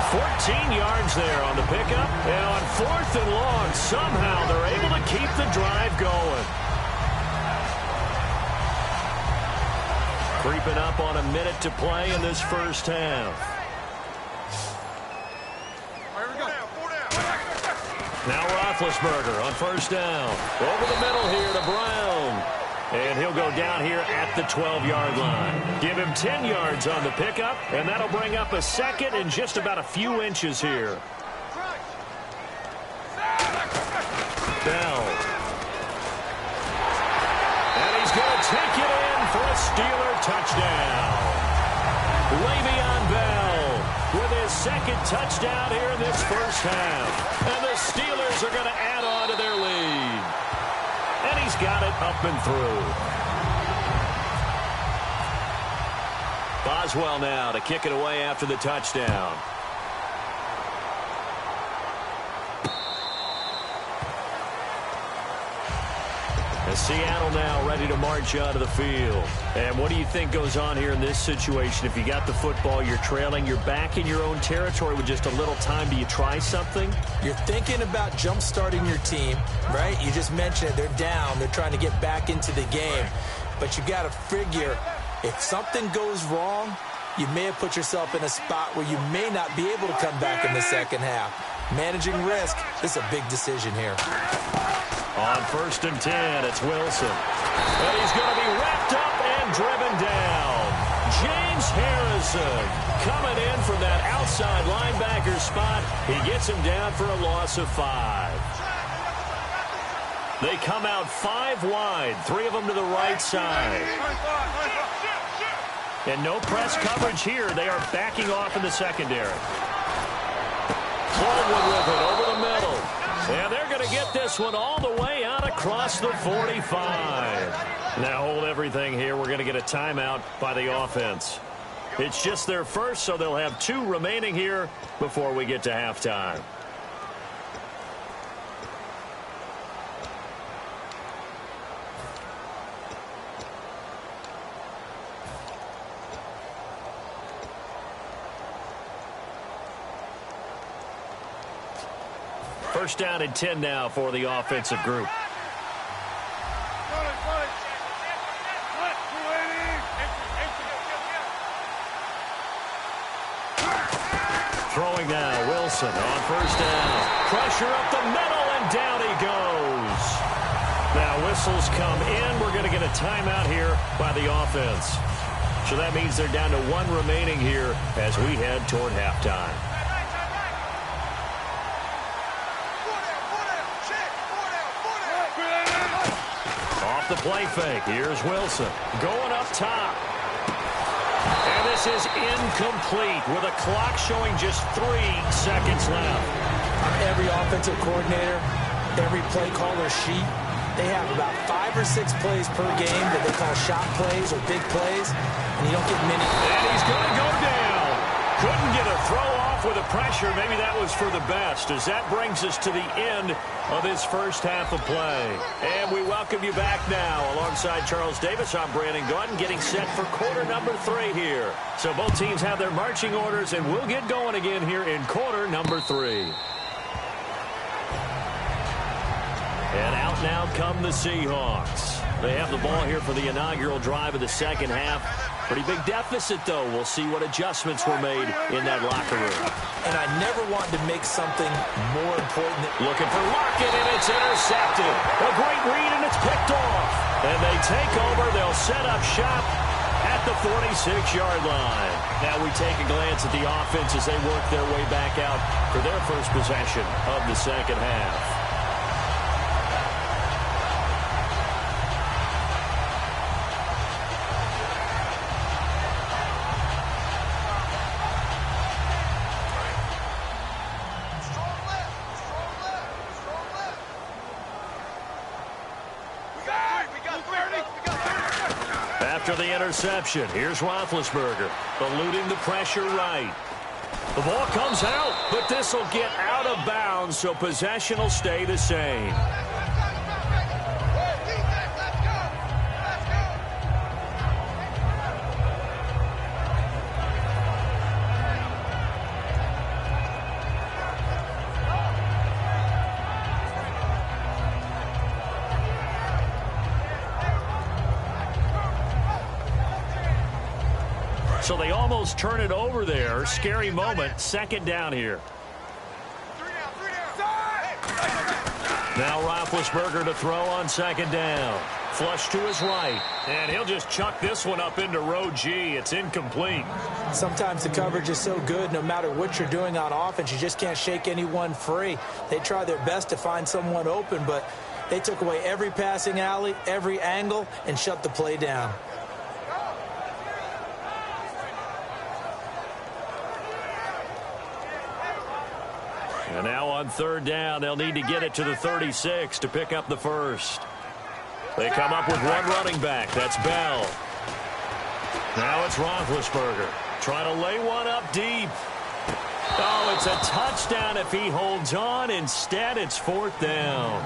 14 yards there on the pickup. And on 4th and long, somehow they're able to keep the drive going. Creeping up on a minute to play in this first half. Now Roethlisberger on 1st down. Over the middle here to Brown. And he'll go down here at the 12-yard line. Give him 10 yards on the pickup, and that'll bring up a second and just about a few inches here. Bell. And he's going to take it in for a Steeler touchdown. Le'Veon Bell with his second touchdown here in this first half. And the Steelers are going to add on to their lead. And he's got it up and through. Boswell now to kick it away after the touchdown. And Seattle now ready to march out of the field. And what do you think goes on here in this situation? If you got the football, you're trailing, you're back in your own territory with just a little time. Do you try something? You're thinking about jump-starting your team, right? You just mentioned it. They're down. They're trying to get back into the game. But you got to figure, if something goes wrong, you may have put yourself in a spot where you may not be able to come back in the second half. Managing risk is a big decision here. On 1st and 10, it's Wilson. And he's going to be wrapped up and driven down. James Harrison coming in from that outside linebacker spot. He gets him down for a loss of 5. They come out 5 wide, 3 of them to the right side. And no press coverage here. They are backing off in the secondary. Coleman with it over the middle. And they're going to get this one all the way out across the 45. Now hold everything here. We're going to get a timeout by the offense. It's just their first, so they'll have 2 remaining here before we get to halftime. First down and 10 now for the offensive group. Throwing now, Wilson on 1st down. Pressure up the middle, and down he goes. Now whistles come in. We're going to get a timeout here by the offense. So that means they're down to 1 remaining here as we head toward halftime. The play fake. Here's Wilson going up top. And this is incomplete with a clock showing just 3 seconds left. Every offensive coordinator, every play caller sheet, they have about 5 or 6 plays per game that they call shot plays or big plays, and you don't get many. And he's going to go down. Couldn't get a throw off with the pressure. Maybe that was for the best, as that brings us to the end of this first half of play. And we welcome you back now. Alongside Charles Davis, I'm Brandon Gordon, getting set for quarter number 3 here. So both teams have their marching orders, and we'll get going again here in quarter number 3. And out now come the Seahawks. They have the ball here for the inaugural drive of the second half. Pretty big deficit, though. We'll see what adjustments were made in that locker room. And I never wanted to make something more important. Looking for Lockett, and it's intercepted. A great read, and it's picked off. And they take over. They'll set up shop at the 46-yard line. Now we take a glance at the offense as they work their way back out for their first possession of the second half. After the interception, here's Roethlisberger, eluding the pressure right. The ball comes out, but this will get out of bounds, so possession will stay the same. So they almost turn it over there. Scary moment. Second down here. Now Roethlisberger to throw on second down. Flush to his right. And he'll just chuck this one up into row G. It's incomplete. Sometimes the coverage is so good, no matter what you're doing on offense, you just can't shake anyone free. They try their best to find someone open, but they took away every passing alley, every angle, and shut the play down. And now on third down, they'll need to get it to the 36 to pick up the first. They come up with one running back. That's Bell. Now it's Roethlisberger. Trying to lay one up deep. Oh, it's a touchdown if he holds on. Instead, it's fourth down.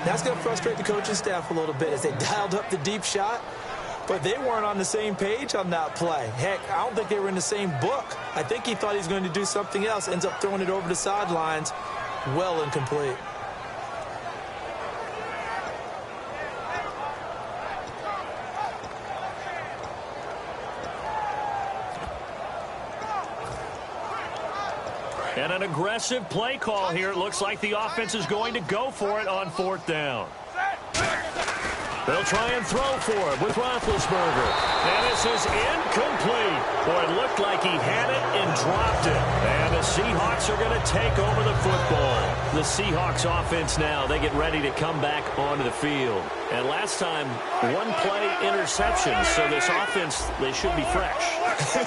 That's going to frustrate the coaching staff a little bit as they dialed up the deep shot. But they weren't on the same page on that play. Heck, I don't think they were in the same book. I think he thought he was going to do something else. Ends up throwing it over the sidelines. Well incomplete. And an aggressive play call here. It looks like the offense is going to go for it on fourth down. They'll try and throw for it with Roethlisberger. And this is incomplete. Boy, it looked like he had it and dropped it. And the Seahawks are going to take over the football. The Seahawks offense now, they get ready to come back onto the field. And last time, one play interception. So this offense, they should be fresh.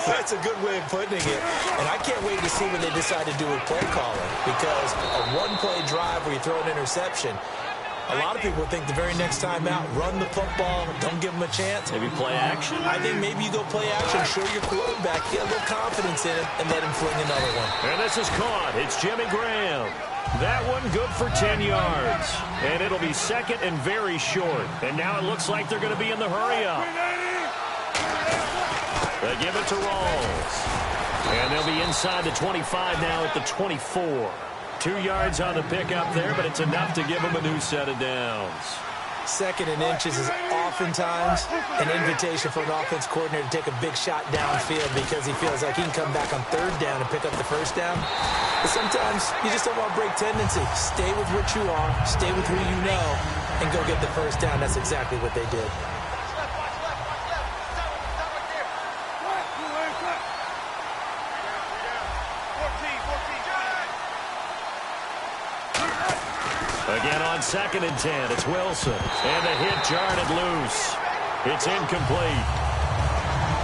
That's a good way of putting it. And I can't wait to see what they decide to do with play calling. Because a one-play drive where you throw an interception, a lot of people think the very next time out, run the football, don't give them a chance. Maybe play action? I think maybe you go play action, show your quarterback, get a little confidence in it, and let him fling another one. And this is caught. It's Jimmy Graham. That one good for 10 yards. And it'll be second and very short. And now it looks like they're going to be in the hurry-up. They give it to Rawls. And they'll be inside the 25 now at the 24. 2 yards on the pickup there, but it's enough to give them a new set of downs. Second and inches is oftentimes an invitation for an offense coordinator to take a big shot downfield because he feels like he can come back on third down and pick up the first down. But sometimes you just don't want to break tendency. Stay with what you are, stay with who you know, and go get the first down. That's exactly what they did. Again on second and 10, it's Wilson. And the hit jarred it loose. It's incomplete.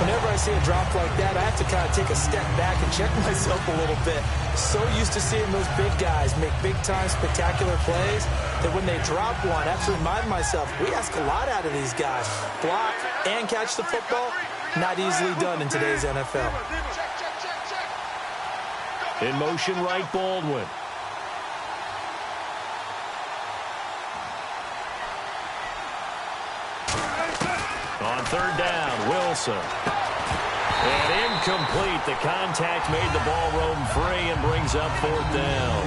Whenever I see a drop like that, I have to kind of take a step back and check myself a little bit. So used to seeing those big guys make big-time spectacular plays that when they drop one, I have to remind myself, we ask a lot out of these guys. Block and catch the football, not easily done in today's NFL. In motion right, Baldwin. On third down, Wilson. And incomplete. The contact made the ball roam free and brings up fourth down.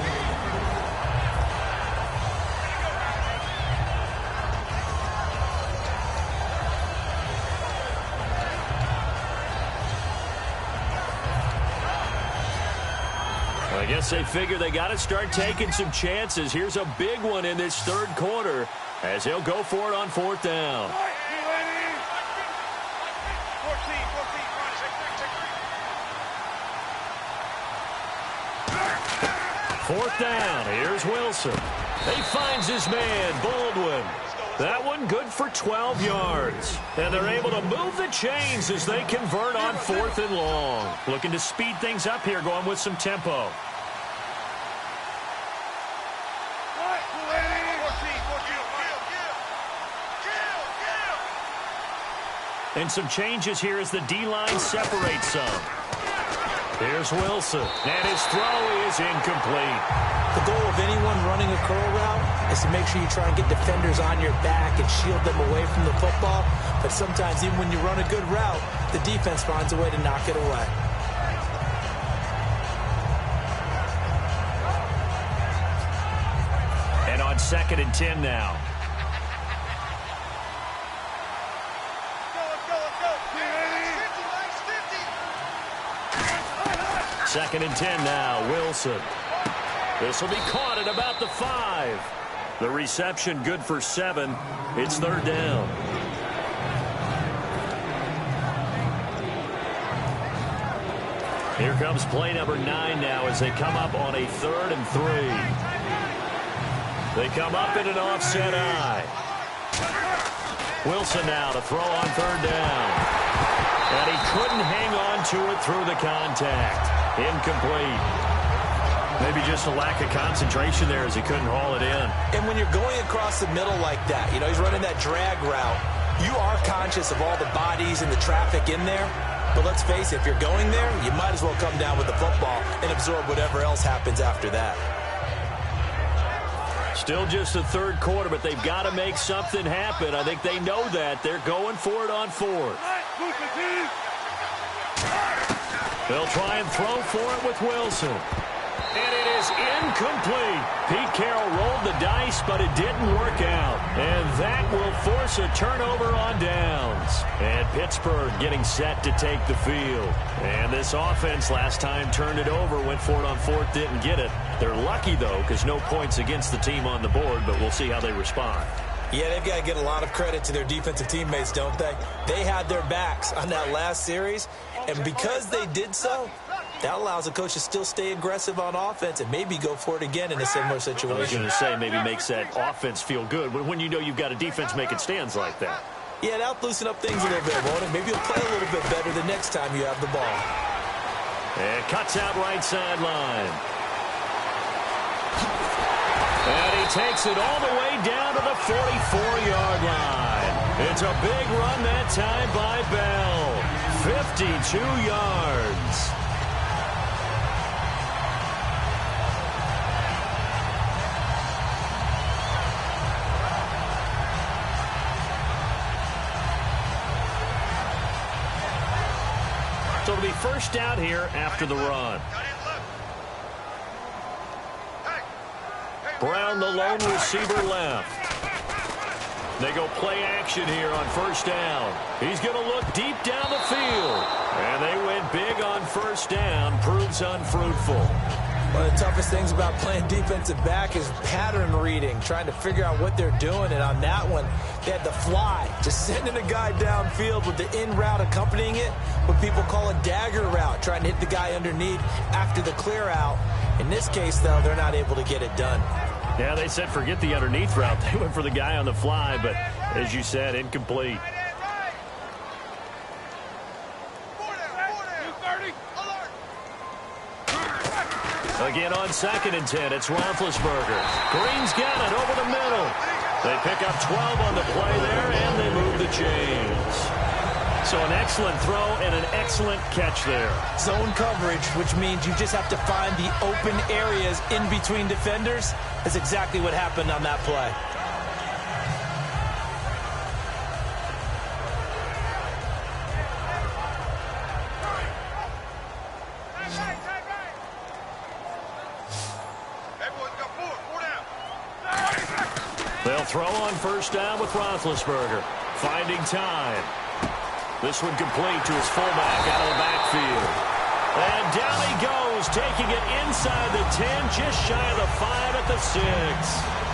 I guess they figure they got to start taking some chances. Here's a big one in this third quarter as he'll go for it on fourth down. Fourth down, here's Wilson. He finds his man, Baldwin. That one good for 12 yards. And they're able to move the chains as they convert on fourth and long. Looking to speed things up here, going with some tempo. And some changes here as the D-line separates some. Here's Wilson, and his throw is incomplete. The goal of anyone running a curl route is to make sure you try and get defenders on your back and shield them away from the football. But sometimes even when you run a good route, the defense finds a way to knock it away. And on second and 10 now. 2nd and 10 now. Wilson. This will be caught at about the 5. The reception good for 7. It's 3rd down. Here comes play number 9 now as they come up on a 3rd and 3. They come up in an offset eye. Wilson now to throw on 3rd down. And he couldn't hang on to it through the contact. Incomplete. Maybe just a lack of concentration there as he couldn't haul it in. And when you're going across the middle like that, he's running that drag route, you are conscious of all the bodies and the traffic in there. But let's face it, if you're going there, you might as well come down with the football and absorb whatever else happens after that. Still just the 3rd quarter, but they've got to make something happen. I think they know that. They're going for it on 4th. They'll try and throw for it with Wilson. And it is incomplete. Pete Carroll rolled the dice, but it didn't work out. And that will force a turnover on downs. And Pittsburgh getting set to take the field. And this offense last time turned it over, went for it on 4th, didn't get it. They're lucky, though, because no points against the team on the board, but we'll see how they respond. Yeah, they've got to get a lot of credit to their defensive teammates, don't they? They had their backs on that last series, and because they did so, that allows the coach to still stay aggressive on offense and maybe go for it again in a similar situation. I was going to say maybe makes that offense feel good when you know you've got a defense making stands like that. Yeah, that'll loosen up things a little bit, won't it? Maybe you'll play a little bit better the next time you have the ball. And cuts out right sideline. And he takes it all the way down to the 44-yard line. It's a big run that time by Bell. 52 yards. So it'll be 1st down here after the run. Brown, the lone receiver, left. They go play action here on 1st down. He's going to look deep down the field. And they went big on 1st down. Proves unfruitful. One of the toughest things about playing defensive back is pattern reading, trying to figure out what they're doing. And on that one, they had the fly, just sending a guy downfield with the in route accompanying it, what people call a dagger route, trying to hit the guy underneath after the clear out. In this case, though, they're not able to get it done. Yeah, they said forget the underneath route. They went for the guy on the fly, but as you said, incomplete. Again on 2nd and 10, it's Roethlisberger. Green's got it over the middle. They pick up 12 on the play there, and they move the chains. So an excellent throw and an excellent catch there. Zone coverage, which means you just have to find the open areas in between defenders. That's exactly what happened on that play. They'll throw on 1st down with Roethlisberger. Finding time. This one complete to his fullback out of the backfield. And down he goes, taking it inside the 10, just shy of the 5 at the 6.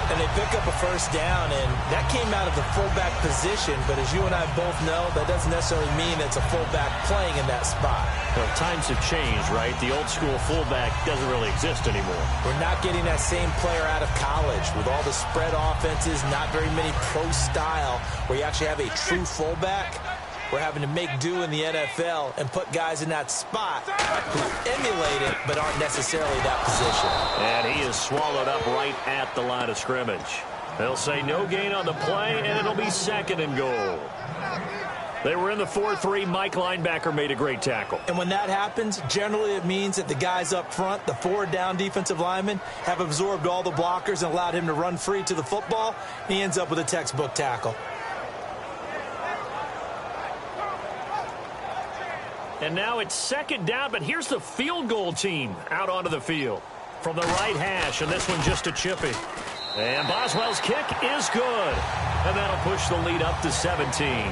And they pick up a 1st down, and that came out of the fullback position. But as you and I both know, that doesn't necessarily mean it's a fullback playing in that spot. Well, times have changed, right? The old school fullback doesn't really exist anymore. We're not getting that same player out of college with all the spread offenses, not very many pro style, where you actually have a true fullback. We're having to make do in the NFL and put guys in that spot who emulate it but aren't necessarily that position. And he is swallowed up right at the line of scrimmage. They'll say no gain on the play, and it'll be 2nd and goal. They were in the 4-3. Mike linebacker made a great tackle. And when that happens, generally it means that the guys up front, the 4-down defensive linemen, have absorbed all the blockers and allowed him to run free to the football. He ends up with a textbook tackle. And now it's 2nd down, but here's the field goal team out onto the field. From the right hash, and this one just a chippy. And Boswell's kick is good. And that'll push the lead up to 17.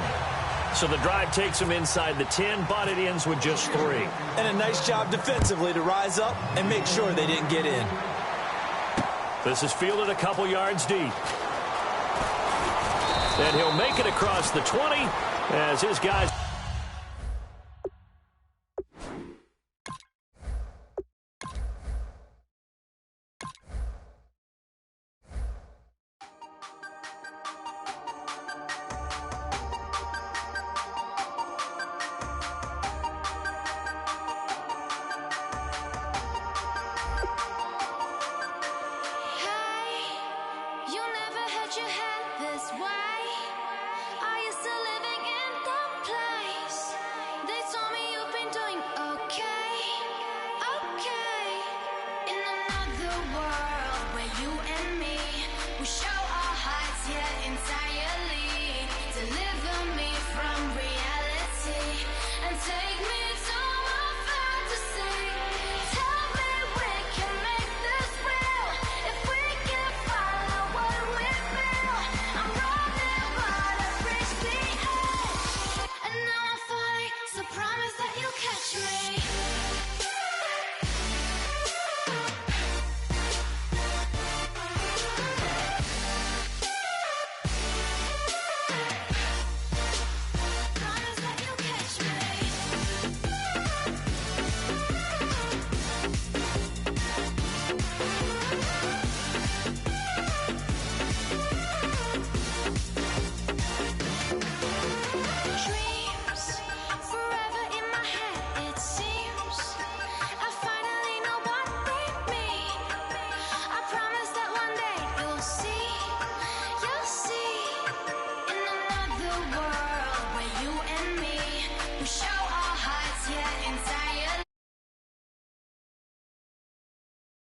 So the drive takes them inside the 10, but it ends with just 3. And a nice job defensively to rise up and make sure they didn't get in. This is fielded a couple yards deep. And he'll make it across the 20 as his guys... We